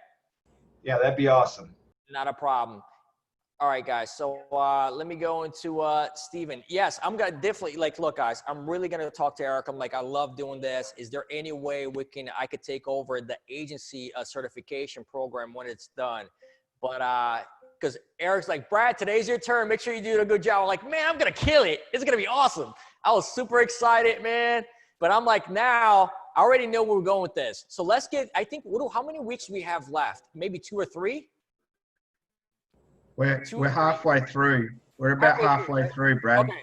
Yeah, that'd be awesome.
Not a problem. All right, guys. So let me go into Steven. Yes, I'm going to definitely, like, look, guys, I'm really going to talk to Eric. I'm like, I love doing this. Is there any way I could take over the agency certification program when it's done? But because Eric's like, Brad, today's your turn. Make sure you do a good job. I'm like, man, I'm going to kill it. It's going to be awesome. I was super excited, man. But I'm like, now I already know where we're going with this. So let's get, I think, how many weeks we have left? Maybe 2 or 3?
We're halfway through. We're about halfway through, Brad.
Okay.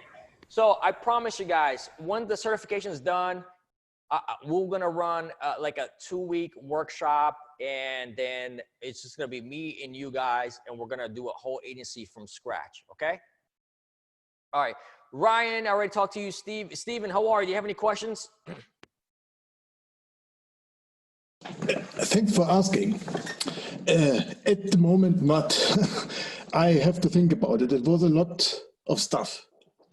So I promise you guys, when the certification is done, we're gonna run like a 2-week workshop, and then it's just gonna be me and you guys, and we're gonna do a whole agency from scratch. Okay. All right, Ryan, I already talked to you. Steven, how are you? Do you have any questions?
Thanks for asking. At the moment, not. I have to think about it. It was a lot of stuff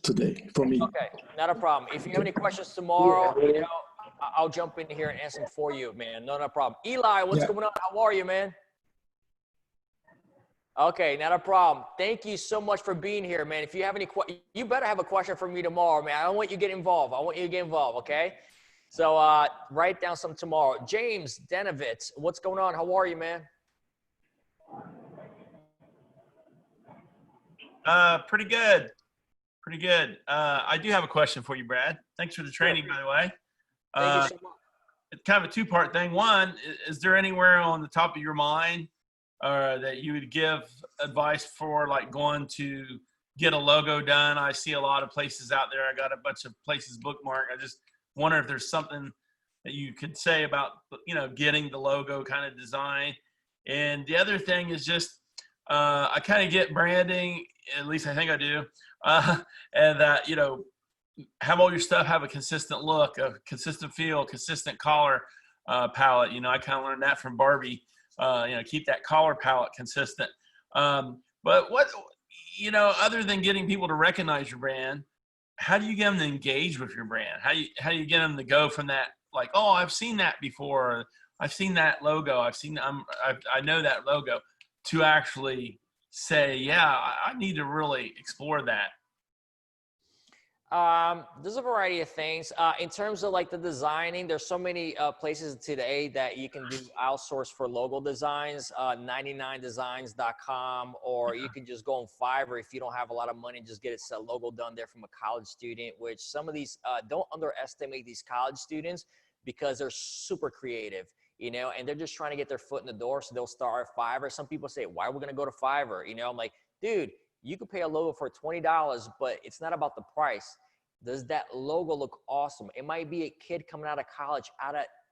today for me.
Okay, not a problem. If you have any questions tomorrow, you know, I'll jump in here and answer them for you, man. No problem. Eli, what's going on? How are you, man? Okay, not a problem. Thank you so much for being here, man. If you have any questions, you better have a question for me tomorrow, man. I don't want you to get involved. I want you to get involved, okay? So write down some tomorrow. James Denovitz, what's going on? How are you, man?
Pretty good. Pretty good. I do have a question for you, Brad. Thanks for the training, by the way.
Thank you so much.
It's kind of a two-part thing. One, is there anywhere on the top of your mind that you would give advice for, like going to get a logo done? I see a lot of places out there. I got a bunch of places bookmarked. I just wonder if there's something that you could say about, you know, getting the logo kind of design. And the other thing is just, I kind of get branding, at least I think I do, and that, you know, have all your stuff have a consistent look, a consistent feel, consistent color palette. You know, I kind of learned that from Barbie. You know, keep that color palette consistent. But what, you know, other than getting people to recognize your brand, how do you get them to engage with your brand? How do you get them to go from that, like, oh, I've seen that before, I've seen that logo, I know that logo, to actually say, yeah, I need to really explore that?
There's a variety of things. In terms of like the designing, there's so many places today that you can do outsource for logo designs, 99designs.com, or you can just go on Fiverr if you don't have a lot of money, just get a logo done there from a college student, which some of these, don't underestimate these college students because they're super creative, you know, and they're just trying to get their foot in the door. So they'll start at Fiverr. Some people say, why are we going to go to Fiverr? You know, I'm like, dude, you could pay a logo for $20, but it's not about the price. Does that logo look awesome? It might be a kid coming out of college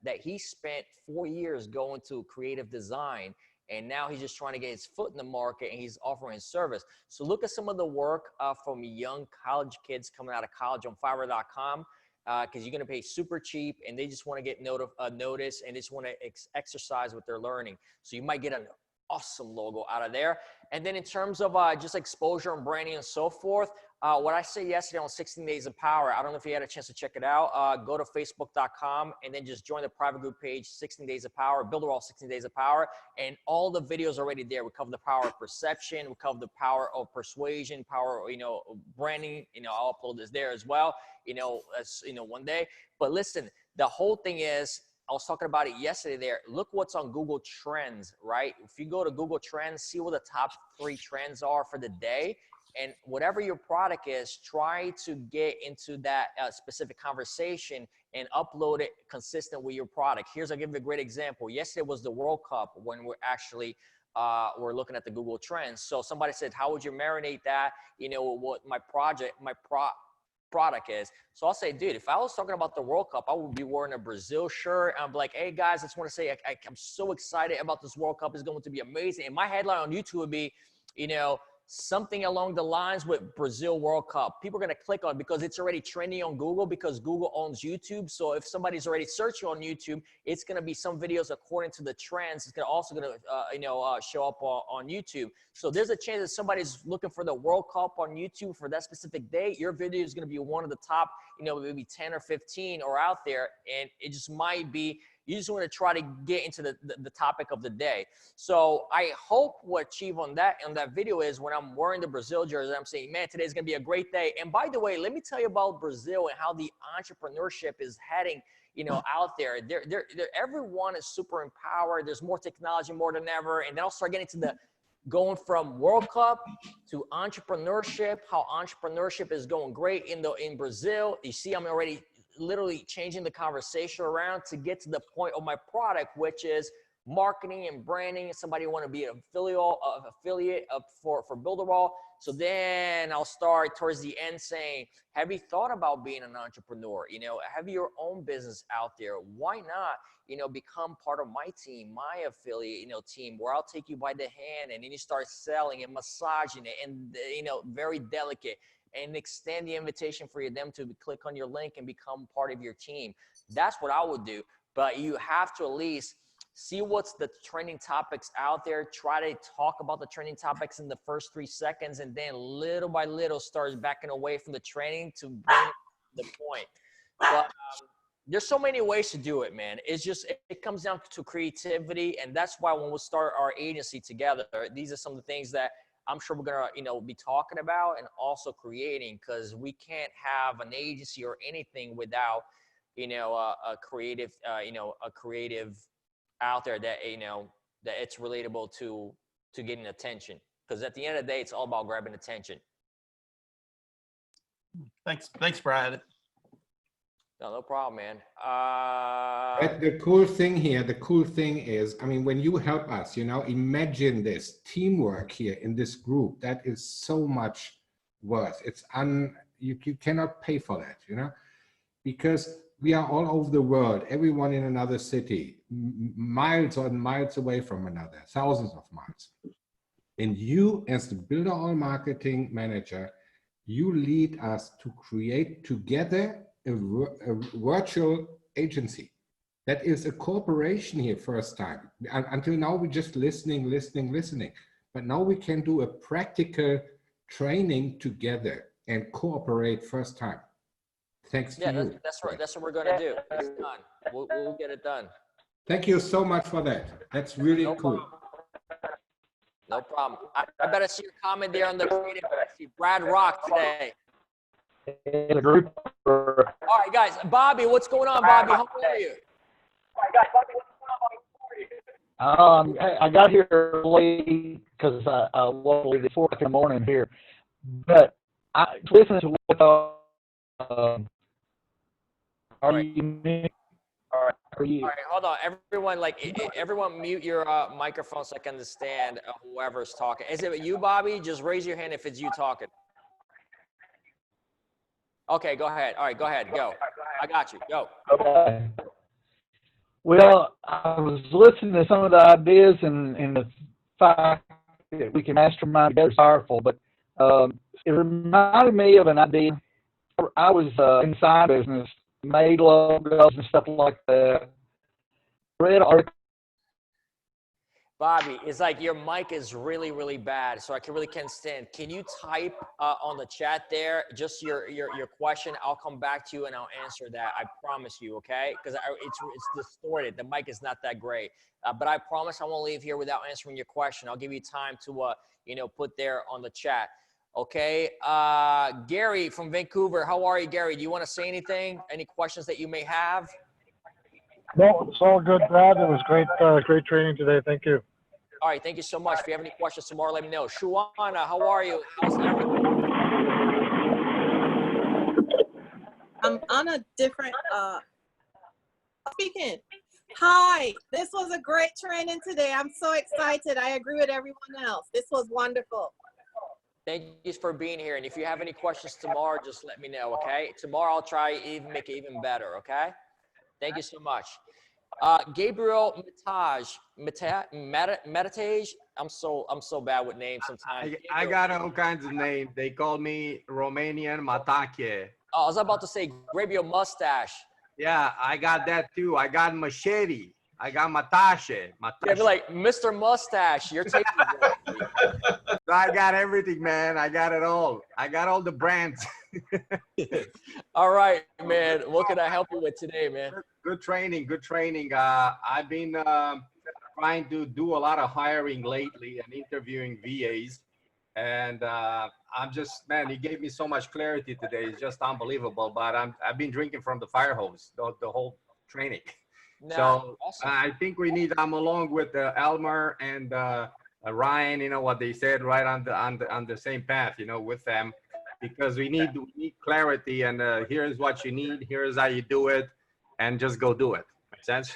that he spent 4 years going to creative design, and now he's just trying to get his foot in the market and he's offering his service. So look at some of the work from young college kids coming out of college on Fiverr.com, because you're going to pay super cheap and they just want to get notice and they just want to exercise what they're learning. So you might get an awesome logo out of there. And then in terms of just exposure and branding and so forth, what I said yesterday on 16 Days of Power, I don't know if you had a chance to check it out. Go to facebook.com and then just join the private group page, 16 Days of Power, Builderall 16 Days of Power, and all the videos are already there. We cover the power of perception, we cover the power of persuasion, power of, you know, branding. You know, I'll upload this there as well, you know, as you know, one day. But listen, the whole thing is, I was talking about it yesterday there. Look what's on Google Trends, right? If you go to Google Trends, see what the top 3 trends are for the day. And whatever your product is, try to get into that specific conversation and upload it consistent with your product. I'll give you a great example. Yesterday was the World Cup when we're actually we're looking at the Google Trends. So somebody said, how would you marinate that? You know, what my product is. So I'll say, dude, if I was talking about the World Cup, I would be wearing a Brazil shirt. I'm like, hey guys, I just want to say I'm so excited about this World Cup. It's going to be amazing. And my headline on YouTube would be, you know, something along the lines with Brazil World Cup. People are going to click on it because it's already trending on Google, because Google owns YouTube. So if somebody's already searching on YouTube, it's going to be some videos according to the trends. It's also going to show up on YouTube. So there's a chance that somebody's looking for the World Cup on YouTube for that specific day. Your video is going to be one of the top, you know, maybe 10 or 15 or out there. And it just might be, you just want to try to get into the topic of the day. So I hope what achieve on that video is when I'm wearing the Brazil jersey, I'm saying, man, today's going to be a great day. And by the way, let me tell you about Brazil and how the entrepreneurship is heading, you know, out there. Everyone is super empowered. There's more technology more than ever. And then I'll start getting to going from World Cup to entrepreneurship, how entrepreneurship is going great in Brazil. You see, I'm already literally changing the conversation around to get to the point of my product, which is marketing and branding. Somebody want to be an affiliate for Builderall. So then I'll start towards the end saying, have you thought about being an entrepreneur? You know, have your own business out there? Why not, you know, become part of my team, my affiliate, you know, team, where I'll take you by the hand and then you start selling and massaging it and, you know, very delicate, and extend the invitation for them to click on your link and become part of your team. That's what I would do. But you have to at least see what's the trending topics out there. Try to talk about the trending topics in the first 3 seconds, and then little by little start backing away from the training to bring the point. But there's so many ways to do it, man. It's just, it comes down to creativity. And that's why when we start our agency together, these are some of the things that I'm sure we're gonna, you know, be talking about and also creating, because we can't have an agency or anything without, you know, a creative out there that, you know, that it's relatable to getting attention. Because at the end of the day, it's all about grabbing attention.
Thanks, Brad.
No problem, man.
But the cool thing is, I mean, when you help us, you know, imagine this teamwork here in this group, that is so much worth. It's you cannot pay for that, you know, because we are all over the world, everyone in another city, miles and miles away from another, thousands of miles. And you, as the Builderall marketing manager, you lead us to create together a virtual agency. That is a cooperation here first time. Until now, we're just listening. But now we can do a practical training together and cooperate first time. Thanks to you.
That's right. That's what we're going to do. It's done. We'll get it done.
Thank you so much for that. That's really cool.
No problem. I better see your comment there on the creative. I see Brad Rock today.
The group.
All right, guys. Bobby, what's going on, Bobby? How are you?
I got here late because I was at 4 in the morning here, but I listened to what are you?
All right, hold on. Everyone mute your microphone so I can understand whoever's talking. Is it you, Bobby? Just raise your hand if it's you talking. Okay, go ahead. All right, go ahead. Go. I got you. Go.
Okay. Well, I was listening to some of the ideas and the fact that we can mastermind together is powerful, but it reminded me of an idea. I was inside business, made logos and stuff like that. Read articles.
Bobby, it's like your mic is really, really bad, so I really can't stand. Can you type on the chat there just your question? I'll come back to you and I'll answer that. I promise you, okay? Because it's distorted. The mic is not that great, but I promise I won't leave here without answering your question. I'll give you time to you know, put there on the chat. Okay, Gary from Vancouver. How are you, Gary? Do you want to say anything? Any questions that you may have?
No, it's all good, Brad. It was great, great training today. Thank you.
All right, thank you so much. If you have any questions tomorrow, let me know. Shuana, how are you? How's everything?
I'm on a different, speaking. Hi, this was a great training today. I'm so excited. I agree with everyone else. This was wonderful.
Thank you for being here. And if you have any questions tomorrow, just let me know, okay? Tomorrow I'll try even make it even better, okay? Thank you so much. Gabriel Meditage. I'm so bad with names sometimes.
I got all kinds of names. They call me Romanian Matake.
Oh, I was about to say grab your mustache.
Yeah, I got that too. I got machete. I got Matache.
Yeah, be like Mr. Mustache. You're taking
So I got everything, man. I got it all. I got all the brands.
All right, man. What can I help you with today, man?
Good training. Good training. I've been trying to do a lot of hiring lately and interviewing VAs. And I'm just, man, he gave me so much clarity today. It's just unbelievable. But I've been drinking from the fire hose the whole training.
Nah,
So
awesome.
I think I'm along with Elmer and Ryan, you know, what they said, right on the same path, you know, with them, because we need clarity, and here's what you need, here's how you do it, and just go do it. Make sense?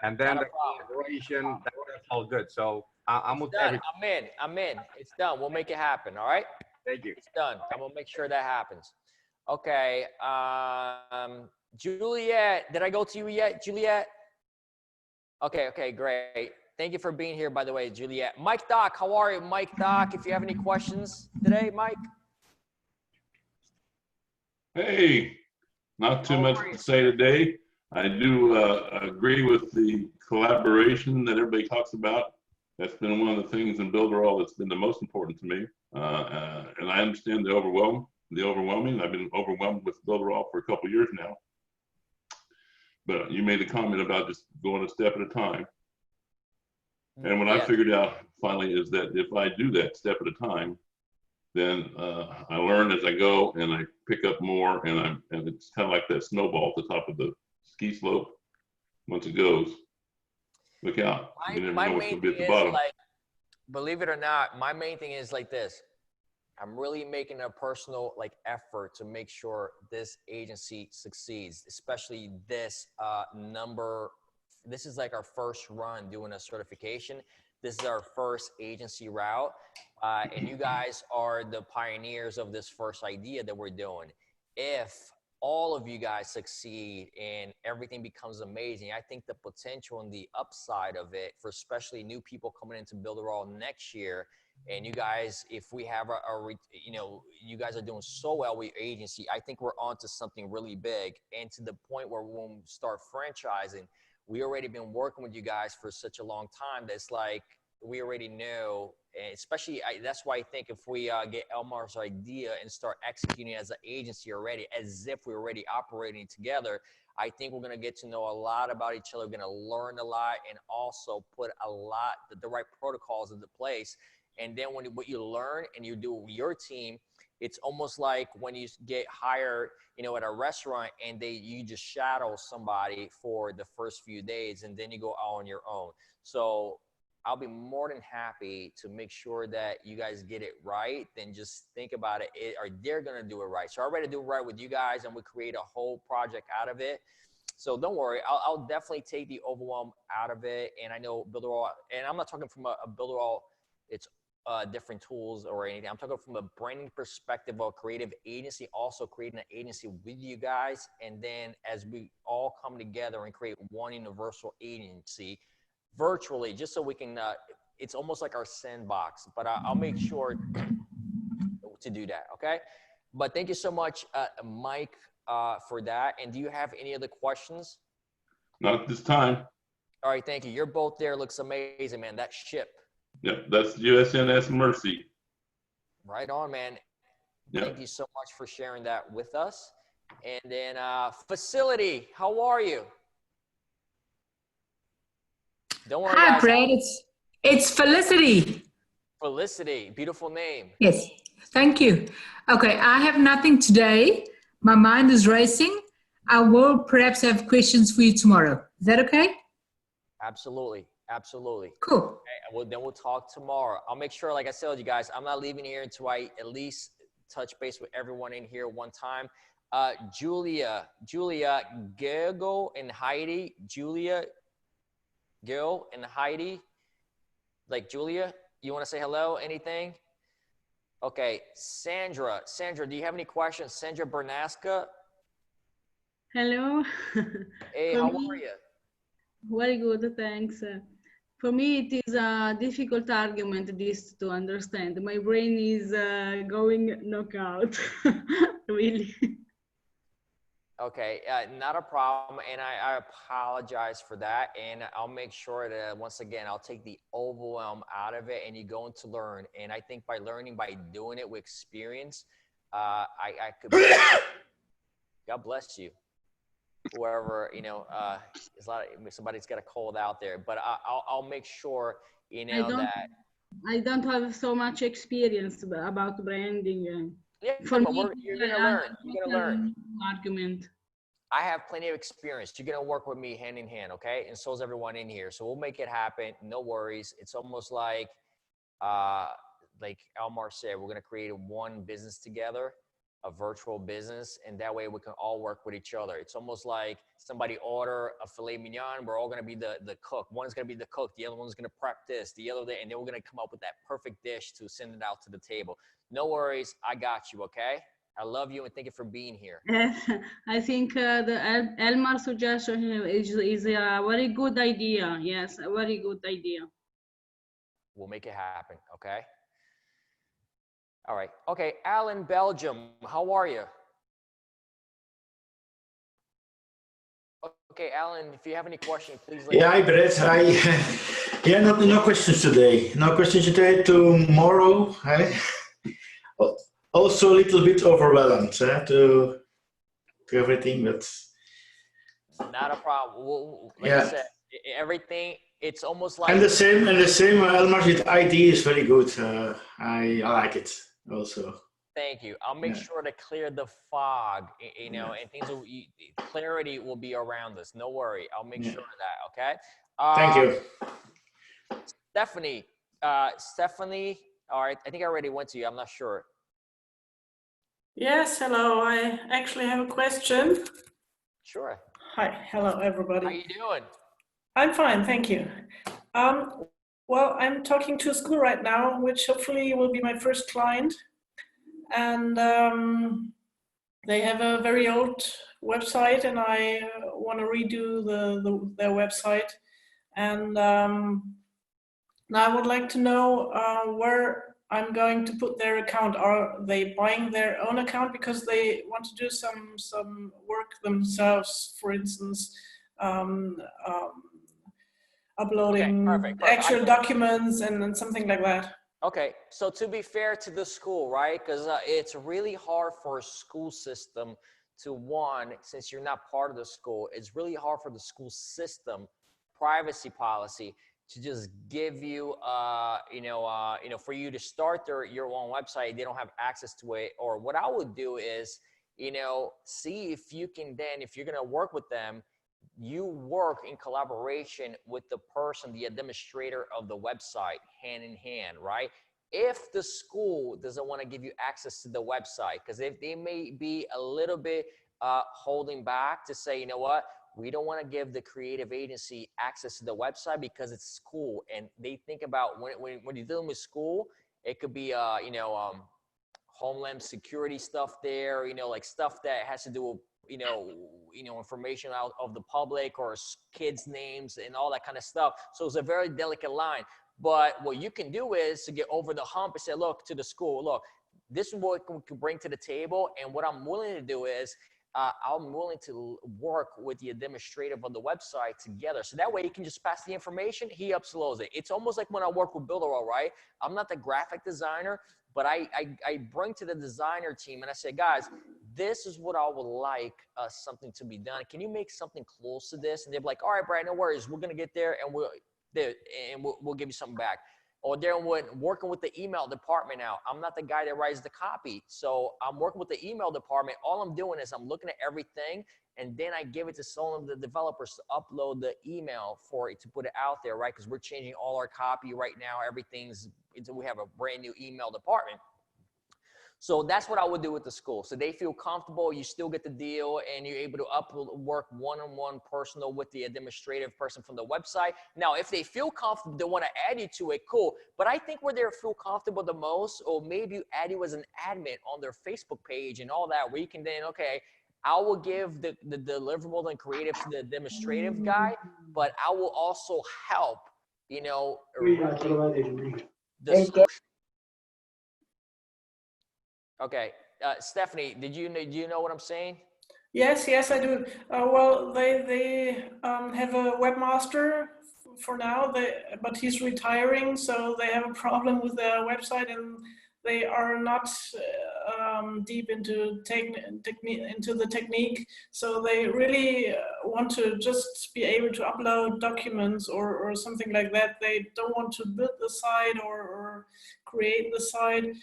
and then
Not a
the
problem.
collaboration, that's all good. So I'm with
Done.
everything.
I'm in. It's done. We'll make it happen. All right.
Thank you.
It's done. I'm gonna make sure that happens. Okay. Juliet, did I go to you yet, Juliet? Okay. Okay. Great. Thank you for being here, by the way, Juliet. Mike Doc, how are you, Mike Doc? If you have any questions today, Mike.
Hey, not too much to say today. I do agree with the collaboration that everybody talks about. That's been one of the things in Builderall that's been the most important to me. And I understand the overwhelming. I've been overwhelmed with Builderall for a couple of years now. But you made a comment about just going a step at a time. And what I figured out finally is that if I do that step at a time, then I learn as I go and I pick up more, and it's kind of like that snowball at the top of the ski slope. Once it goes, look out. You never know what's going to be at the bottom.
Like, believe it or not, my main thing is like this. I'm really making a personal effort to make sure this agency succeeds, especially this this is like our first run doing a certification. This is our first agency route. And you guys are the pioneers of this first idea that we're doing. If all of you guys succeed and everything becomes amazing, I think the potential and the upside of it for especially new people coming into Builderall next year, and you guys, if we have you guys are doing so well with your agency, I think we're onto something really big. And to the point where when we start franchising, we already been working with you guys for such a long time that's like, we already know, and especially that's why I think if we get Elmar's idea and start executing as an agency already, as if we're already operating together, I think we're going to get to know a lot about each other. We're going to learn a lot and also put the right protocols into place. And then what you learn and you do with your team, it's almost like when you get hired, at a restaurant and you just shadow somebody for the first few days and then you go out on your own. So I'll be more than happy to make sure that you guys get it right. Then just think about it. Are they going to do it right? So I'm ready to do it right with you guys, and we create a whole project out of it. So don't worry. I'll definitely take the overwhelm out of it. And I know Builderall, and I'm not talking from a Builderall, it's different tools or anything. I'm talking from a branding perspective of creative agency, also creating an agency with you guys. And then as we all come together and create one universal agency, virtually, just so we can, it's almost like our sandbox, but I'll make sure to do that, okay? But thank you so much, Mike, for that. And do you have any other questions?
Not at this time.
All right, thank you. Your boat there looks amazing, man. That ship.
Yep, that's USNS Mercy.
Right on, man.
Yep.
Thank you so much for sharing that with us. And then facility, how are you? Don't worry,
Hi,
guys.
Brad. It's Felicity.
Felicity, beautiful name.
Yes, thank you. Okay, I have nothing today. My mind is racing. I will perhaps have questions for you tomorrow. Is that okay?
Absolutely, absolutely.
Cool.
Okay, then we'll talk tomorrow. I'll make sure, like I said, you guys, I'm not leaving here until I at least touch base with everyone in here one time. Julia, Gil, and Heidi. Julia, Gil, and Heidi. Like Julia, you want to say hello? Anything? Okay, Sandra, do you have any questions? Sandra Bernasca.
Hello.
Hey, how are you?
Very good, thanks. For me, it is a difficult argument this to understand. My brain is going knockout, really.
Okay, not a problem, and I apologize for that, and I'll make sure that, once again, I'll take the overwhelm out of it, and you're going to learn, and I think by learning, by doing it with experience, I could be, God bless you, whoever, there's a lot of, somebody's got a cold out there, but I'll make sure, that.
I don't have so much experience about branding.
Yeah,
for
but
me,
you're going to learn. You're going to learn.
Argument.
I have plenty of experience. You're going to work with me hand in hand, okay? And so is everyone in here. So we'll make it happen. No worries. It's almost like Elmar said, we're going to create one business together. a virtual business, and that way we can all work with each other. It's almost like somebody order a filet mignon, we're all gonna be the cook. One's gonna be the cook, the other one's gonna prep this, the other day, and then we're gonna come up with that perfect dish to send it out to the table. No worries, I got you, okay? I love you and thank you for being here.
I think the Elmar suggestion is a very good idea. Yes, a very good idea.
We'll make it happen, okay? All right, okay, Alan, Belgium, how are you? Okay, Alan, if you have any questions, please let me know.
Hi, Brett. Hi. Yeah, no questions today. No questions today. Tomorrow, also a little bit overwhelmed to everything, but
Not a problem. Like
yeah.
I said, everything, it's almost like.
And the same, Elmar's ID is very good. I like it also.
Thank you. I'll make sure to clear the fog, you know, and things will, clarity will be around us. No worry. I'll make sure of that, okay?
Thank you.
Stephanie, all right, I think I already went to you. I'm not sure.
Yes, hello. I actually have a question.
Sure.
Hi, hello everybody.
How you doing?
I'm fine, thank you. Well, I'm talking to a school right now, which hopefully will be my first client. And they have a very old website, and I want to redo their website. And now I would like to know where I'm going to put their account. Are they buying their own account because they want to do some work themselves, for instance, uploading extra documents and something like that?
Okay, so to be fair to the school, right? Because it's really hard for a school system to, one, since you're not part of the school, it's really hard for the school system privacy policy to just give you, for you to start your own website. They don't have access to it. Or what I would do is, see if you can then, if you're gonna work with them, you work in collaboration with the person, the administrator of the website, hand in hand, right? If the school doesn't want to give you access to the website, because if they may be a little bit holding back to say, you know what, we don't want to give the creative agency access to the website because it's school, and they think about when you're dealing with school, it could be homeland security stuff there, like stuff that has to do with information out of the public or kids' names and all that kind of stuff. So it's a very delicate line. But what you can do is to get over the hump and say, look, to the school, look, this is what we can bring to the table. And what I'm willing to do is I'm willing to work with the administrative of the website together. So that way he can just pass the information, he uploads it. It's almost like when I work with Builderall, right? I'm not the graphic designer, but I bring to the designer team and I say, guys, this is what I would like something to be done. Can you make something close to this? And they're like, all right, Brad, no worries. We're gonna get there and we'll give you something back. Or they're working with the email department now. I'm not the guy that writes the copy. So I'm working with the email department. All I'm doing is I'm looking at everything and then I give it to some of the developers to upload the email for it, to put it out there, right? Because we're changing all our copy right now. We have a brand new email department. So that's what I would do with the school. So they feel comfortable, you still get the deal, and you're able to work one-on-one personal with the administrative person from the website. Now, if they feel comfortable, they want to add you to it, cool. But I think where they feel comfortable the most, or maybe you add you as an admin on their Facebook page and all that, where you can then, okay, I will give the deliverable and creative to the administrative guy, but I will also help, Okay, Stephanie, do you know what I'm saying?
Yes, I do. Well, they have a webmaster for now, but he's retiring, so they have a problem with their website, and they are not deep into the technique. So they really want to just be able to upload documents or something like that. They don't want to build the site or create the site.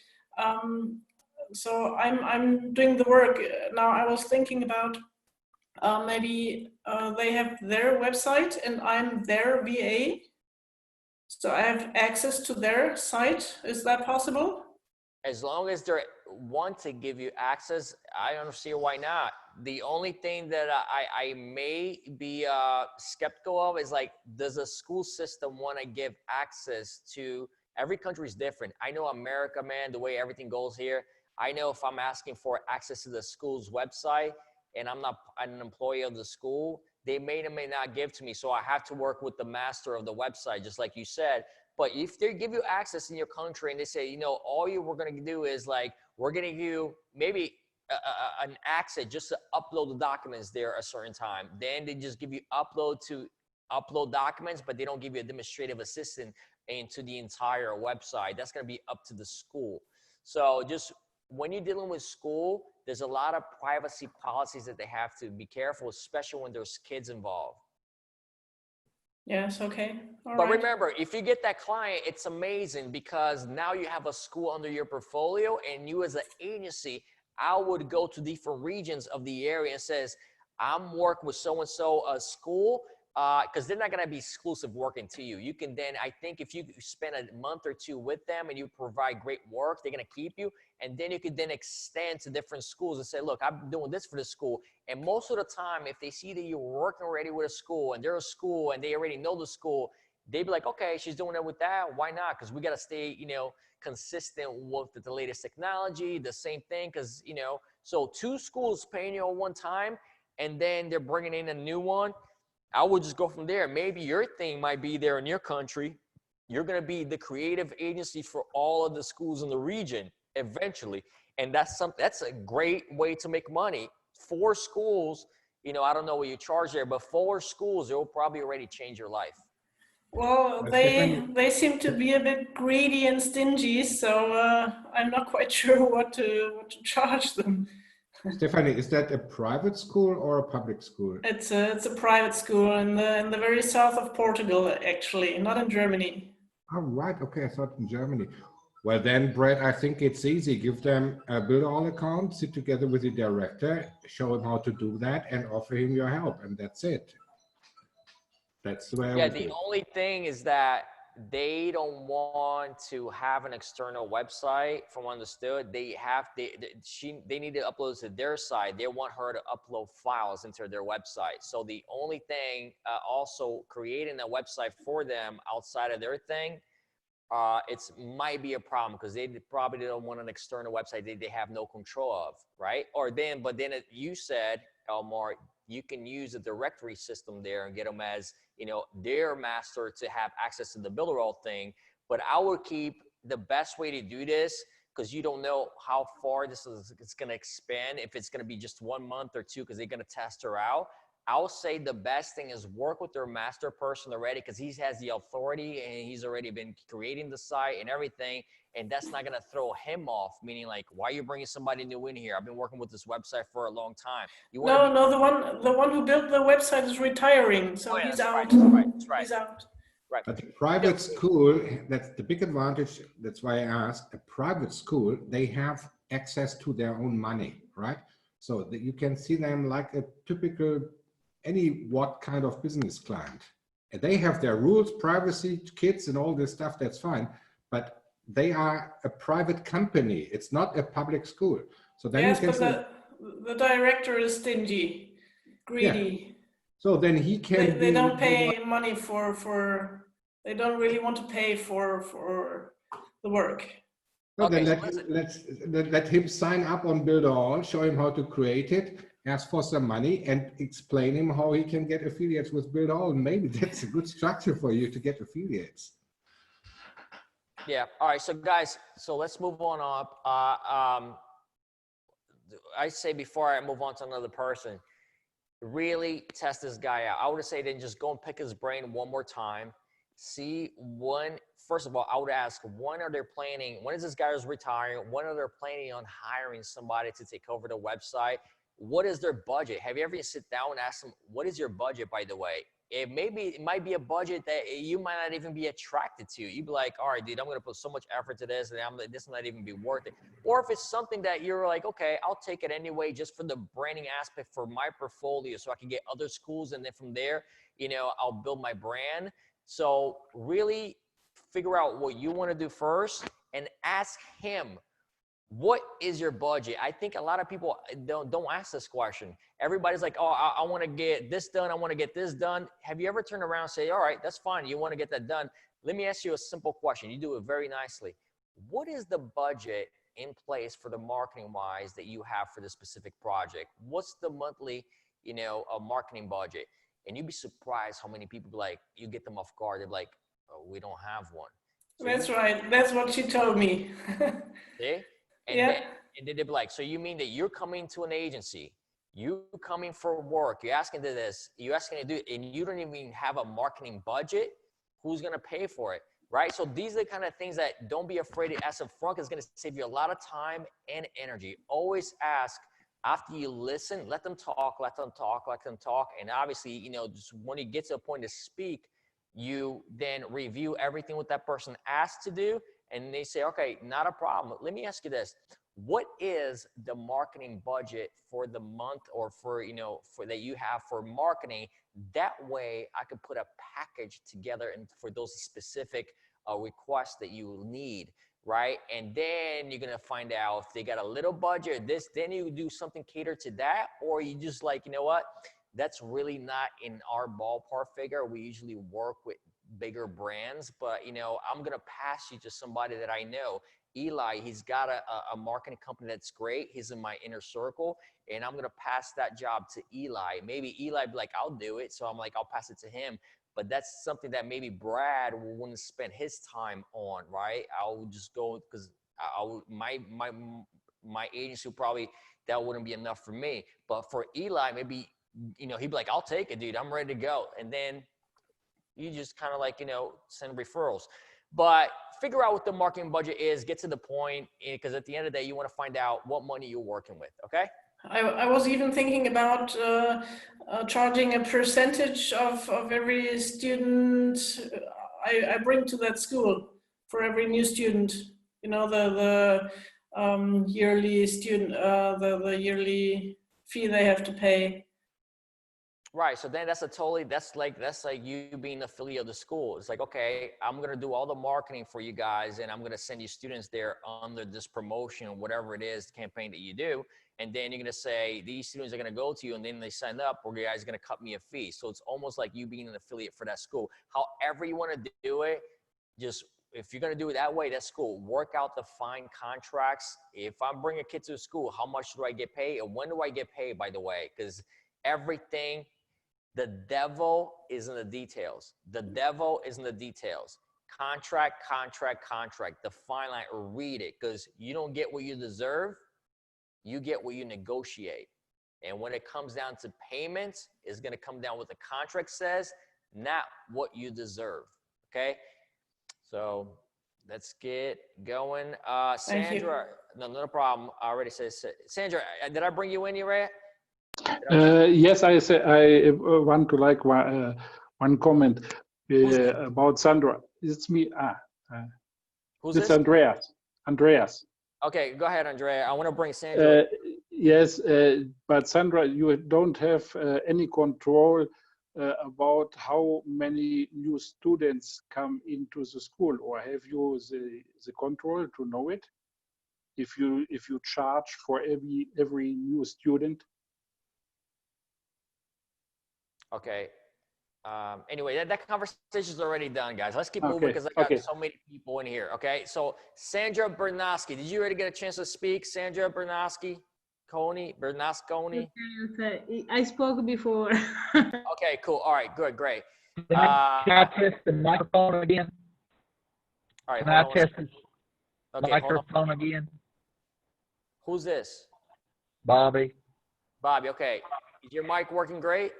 So I'm doing the work now. I was thinking about maybe they have their website and I'm their VA, so I have access to their site. Is that possible?
As long as they want to give you access, I don't see why not. The only thing that I may be skeptical of is like, does a school system want to give access to, every country is different. I know America, man, the way everything goes here, I know if I'm asking for access to the school's website and I'm not an employee of the school, they may or may not give to me. So I have to work with the master of the website, just like you said. But if they give you access in your country and they say, you know, all we're going to do is like, we're going to give you maybe an access just to upload the documents there a certain time. Then they just give you upload documents, but they don't give you administrative assistant into the entire website. That's going to be up to the school. So just when you're dealing with school, there's a lot of privacy policies that they have to be careful, especially when there's kids involved.
Yes, okay.
But remember, if you get that client, it's amazing because now you have a school under your portfolio, and you as an agency, I would go to different regions of the area and says, I'm working with so-and-so school, because they're not going to be exclusive working to you. You can then, I think if you spend a month or two with them and you provide great work, they're going to keep you. And then you could then extend to different schools and say, look, I'm doing this for the school. And most of the time, if they see that you're working already with a school and they're a school and they already know the school, they'd be like, okay, she's doing it with that. Why not? Because we got to stay, you know, consistent with the latest technology, the same thing. Because, you know, so 2 schools paying you at one time and then they're bringing in a new one. I would just go from there. Maybe your thing might be there in your country. You're going to be the creative agency for all of the schools in the region eventually. And that's a great way to make money. 4 schools, you know, I don't know what you charge there, but 4 schools, it will probably already change your life.
Well, they seem to be a bit greedy and stingy, so I'm not quite sure what to charge them.
Stephanie, is that a private school or a public school?
It's a private school in the very south of Portugal, actually, not in Germany.
Oh, right. Okay, I thought in Germany. Well, then, Brett, I think it's easy. Give them a Builderall account, sit together with the director, show him how to do that, and offer him your help, and that's it. That's the way I would do it.
The only thing is that they don't want to have an external website. From what I understood, they need to upload to their site. They want her to upload files into their website. So the only thing, also creating a website for them outside of their thing, it's might be a problem because they probably don't want an external website they have no control of, right? Or then, but then you said, Elmar, you can use a directory system there and get them as, you know, their master to have access to the Builderall thing. But I would keep the best way to do this, because you don't know how far it's going to expand, if it's going to be just 1 month or 2, because they're going to test her out. I'll say the best thing is work with their master person already, because he has the authority and he's already been creating the site and everything. And that's not going to throw him off, meaning like, why are you bringing somebody new in here? I've been working with this website for a long time.
No, the one who built the website is retiring, so he's out.
That's right.
He's out.
Right.
But the private school, that's the big advantage. That's why I asked. A private school, they have access to their own money, right? So that you can see them like a typical what kind of business client. And they have their rules, privacy, kids, and all this stuff. That's fine, but they are a private company. It's not a public school. So then
yes,
you can
but the director is stingy, greedy.
Yeah. So then he can.
They don't pay money for. They don't really want to pay for the work.
No, okay, then let him sign up on Builderall, show him how to create it, ask for some money, and explain him how he can get affiliates with Builderall. Maybe that's a good structure for you to get affiliates.
Yeah. All right. So guys, so let's move on up. I say before I move on to another person, really test this guy out. I would say then just go and pick his brain one more time. See first of all, I would ask, when are they planning, when is this guy who's retiring, when are they planning on hiring somebody to take over the website? What is their budget? Have you ever sit down and asked them, what is your budget, by the way? It might be a budget that you might not even be attracted to. You'd be like, all right, dude, I'm going to put so much effort to this, and this might not even be worth it. Or if it's something that you're like, okay, I'll take it anyway, just for the branding aspect for my portfolio, so I can get other schools, and then from there, you know, I'll build my brand. So really figure out what you want to do first, and ask him What is your budget? I think a lot of people don't ask this question. Everybody's like, oh, I want to get this done. I want to get this done. Have you ever turned around and say, all right, that's fine. You want to get that done. Let me ask you a simple question. You do it very nicely. What is the budget in place for the marketing wise that you have for this specific project? What's the monthly, marketing budget? And you'd be surprised how many people like, you get them off guard. They're like, oh, we don't have one. So
That's right. That's what she told me.
See? And
Yeah.
then they'd be like, so you mean that you're coming to an agency, you coming for work, you're asking to this, you're asking to do it, and you don't even have a marketing budget? Who's going to pay for it? Right? So these are the kind of things that don't be afraid to ask up front, because it's going to save you a lot of time and energy. Always ask after you listen, let them talk, let them talk, let them talk. And obviously, just when you get to a point to speak, you then review everything what that person asked to do. And they say, okay, not a problem. Let me ask you this. What is the marketing budget for the month, or for that you have for marketing? That way I could put a package together and for those specific requests that you need, right? And then you're going to find out if they got a little budget, then you do something catered to that, or you just like, you know what? That's really not in our ballpark figure. We usually work with bigger brands, but I'm going to pass you to somebody that I know. Eli, he's got a marketing company that's great. He's in my inner circle, and I'm going to pass that job to Eli. Maybe Eli be like, I'll do it. So I'm like, I'll pass it to him. But that's something that maybe Brad wouldn't spend his time on, right? I'll just go because my agency probably, that wouldn't be enough for me. But for Eli, maybe, he'd be like, I'll take it, dude. I'm ready to go. And then you just kind of like, send referrals. But figure out what the marketing budget is, get to the point, because at the end of the day, you want to find out what money you're working with, okay?
I was even thinking about charging a percentage of every student I bring to that school for every new student. The yearly student, the yearly fee they have to pay.
Right. So then that's like you being an affiliate of the school. It's like, okay, I'm going to do all the marketing for you guys, and I'm going to send you students there under this promotion, whatever it is, campaign that you do. And then you're going to say, these students are going to go to you, and then they sign up, or you guys are going to cut me a fee. So it's almost like you being an affiliate for that school. However you want to do it, just if you're going to do it that way, that's cool. Work out the fine contracts. If I'm bringing a kid to a school, how much do I get paid? And when do I get paid, by the way? Because everything, the devil is in the details. The devil is in the details. Contract, contract, contract. The fine line, read it, because you don't get what you deserve. You get what you negotiate. And when it comes down to payments, it's going to come down what the contract says, not what you deserve. Okay? So let's get going. Sandra, no problem. I already said, Sandra, did I bring you in here,
Yes, I want to like one comment about Sandra. It's me.
Who's
it's
this?
Andreas.
Okay, go ahead, Andrea. I want to bring Sandra.
Yes, but Sandra, you don't have any control about how many new students come into the school, or have you the control to know it? If you charge for every new student.
Okay. Anyway, that conversation is already done, guys. Let's keep moving because I got so many people in here. Okay. So Sandra Bernoski, did you already get a chance to speak? Sandra Bernoski, Bernasconi.
I spoke before.
Okay, cool. All right, good, great.
Can I test the microphone again?
All right.
Can I test the
Okay,
microphone again?
Who's this?
Bobby.
Bobby. Okay. Is your mic working great?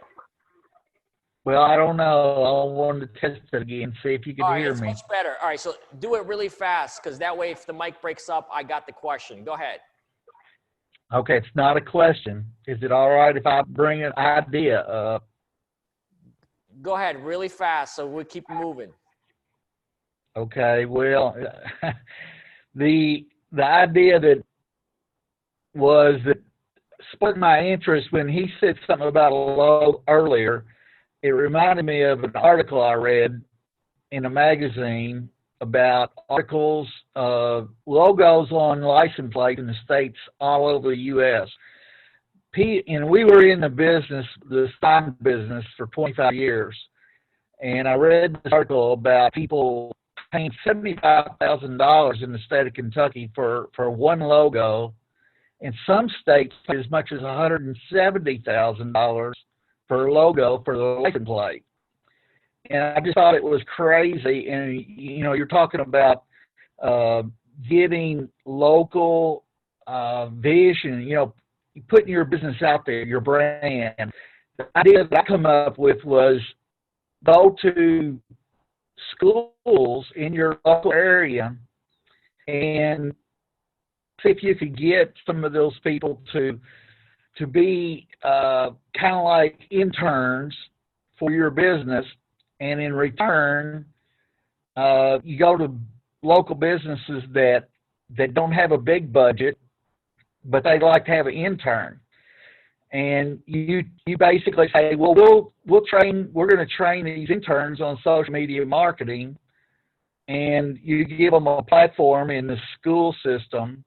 Well, I don't know. I wanted to test it again, see if you could hear
it's
me.
much better. All right, so do it really fast, because that way if the mic breaks up, I got the question. Go ahead.
Okay, it's not a question. Is it all right if I bring an idea up?
Go ahead, really fast, so we'll keep moving.
Okay, well, the idea that split my interest when he said something about a logo earlier. It reminded me of an article I read in a magazine about articles, logos on license plates in the states all over the U.S. And we were in the business, the sign business, for 25 years. And I read this article about people paying $75,000 in the state of Kentucky for one logo. And some states pay as much as $170,000 for a logo for the license plate. And I just thought it was crazy. And, you know, you're talking about getting local vision, you know, putting your business out there, your brand. The idea that I come up with was go to schools in your local area and see if you could get some of those people to be kind of like interns for your business, and in return, you go to local businesses that don't have a big budget, but they'd like to have an intern. And you basically say, well, we're going to train these interns on social media marketing, and you give them a platform in the school system,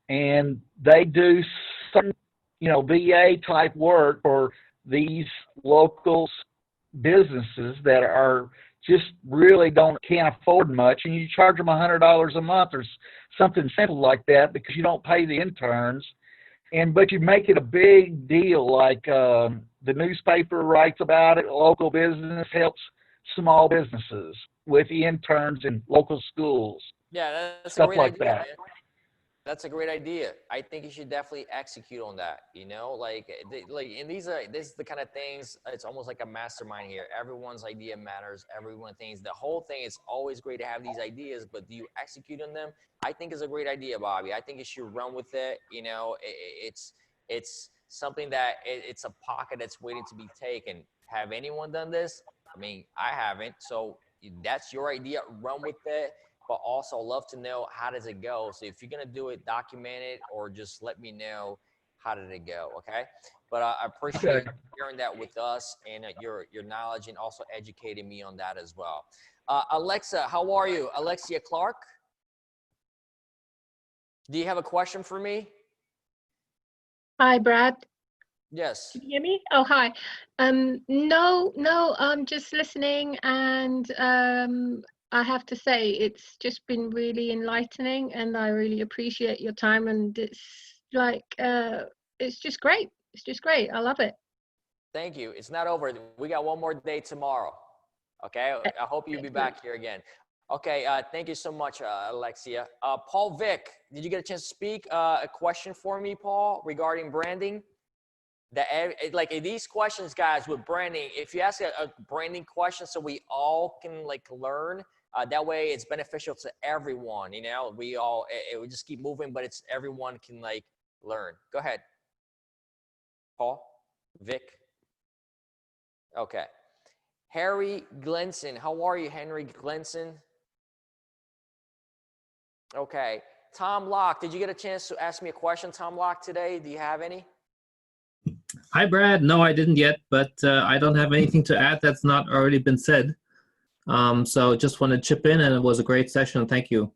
and they do some, you know, VA type work for these local businesses that are just really can't afford much, and you charge them $100 a month or something simple like that, because you don't pay the interns. But you make it a big deal, like the newspaper writes about it, local business helps small businesses with interns in local schools.
Yeah, that's
stuff
a great
like
idea,
that.
man. That's a great idea. I think you should definitely execute on that. You know, and this is the kind of things. It's almost like a mastermind here. Everyone's idea matters. Everyone thinks the whole thing is always great to have these ideas, but do you execute on them? I think it's a great idea, Bobby. I think you should run with it. You know, it's something that it's a pocket that's waiting to be taken. Have anyone done this? I mean, I haven't. So that's your idea. Run with it. But also love to know, how does it go? So if you're going to do it, document it, or just let me know how did it go, okay? But I appreciate sharing that with us and your knowledge, and also educating me on that as well. Alexa, how are you? Alexia Clark? Do you have a question for me?
Hi, Brad.
Yes.
Can you hear me? Oh, hi. No, I'm just listening, and I have to say it's just been really enlightening, and I really appreciate your time, and it's like it's just great. It's just great. I love it.
Thank you. It's not over. We got one more day tomorrow. Okay. I hope you'll be back here again. Okay. Thank you so much, Alexia. Paul Vick, did you get a chance to speak? A question for me, Paul, regarding branding? Like these questions, guys, with branding, if you ask a branding question so we all can like learn, that way it's beneficial to everyone. You know, we just keep moving, but it's everyone can like learn. Go ahead, Paul, Vic. Okay. Harry Glenson, how are you, Henry Glenson? Okay. Tom Locke, did you get a chance to ask me a question, Tom Locke, today? Do you have any?
Hi, Brad. No, I didn't yet, but I don't have anything to add that's not already been said. So just want to chip in, and it was a great session. Thank you.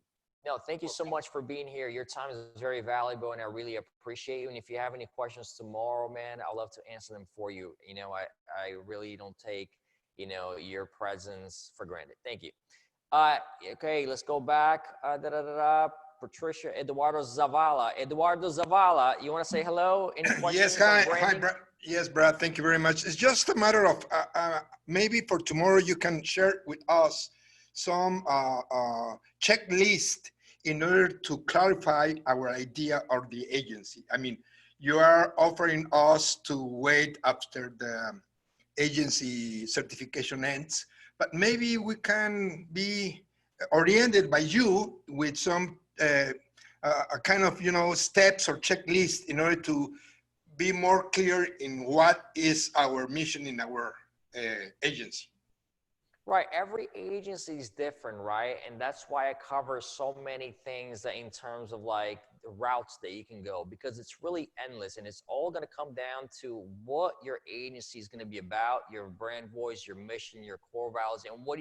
No, thank you so much for being here. Your time is very valuable, and I really appreciate you. And if you have any questions tomorrow, man, I'd love to answer them for you. You know, I really don't take, you know, your presence for granted. Thank you. Okay, let's go back. Patricia Eduardo Zavala. Eduardo Zavala, you want to say hello? Any questions?
Yes, hi, Brad. Yes, Brad. Thank you very much. It's just a matter of maybe for tomorrow you can share with us some checklist in order to clarify our idea of the agency. I mean, you are offering us to wait after the agency certification ends, but maybe we can be oriented by you with some a kind of, you know, steps or checklist in order to be more clear in what is our mission in our agency.
Right, every agency is different, right? And that's why it covers so many things that in terms of like the routes that you can go, because it's really endless, and it's all going to come down to what your agency is going to be about, your brand voice, your mission, your core values, and what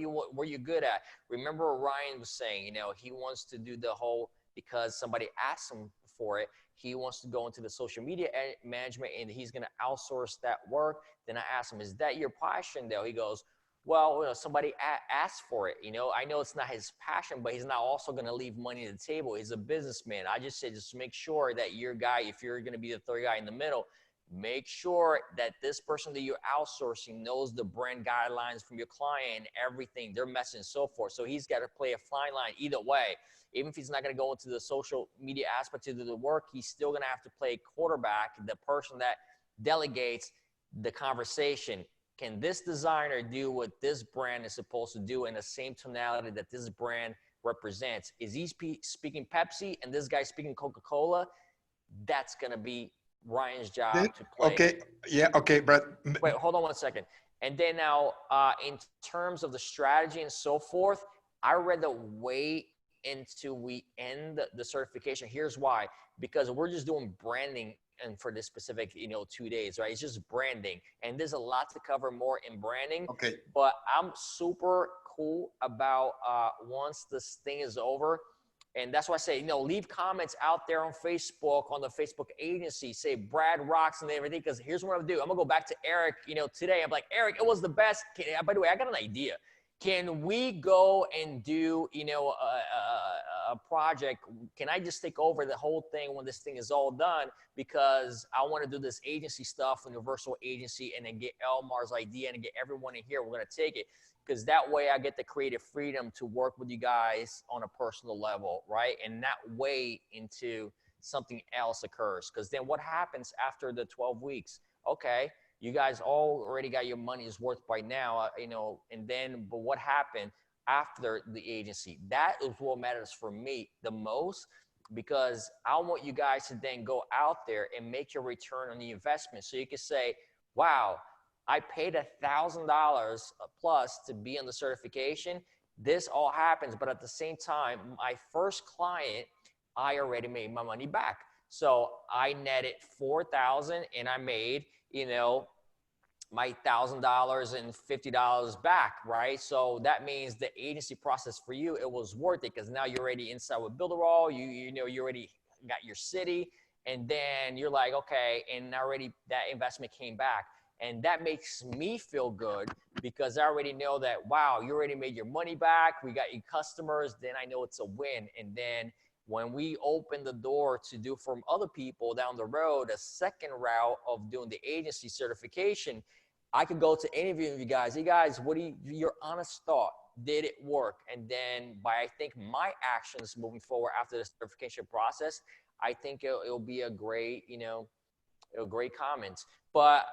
you're good at. Remember what Ryan was saying, you know, he wants to do the whole, because somebody asked him for it, he wants to go into the social media management and he's going to outsource that work. Then I asked him, is that your passion though? He goes, well, you know, somebody asked for it. You know, I know it's not his passion, but he's not also going to leave money on the table. He's a businessman. I just said, just make sure that your guy, if you're going to be the third guy in the middle, make sure that this person that you're outsourcing knows the brand guidelines from your client and everything, their message and so forth. So he's got to play a fine line either way. Even if he's not going to go into the social media aspect of the work, he's still going to have to play quarterback, the person that delegates the conversation. Can this designer do what this brand is supposed to do in the same tonality that this brand represents? Is he speaking Pepsi and this guy speaking Coca-Cola? That's going to be Ryan's job to play.
Okay, yeah, okay, Brad.
Wait, hold on one second. And then now, in terms of the strategy and so forth, I read the wait until we end the certification. Here's why. Because we're just doing branding and for this specific, you know, 2 days, right? It's just branding. And there's a lot to cover more in branding.
Okay.
But I'm super cool about once this thing is over. And that's why I say, you know, leave comments out there on Facebook, on the Facebook agency, say Brad rocks and everything, because here's what I'm gonna do. I'm gonna go back to Eric, you know, today. I'm like, Eric, it was the best. By the way, I got an idea. Can we go and do, you know, a project? Can I just take over the whole thing when this thing is all done? Because I want to do this agency stuff, universal agency, and then get Elmar's idea and get everyone in here. We're going to take it, because that way I get the creative freedom to work with you guys on a personal level, right? And not wait into something else occurs. Because then what happens after the 12 weeks? Okay, you guys all already got your money's worth by now, you know, and then, but what happened after the agency? That is what matters for me the most, because I want you guys to then go out there and make your return on the investment. So you can say, wow, I paid $1,000 plus to be on the certification. This all happens, but at the same time, my first client, I already made my money back. So I netted $4,000 and I made, you know, my $1,000 and $50 back, right? So that means the agency process for you, it was worth it, because now you're already inside with Builderall. You know, you already got your city, and then you're like, okay, and already that investment came back. And that makes me feel good, because I already know that, wow, you already made your money back. We got you customers. Then I know it's a win. And then when we open the door to do from other people down the road, a second route of doing the agency certification, I could go to any of you guys. Hey guys, what do you, your honest thought? Did it work? And then by, I think, my actions moving forward after the certification process, I think it'll be a great, you know, a great comment. But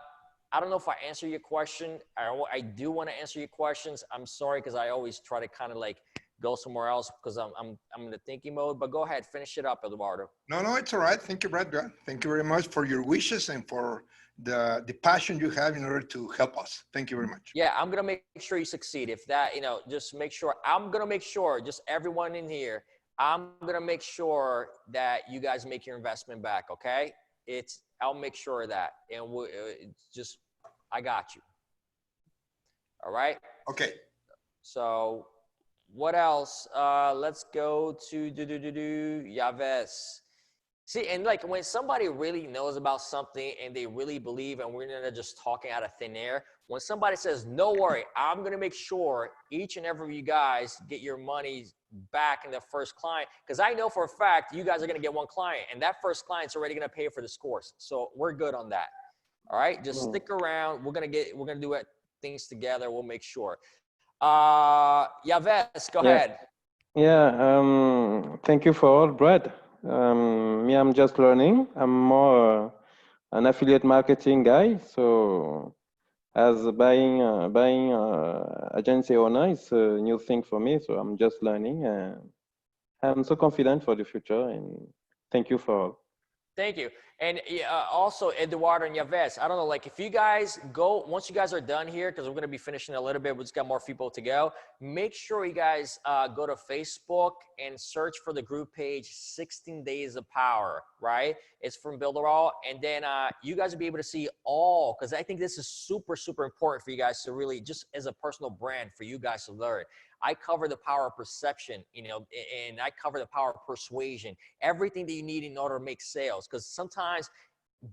I don't know if I answer your question. I do want to answer your questions. I'm sorry, because I always try to kind of like go somewhere else, because I'm in the thinking mode. But go ahead, finish it up, Eduardo.
No, it's all right. Thank you, Brad. Thank you very much for your wishes and for the passion you have in order to help us. Thank you very much.
Yeah, I'm going to make sure you succeed. If that, you know, just make sure, I'm going to make sure, just everyone in here, I'm going to make sure that you guys make your investment back, okay? I'll make sure of that. And it's just, I got you. All right?
Okay.
So what else? Let's go to Yaves. See, and like when somebody really knows about something and they really believe, and we're not just talking out of thin air, when somebody says, no worry, I'm going to make sure each and every of you guys get your money back in the first client, because I know for a fact you guys are going to get one client, and that first client's already going to pay for the course. So we're good on that. All right, just stick around. We're going to do things together. We'll make sure. Yaves, go ahead.
Yeah, thank you for all, Brad. Me, I'm just learning. I'm more an affiliate marketing guy. So as buying agency owner is a new thing for me. So I'm just learning, and I'm so confident for the future. And thank you for all.
Thank you. And also, Eduardo and Yves, I don't know, like if you guys go, once you guys are done here, because we're going to be finishing a little bit, we just got more people to go, make sure you guys go to Facebook and search for the group page 16 Days of Power, right? It's from Builderall. And then you guys will be able to see all, because I think this is super, super important for you guys to really, just as a personal brand, for you guys to learn. I cover the power of perception, you know, and I cover the power of persuasion, everything that you need in order to make sales. Because sometimes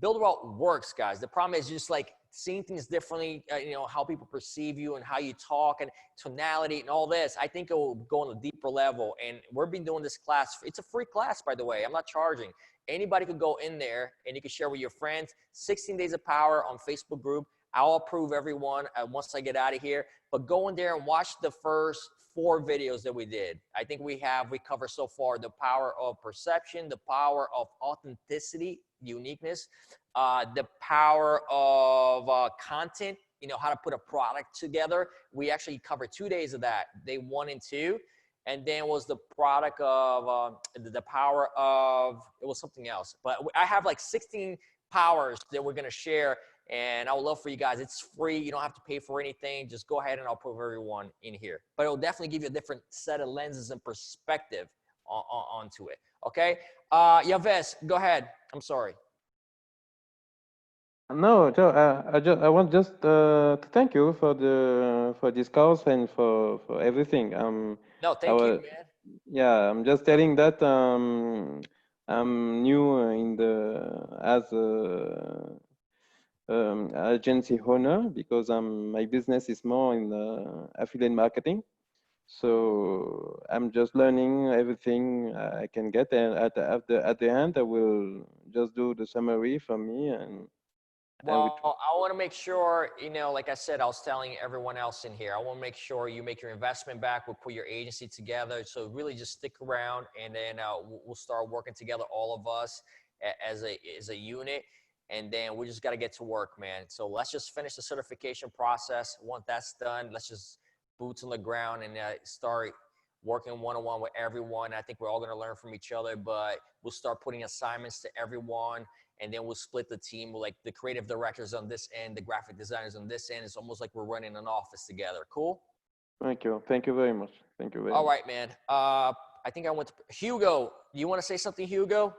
Builderall works, guys. The problem is just like seeing things differently, you know, how people perceive you and how you talk and tonality and all this. I think it will go on a deeper level. And we've been doing this class. It's a free class, by the way. I'm not charging. Anybody could go in there and you can share with your friends. 16 Days of Power on Facebook group. I'll approve everyone once I get out of here. But go in there and watch the first 4 videos that we did. I think we covered so far the power of perception, the power of authenticity, uniqueness, the power of content, you know, how to put a product together. We actually covered 2 days of that, day 1 and 2. And then was the product of the power of, it was something else. But I have like 16 powers that we're going to share. And I would love for you guys. It's free. You don't have to pay for anything. Just go ahead and I'll approve everyone in here. But it will definitely give you a different set of lenses and perspective onto it. Okay? Yves, go ahead. I'm sorry.
No, Joe, I want just to thank you for this course and for everything.
No, thank you, man.
Yeah, I'm just telling that I'm new in as agency owner, because my business is more in affiliate marketing. So I'm just learning everything I can get, and at the end I will just do the summary for me. And
well, I want to make sure, you know, like I said, I was telling everyone else in here, I want to make sure you make your investment back. We'll put your agency together. So really just stick around, and then we'll start working together, all of us as a unit. And then we just got to get to work, man. So let's just finish the certification process. Once that's done, let's just boots on the ground and start working one-on-one with everyone. I think we're all going to learn from each other, but we'll start putting assignments to everyone. And then we'll split the team, like the creative directors on this end, the graphic designers on this end. It's almost like we're running an office together. Cool?
Thank you. Thank you very much. Thank you very much.
All right, man. I think I went to Hugo. You want to say something, Hugo?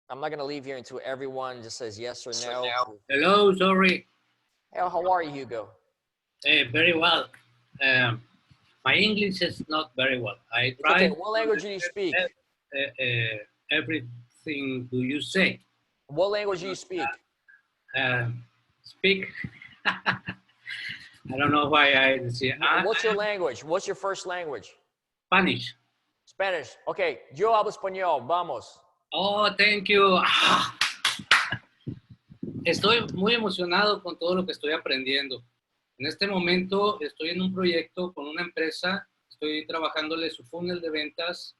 I'm not going to leave here until everyone just says yes or no.
Hello, sorry.
Hey, how are you, Hugo?
Very well. My English is not very well. I try.
Okay. What language do you speak?
Everything do you say?
What language do you speak?
Speak. I don't know why I say.
What's your language? What's your first language?
Spanish.
Spanish. Okay. Yo hablo español. Vamos.
Oh, thank you. Estoy muy emocionado con todo lo que estoy aprendiendo. En este momento estoy en un proyecto con una empresa. Estoy trabajándole su funnel de ventas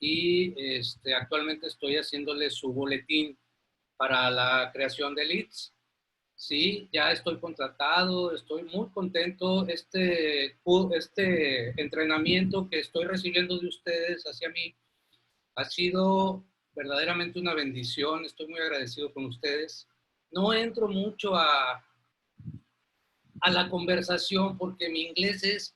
y actualmente estoy haciéndole su boletín para la creación de leads. Sí, ya estoy contratado, estoy muy contento. Este entrenamiento que estoy recibiendo de ustedes hacia mí ha sido verdaderamente una bendición. Estoy muy agradecido con ustedes. No entro mucho a la conversación porque mi inglés es...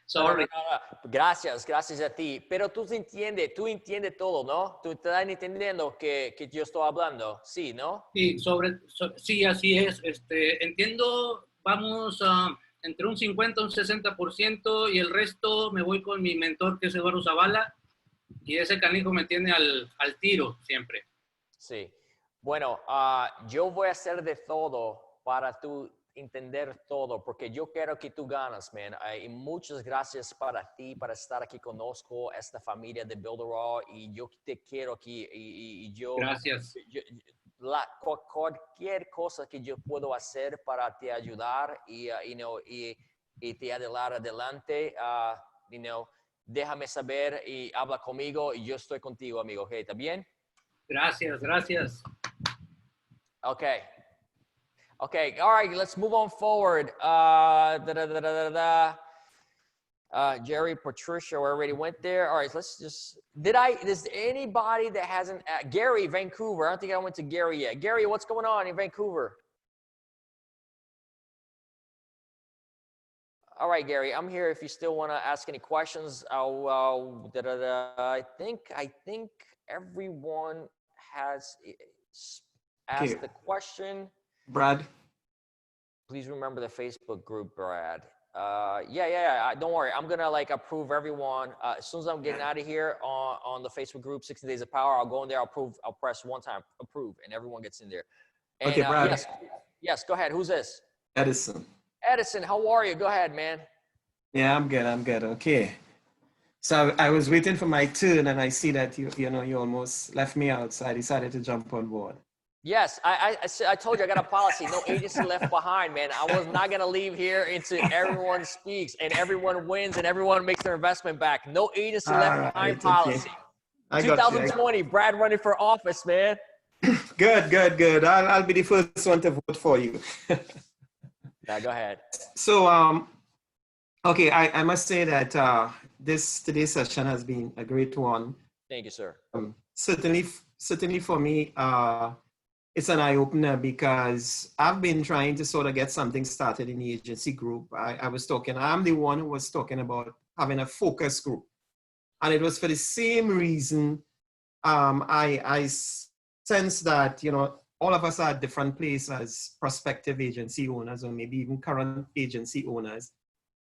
Sorry.
No. Gracias a ti. Pero tú entiendes todo, ¿no? Tú estás entendiendo que yo estoy hablando, ¿sí, no?
Sí, sí, así es. Entiendo, vamos entre un 50 y un 60%, y el resto me voy con mi mentor, que es Eduardo Zavala, y ese canijo me tiene al tiro siempre.
Sí. Bueno, yo voy a hacer de todo para tú entender todo, porque yo quiero que tú ganas, man. Y muchas gracias para ti, para estar aquí. Conozco esta familia de Builderall y yo te quiero aquí. Y yo...
Gracias.
Cualquier cosa que yo puedo hacer para te ayudar y te adelantar adelante, déjame saber y habla conmigo y yo estoy contigo, amigo. ¿Okay? ¿Está bien?
Gracias, gracias.
Okay. Okay, all right, let's move on forward. Jerry, Patricia, we already went there. All right, let's just, is anybody that hasn't, Gary, Vancouver. I don't think I went to Gary yet. Gary, what's going on in Vancouver? All right, Gary, I'm here if you still want to ask any questions. I think everyone has asked the question.
Brad.
Please remember the Facebook group, Brad. Yeah. Don't worry. I'm gonna approve everyone. As soon as I'm getting out of here on the Facebook group, 60 Days of Power, I'll go in there. I'll press one time, approve, and everyone gets in there. And,
Okay, Brad.
Yes. Go ahead. Who's this?
Edison.
Edison, how are you? Go ahead, man.
Yeah, I'm good. Okay. So I was waiting for my turn, and I see that you almost left me out, so I decided to jump on board.
Yes, I told you I got a policy. No agency left behind, man. I was not gonna leave here until everyone speaks and everyone wins and everyone makes their investment back. No agency left behind policy.
I got you.
2020, Brad running for office, man.
Good. I'll be the first one to vote for you.
Now go ahead.
So okay, I must say that today's session has been a great one.
Thank you, sir.
Certainly for me, it's an eye-opener because I've been trying to sort of get something started in the agency group. I'm the one who was talking about having a focus group. And it was for the same reason. I sense that, all of us are at different places as prospective agency owners or maybe even current agency owners.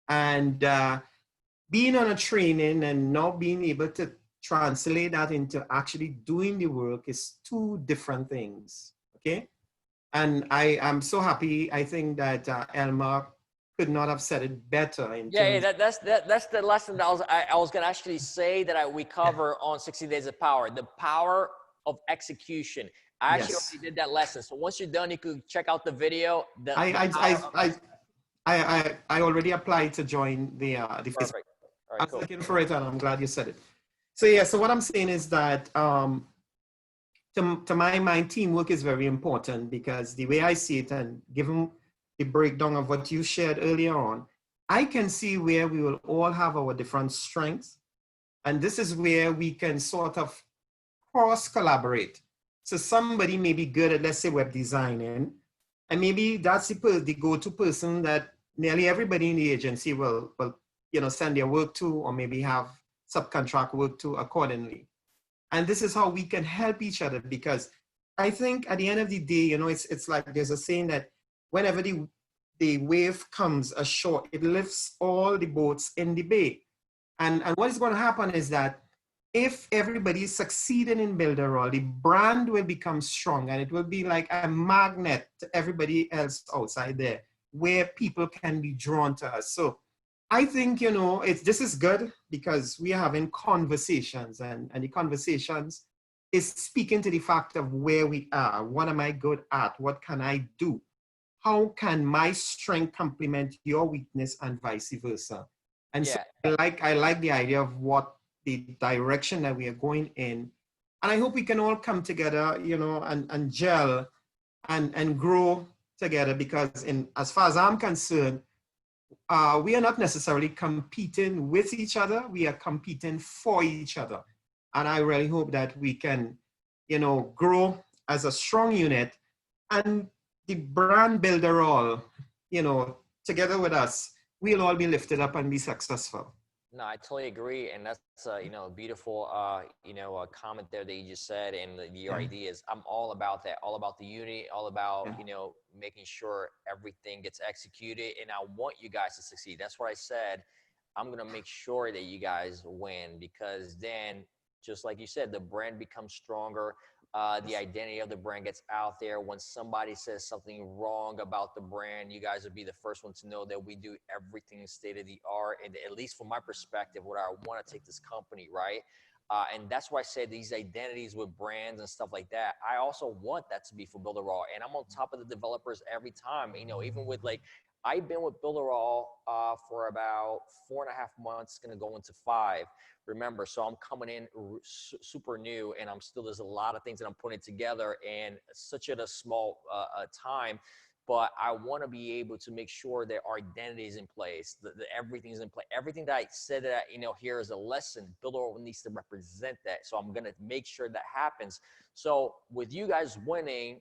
And being on a training and not being able to translate that into actually doing the work is two different things, okay? And I am so happy. I think that Elmar could not have said it better.
That's the lesson that I was gonna actually say that we cover on 60 Days of Power, the power of execution. I actually already did that lesson. So once you're done, you could check out the video.
I already applied to join the
Perfect.
Facebook.
All right,
I was looking for it, and I'm glad you said it. So what I'm saying is that to my mind, teamwork is very important because the way I see it, and given the breakdown of what you shared earlier on, I can see where we will all have our different strengths, and this is where we can sort of cross collaborate. So somebody may be good at, let's say, web designing, and maybe that's the go-to person that nearly everybody in the agency will send their work to, or maybe have subcontract work to accordingly. And this is how we can help each other, because I think at the end of the day, it's like there's a saying that whenever the wave comes ashore, it lifts all the boats in the bay. And what is going to happen is that if everybody is succeeding in Builderall, the brand will become strong, and it will be like a magnet to everybody else outside there where people can be drawn to us. So I think, this is good because we are having conversations, and the conversations is speaking to the fact of where we are. What am I good at? What can I do? How can my strength complement your weakness and vice versa? And so I like the idea of what the direction that we are going in. And I hope we can all come together, and gel and grow together, because as far as I'm concerned, we are not necessarily competing with each other. We are competing for each other. And I really hope that we can, grow as a strong unit, and the brand Builderall, together with us, we'll all be lifted up and be successful.
No, I totally agree, and that's a beautiful comment there that you just said, and your idea is I'm all about that, all about the unity, all about making sure everything gets executed, and I want you guys to succeed. That's what I said. I'm gonna make sure that you guys win, because then, just like you said, the brand becomes stronger. The identity of the brand gets out there. When somebody says something wrong about the brand, you guys would be the first one to know that we do everything state of the art. And at least from my perspective, where I want to take this company, right? And that's why I said these identities with brands and stuff like that. I also want that to be for Builderall. And I'm on top of the developers every time, even with I've been with Builderall for about 4.5 months, gonna go into 5. Remember, so I'm coming in super new, and there's a lot of things that I'm putting together in such a small time. but I want to be able to make sure that our identity is in place, that everything's in place. Everything that I said that, here is a lesson, Builderall needs to represent that. So I'm going to make sure that happens. So with you guys winning,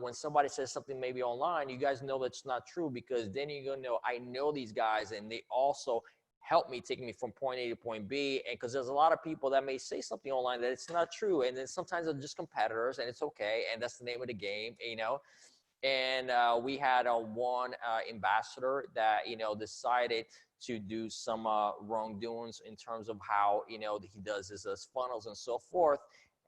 when somebody says something maybe online, you guys know that's not true, because then you're going to know, I know these guys, and they also help me, take me from point A to point B. And because there's a lot of people that may say something online that it's not true. And then sometimes they're just competitors, and it's okay. And that's the name of the game, And we had one ambassador that, decided to do some wrongdoings in terms of how, he does his funnels and so forth.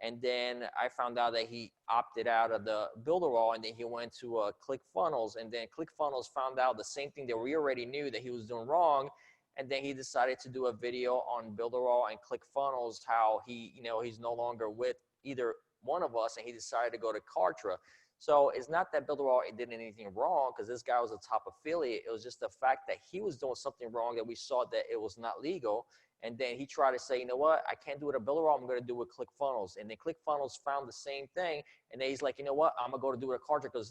And then I found out that he opted out of the Builderall, and then he went to ClickFunnels, and then ClickFunnels found out the same thing that we already knew that he was doing wrong. And then he decided to do a video on Builderall and ClickFunnels, how he, he's no longer with either one of us, and he decided to go to Kartra. So it's not that Builderall did anything wrong, because this guy was a top affiliate. It was just the fact that he was doing something wrong, that we saw that it was not legal. And then he tried to say, you know what, I can't do it at Builderall, I'm going to do it with ClickFunnels. And then ClickFunnels found the same thing. And then he's like, you know what, I'm going to go to do it at Kartra, because,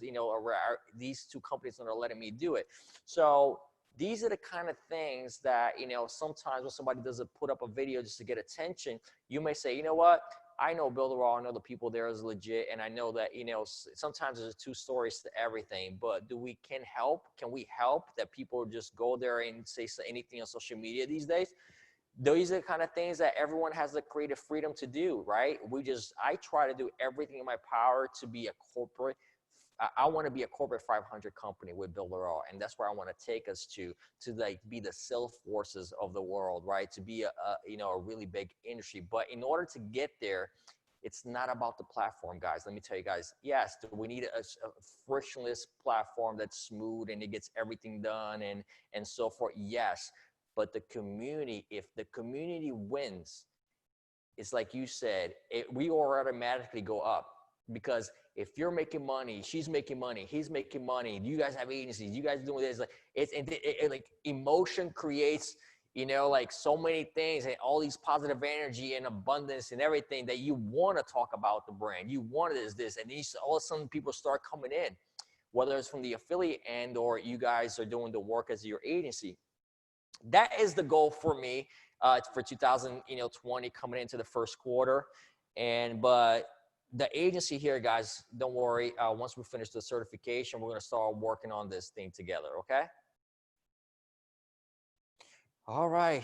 these two companies are letting me do it. So these are the kind of things that, sometimes when somebody doesn't put up a video just to get attention, you may say, you know what, I know Builderall, I know the people there is legit, and I know that, sometimes there's two stories to everything, but can we help that people just go there and say anything on social media these days? These are the kind of things that everyone has the creative freedom to do, right? I try to do everything in my power to be a corporate. I want to be a corporate 500 company with Builderall, and that's where I want to take us to like be the Salesforces of the world, right? To be a really big industry. But in order to get there, it's not about the platform, guys. Let me tell you guys, yes, we need a frictionless platform that's smooth and it gets everything done and so forth. Yes, but the community, if the community wins, it's like you said, we automatically go up. Because if you're making money, she's making money, he's making money, you guys have agencies, you guys doing this, like emotion creates, like so many things, and all these positive energy and abundance and everything that you want to talk about the brand. You want this, and all of a sudden people start coming in, whether it's from the affiliate end or you guys are doing the work as your agency. That is the goal for me for 2020 coming into the first quarter. But the agency here, guys, don't worry. Once we finish the certification, we're going to start working on this thing together, okay? All right,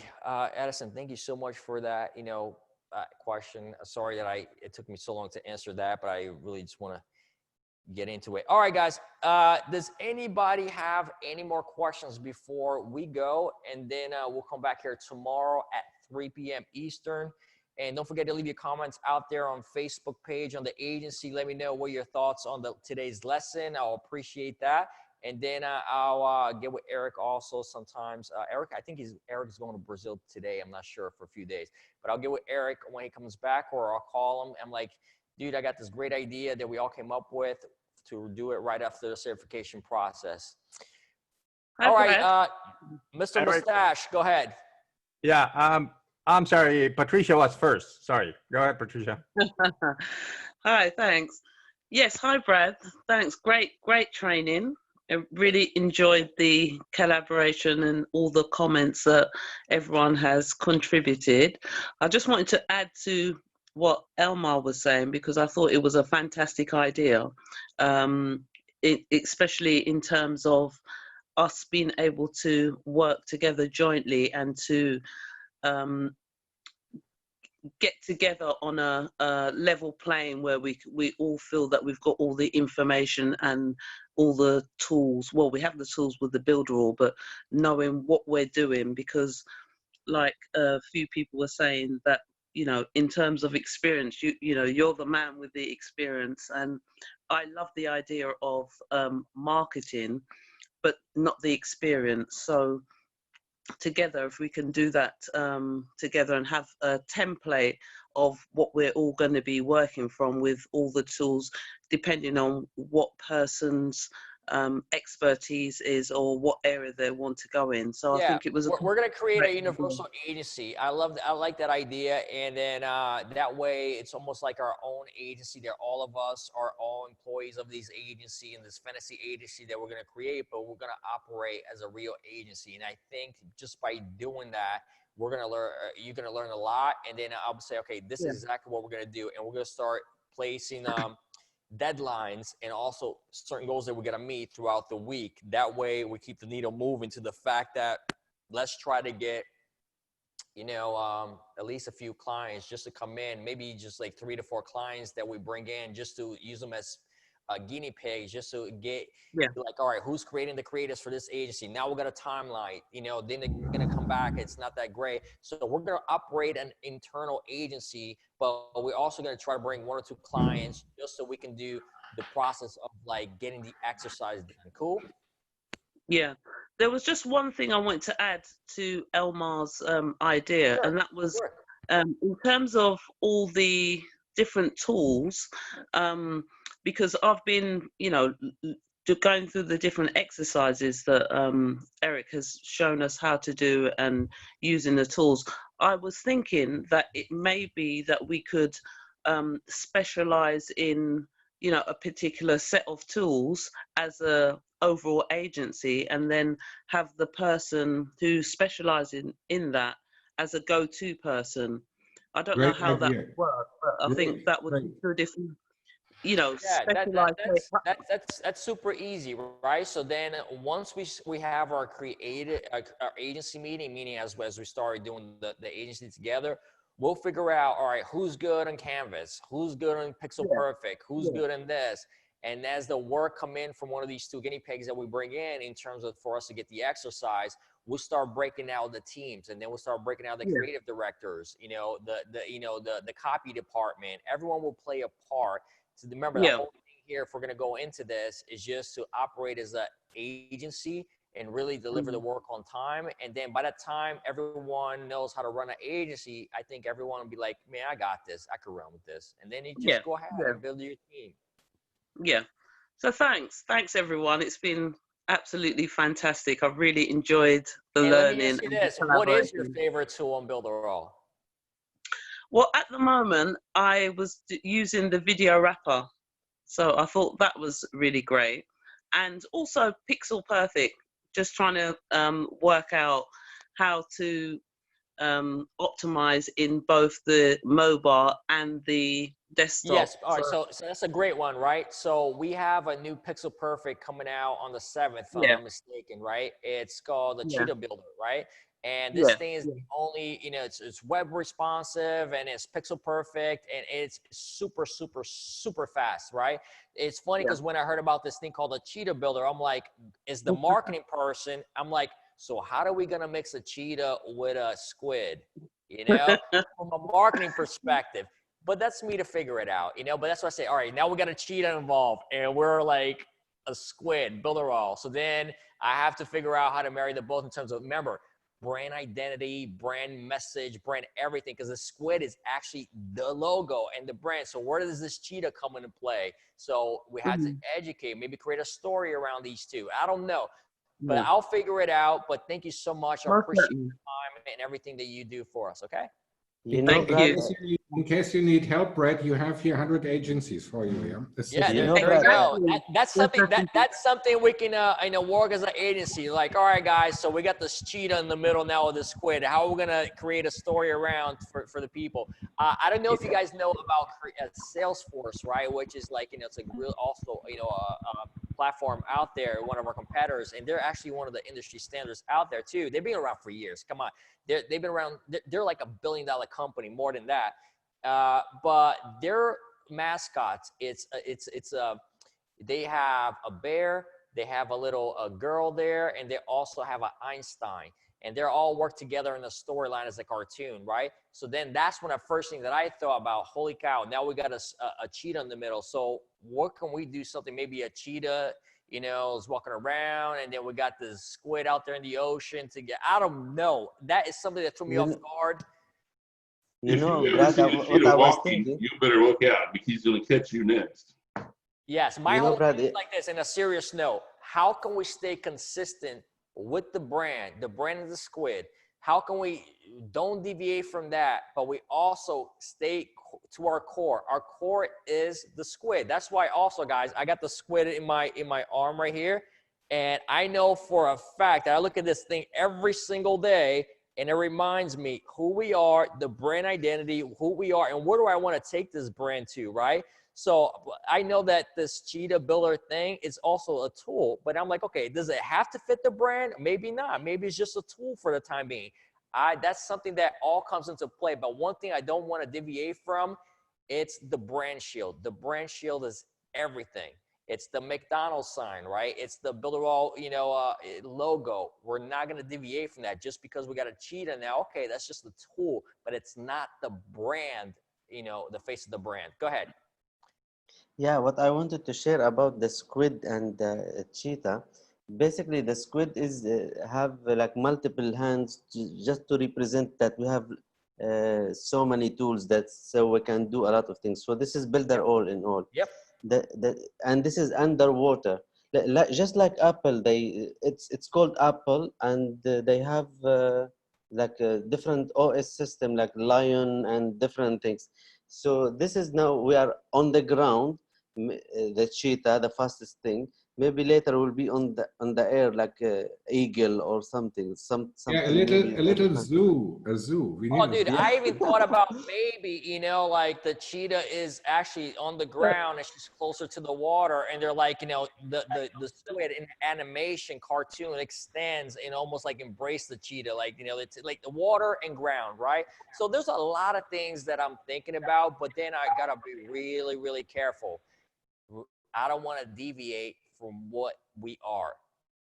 Edison, thank you so much for that, question. Sorry that it took me so long to answer that, but I really just want to get into it. All right, guys, does anybody have any more questions before we go? And then we'll come back here tomorrow at 3 p.m. Eastern. And don't forget to leave your comments out there on Facebook page, on the agency. Let me know what your thoughts on today's lesson. I'll appreciate that. And then I'll get with Eric also sometimes. Eric, I think Eric's going to Brazil today. I'm not sure, for a few days. But I'll get with Eric when he comes back, or I'll call him. I'm like, dude, I got this great idea that we all came up with to do it right after the certification process. All right, Mr.
Eric.
Mustache, go ahead.
Yeah, I'm sorry, Patricia was first. Sorry. Go ahead, Patricia.
Hi, thanks. Yes, hi, Brad. Thanks. Great training. I really enjoyed the collaboration and all the comments that everyone has contributed. I just wanted to add to what Elmar was saying, because I thought it was a fantastic idea, especially in terms of us being able to work together jointly and to get together on a level playing where we all feel that we've got all the information and all the tools. Well, we have the tools with the Builderall, but knowing what we're doing, because like a few people were saying that, in terms of experience, you're the man with the experience. And I love the idea of marketing, but not the experience. So together, if we can do that together and have a template of what we're all going to be working from with all the tools, depending on what person's expertise is or what area they want to go in. So I think it was
we're going to create a
great
universal agency. I like that idea, and then that way it's almost like our own agency. There, all of us are all employees of this agency and this fantasy agency that we're going to create, but we're going to operate as a real agency. And I think just by doing that, we're going to learn. You're going to learn a lot, and then I'll say, okay, this is exactly what we're going to do, and we're going to start placing deadlines and also certain goals that we're going to meet throughout the week. That way we keep the needle moving to the fact that let's try to get, you know, at least a few clients just to come in, maybe just like 3 to 4 clients that we bring in just to use them as guinea pigs, just to get like, all right, who's creating the creatives for this agency? Now we got a timeline, you know, then they're going to come back. It's not that great. So we're going to operate an internal agency, but we're also going to try to bring 1 or 2 clients just so we can do the process of like getting the exercise done. Cool?
Yeah. There was just one thing I wanted to add to Elmar's idea, and that was in terms of all the different tools, because I've been, you know, going through the different exercises that Eric has shown us how to do and using the tools. I was thinking that it may be that we could specialize in, you know, a particular set of tools as a overall agency, and then have the person who specializes in that as a go-to person. I don't know how that would work, but I think that would be good if we, you know,
that's super easy, right? So then once we have our our agency meeting, meaning as we started doing the agency together, we'll figure out, all right, who's good on Canvas, who's good on Pixel Perfect, who's good in this. And as the work come in from one of these 2 guinea pigs that we bring in terms of for us to get the exercise, we'll start breaking out the teams, and then we'll start breaking out the creative directors, you know, the copy department. Everyone will play a part. So remember, the whole thing here, if we're going to go into this, is just to operate as an agency and really deliver the work on time. And then by the time everyone knows how to run an agency, I think everyone will be like, man, I got this. I could run with this. And then you just go ahead and build your team.
Yeah. So thanks everyone. It's been absolutely fantastic. I've really enjoyed the learning.
Let me ask you this: what is your favorite tool on Builderall?
Well, at the moment, I was using the video wrapper, so I thought that was really great, and also Pixel Perfect. Just trying to work out how to optimize in both the mobile and the desktop.
Yes. All right. So that's a great one, right? So we have a new Pixel Perfect coming out on the 7th, if I'm not mistaken, right? It's called the Cheetah Builder, right? And this thing is the only, you know, it's web responsive and it's pixel perfect and it's super, super, super fast, right? It's funny because when I heard about this thing called the Cheetah Builder, I'm like, is the marketing person, I'm like, so how are we going to mix a cheetah with a squid, you know, from a marketing perspective? But that's me to figure it out, you know, but that's what I say. All right, now we got a cheetah involved and we're like a squid, Builderall. So then I have to figure out how to marry the both in terms of, remember, brand identity, brand message, brand everything, because the squid is actually the logo and the brand. So where does this cheetah come into play? So we had to educate, maybe create a story around these 2. I don't know, but I'll figure it out. But thank you so much. I appreciate your time and everything that you do for us, okay?
You know, in case you need help, Brad, you have here 100 agencies for you.
Yeah, there you go. That's something that's something we can work as an agency. Like, all right, guys, so we got this cheetah in the middle now with the squid. How are we gonna create a story around for the people? I don't know if you guys know about Salesforce, right? Which is like, it's a real also a platform out there, one of our competitors, and they're actually one of the industry standards out there too. They've been around for years. Come on, they've been around. They're like $1 billion company, more than that. But their mascots, they have a bear, they have a little girl there, and they also have an Einstein, and they're all work together in the storyline as a cartoon, right? So then that's when the first thing that I thought about, holy cow, now we got a cheetah in the middle. So what can we do something, maybe a cheetah, is walking around, and then we got this squid out there in the ocean to get, I don't know. That is something that threw me off guard.
If you ever see a cheetah walking, you better look out because he's going to catch you next.
Yes, my whole thing is like this, in a serious note. how can we stay consistent with the brand of the squid? How can we don't deviate from that, but we also stay to our core? Our core is the squid. That's why also, guys, I got the squid in my arm right here. And I know for a fact that I look at this thing every single day, and it reminds me who we are, the brand identity, who we are, and where do I want to take this brand to, right? So I know that this cheetah builder thing is also a tool, but I'm like, okay, does it have to fit the brand? Maybe not. Maybe it's just a tool for the time being. That's something that all comes into play. But one thing I don't want to deviate from, it's the brand shield. The brand shield is everything. It's the McDonald's sign, right? It's the Builderall, logo. We're not going to deviate from that just because we got a cheetah now. Okay, that's just the tool, but it's not the brand, the face of the brand. Go ahead.
Yeah, what I wanted to share about the squid and the cheetah, basically the squid is have like multiple hands just to represent that we have so many tools that so we can do a lot of things. So this is builder all in all.
Yep.
And this is underwater. Just like Apple, it's called Apple, and they have like a different OS system like Lion and different things. So this is now we are on the ground, the cheetah, the fastest thing. Maybe later we'll be on the air like a eagle or something.
Yeah, a
maybe
little zoo, a zoo. We need
Oh,
a
dude,
zoo.
I even thought about maybe, like the cheetah is actually on the ground and she's closer to the water, and they're like, the squid in animation cartoon extends and almost like embrace the cheetah, like, it's like the water and ground, right? So there's a lot of things that I'm thinking about, but then I gotta be really, really careful. I don't want to deviate from what we are.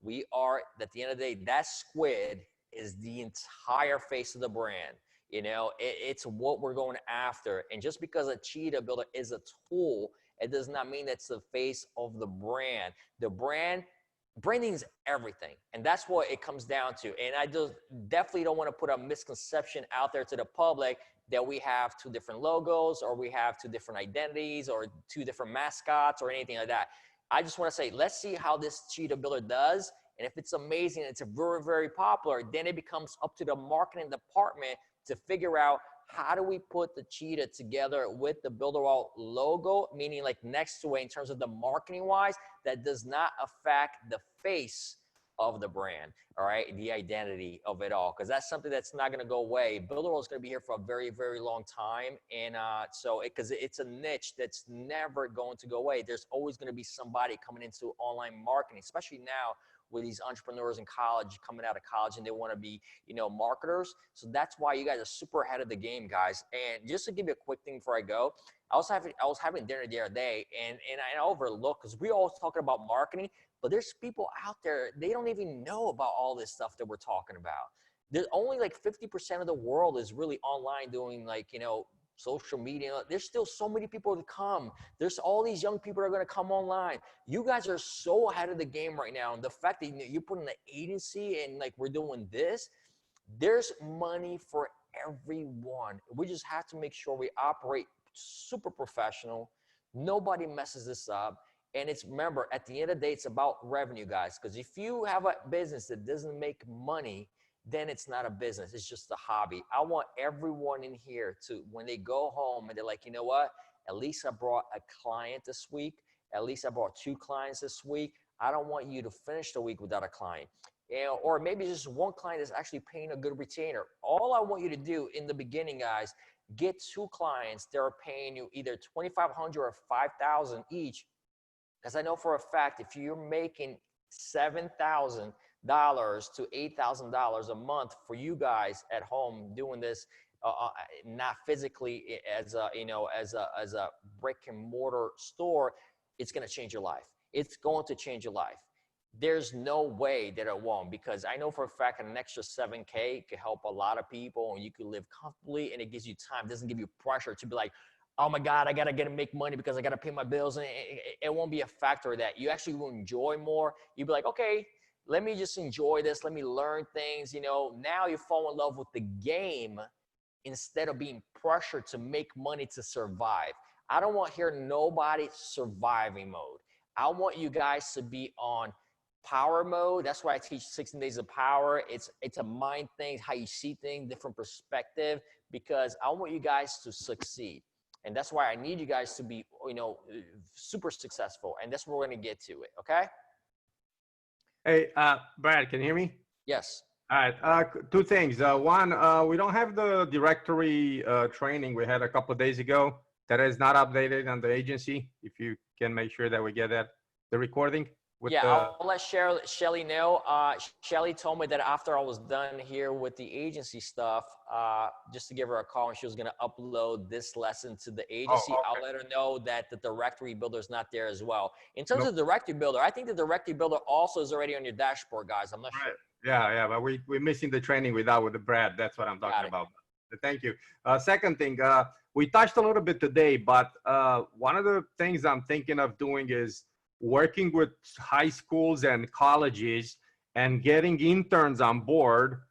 We are, at the end of the day, that squid is the entire face of the brand. It's what we're going after. And just because a cheetah builder is a tool, it does not mean that's the face of the brand. The branding is everything. And that's what it comes down to. And I just definitely don't want to put a misconception out there to the public that we have two different logos, or we have two different identities, or two different mascots, or anything like that. I just want to say, let's see how this cheetah builder does. And if it's amazing, it's very, very popular, then it becomes up to the marketing department to figure out how do we put the cheetah together with the Builderall logo, meaning like next to it in terms of the marketing wise, that does not affect the face of the brand, all right, the identity of it all, because that's something that's not going to go away. Builderall is going to be here for a very, very long time, and because it's a niche that's never going to go away. There's always going to be somebody coming into online marketing, especially now with these entrepreneurs in college, coming out of college, and they want to be, marketers. So that's why you guys are super ahead of the game, guys. And just to give you a quick thing before I go, I was having dinner the other day, and I overlooked, because we always talking about marketing, but there's people out there, they don't even know about all this stuff that we're talking about. There's only like 50% of the world is really online doing like, social media. There's still so many people to come. There's all these young people that are going to come online. You guys are so ahead of the game right now. And the fact that you put in the agency and like we're doing this, there's money for everyone. We just have to make sure we operate super professional. Nobody messes this up. And remember, at the end of the day, it's about revenue, guys. Because if you have a business that doesn't make money, then it's not a business. It's just a hobby. I want everyone in here to, when they go home and they're like, you know what? At least I brought a client this week. At least I brought 2 clients this week. I don't want you to finish the week without a client. Or maybe just one client is actually paying a good retainer. All I want you to do in the beginning, guys, get 2 clients that are paying you either $2,500 or $5,000 each. Because I know for a fact, if you're making $7,000 to $8,000 a month for you guys at home doing this, not physically as a brick and mortar store, it's going to change your life. It's going to change your life. There's no way that it won't, because I know for a fact an extra $7K could help a lot of people, and you could live comfortably, and it gives you time. It doesn't give you pressure to be like, oh my God, I got to make money because I got to pay my bills. And it won't be a factor of that. You actually will enjoy more. You'll be like, okay, let me just enjoy this. Let me learn things. Now you fall in love with the game instead of being pressured to make money to survive. I don't want to hear nobody surviving mode. I want you guys to be on power mode. That's why I teach 16 days of power. It's a mind thing, how you see things, different perspective, because I want you guys to succeed. And that's why I need you guys to be, you know, super successful. And that's where we're going to get to it. Okay.
Hey, Brad, can you hear me?
Yes.
All right. Two things. One, we don't have the directory training we had a couple of days ago. That is not updated on the agency. If you can make sure that we get that, the recording. With
Yeah,
the,
I'll let Shelly know. Shelly told me that after I was done here with the agency stuff, just to give her a call, and she was going to upload this lesson to the agency.
okay.
I'll let her know that the directory builder is not there as well. In terms of the directory builder, I think the directory builder also is already on your dashboard, guys. I'm not sure.
Yeah, but we're missing the training without with the Brad. That's what I'm talking about. Thank you. Second thing, we touched a little bit today, but one of the things I'm thinking of doing is working with high schools and colleges and getting interns on board,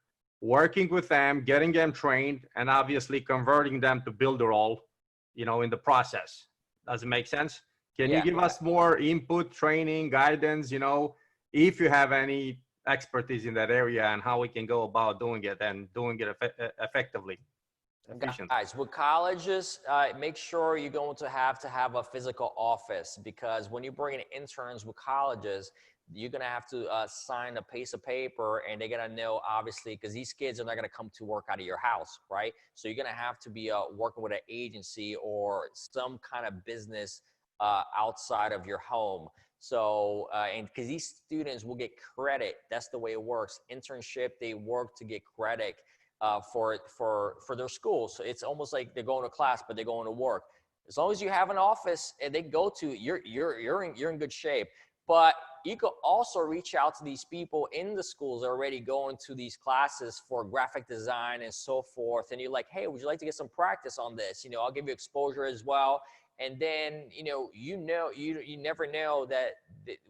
working with them, getting them trained, and obviously converting them to builder role, you know, in the process. Does it make sense? Can you give us more input, training, guidance, you know, if you have any expertise in that area, and how we can go about doing it and doing it effectively?
Guys, with colleges, make sure you're going to have a physical office, because when you bring in interns with colleges, you're going to have to sign a piece of paper, and they're going to know, obviously, because these kids are not going to come to work out of your house, right? So you're going to have to be working with an agency or some kind of business outside of your home. So, and because these students will get credit, that's the way it works. Internship, they work to get credit for their school. So it's almost like they're going to class, but they're going to work. As long as you have an office and they go to, you're in good shape. But you could also reach out to these people in the schools that are already going to these classes for graphic design and so forth. And you're like, hey, would you like to get some practice on this? You know, I'll give you exposure as well. And then, you never know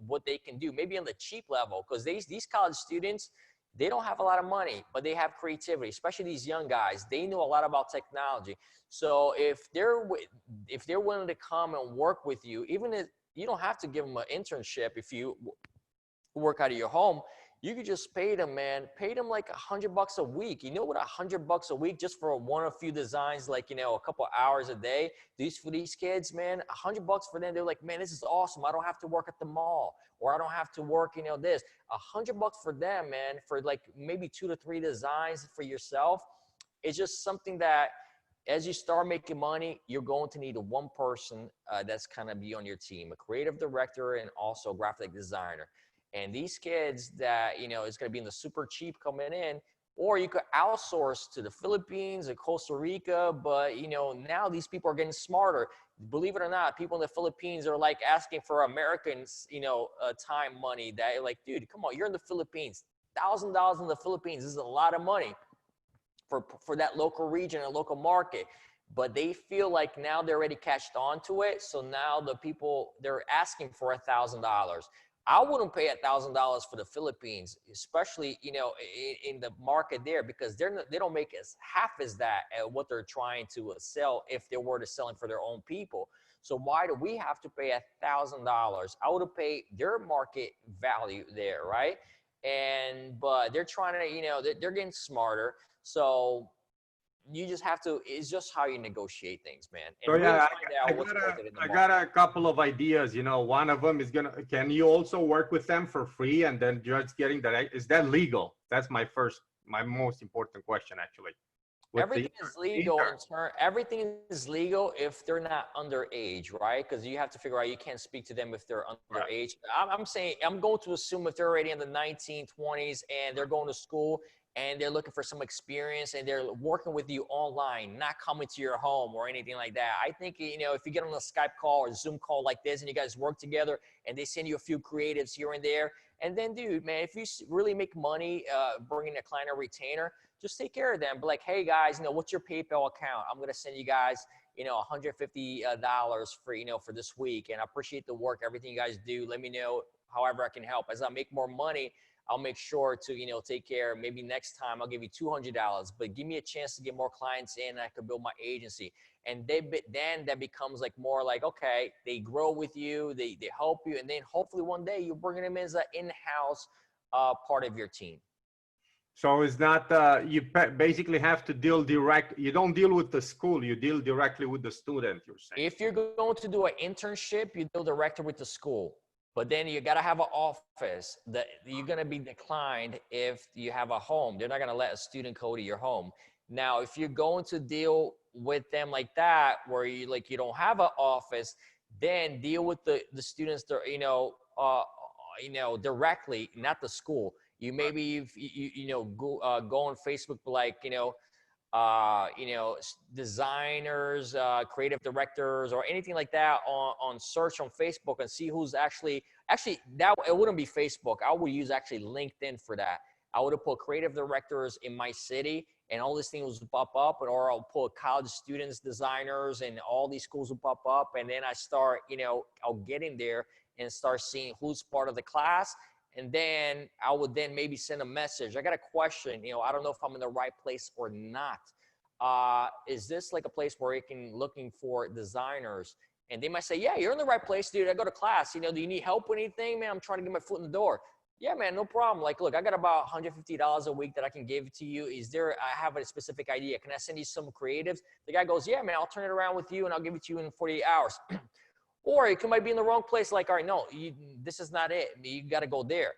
what they can do, maybe on the cheap level, because these college students, they don't have a lot of money, but they have creativity, especially these young guys. They know a lot about technology. So if they're willing to come and work with you, even if you don't have to give them an internship, if you work out of your home, you could just pay them, man. Pay them like $100 a week. You know what, $100 a week just for one or a few designs, like, a couple hours a day. For these kids, man, $100 for them. They're like, man, this is awesome. I don't have to work at the mall, or I don't have to work, this. $100 for them, man, for like maybe 2 to 3 designs for yourself. It's just something that, as you start making money, you're going to need one person that's kind of be on your team, a creative director and also a graphic designer. And these kids that, is going to be in the super cheap coming in, or you could outsource to the Philippines or Costa Rica. But, now these people are getting smarter. Believe it or not, people in the Philippines are like asking for Americans, time money. That like, dude, come on, you're in the Philippines. $1,000 in the Philippines is a lot of money for that local region and local market. But they feel like now they're already catched on to it. So now the people, they're asking for $1,000. I wouldn't pay $1,000 for the Philippines, especially, in the market there, because they don't make as half as that at what they're trying to sell if they were to selling for their own people. So why do we have to pay $1,000? I would have paid their market value there, right? But they're trying to, they're getting smarter. So you just have to, it's just how you negotiate things, man. And
so
really
yeah,
find out what's worth it in the
I
market.
got a couple of ideas. One of them is can you also work with them for free and then just getting that? Is that legal? That's my most important question, actually.
Everything is legal everything is legal if they're not underage, right? Because you have to figure out, you can't speak to them if they're underage. Right. I'm going to assume if they're already in the 1920s and they're going to school and they're looking for some experience and they're working with you online, not coming to your home or anything like that. I think, if you get on a Skype call or Zoom call like this and you guys work together and they send you a few creatives here and there, and then, dude, man, if you really make money bringing a client or retainer, just take care of them. Be like, hey, guys, what's your PayPal account? I'm going to send you guys, $150 for this week. And I appreciate the work, everything you guys do. Let me know however I can help. As I make more money, I'll make sure to, you know, take care. Maybe next time I'll give you $200, but give me a chance to get more clients in and I could build my agency. And then that becomes like more like, okay, they grow with you, they help you, and then hopefully one day you're bringing them in as an in-house part of your team.
So it's not, you basically have to deal direct, you don't deal with the school, you deal directly with the student, you're saying.
If you're going to do an internship, you deal directly with the school. But then you got to have an office that you're going to be declined if you have a home. They're not going to let a student go to your home. Now, if you're going to deal with them like that, where you like you don't have an office, then deal with the students that directly, not the school. You maybe go on Facebook like designers, creative directors, or anything like that on search on Facebook and see who's actually that it wouldn't be Facebook. I would use actually LinkedIn for that. I would have put creative directors in my city and all these things would pop up, or I'll put college students, designers, and all these schools will pop up. And then I start, I'll get in there and start seeing who's part of the class. And then I would then maybe send a message. I got a question, I don't know if I'm in the right place or not. Is this like a place where you can looking for designers? And they might say, yeah, you're in the right place, dude. I go to class. Do you need help with anything, man? I'm trying to get my foot in the door. Yeah, man, no problem. Like, look, I got about $150 a week that I can give to you. I have a specific idea. Can I send you some creatives? The guy goes, yeah, man, I'll turn it around with you and I'll give it to you in 48 hours. Or you might be in the wrong place. Like, all right, no, this is not it. You got to go there.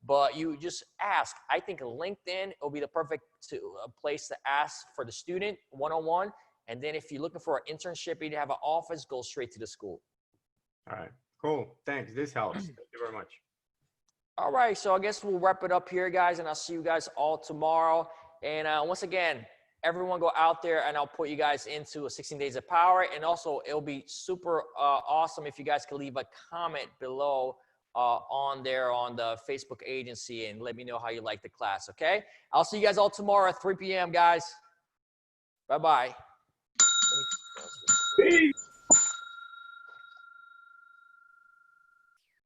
But you just ask. I think LinkedIn will be the perfect place to ask for the student one-on-one. And then if you're looking for an internship, you have an office, go straight to the school.
All right, cool. Thanks. This helps. Thank you very much.
All right, so I guess we'll wrap it up here, guys, and I'll see you guys all tomorrow. And once again, everyone go out there and I'll put you guys into 16 Days of Power. And also, it'll be super awesome if you guys can leave a comment below on the Facebook agency and let me know how you like the class, okay? I'll see you guys all tomorrow at 3 p.m., guys. Bye-bye.
Peace.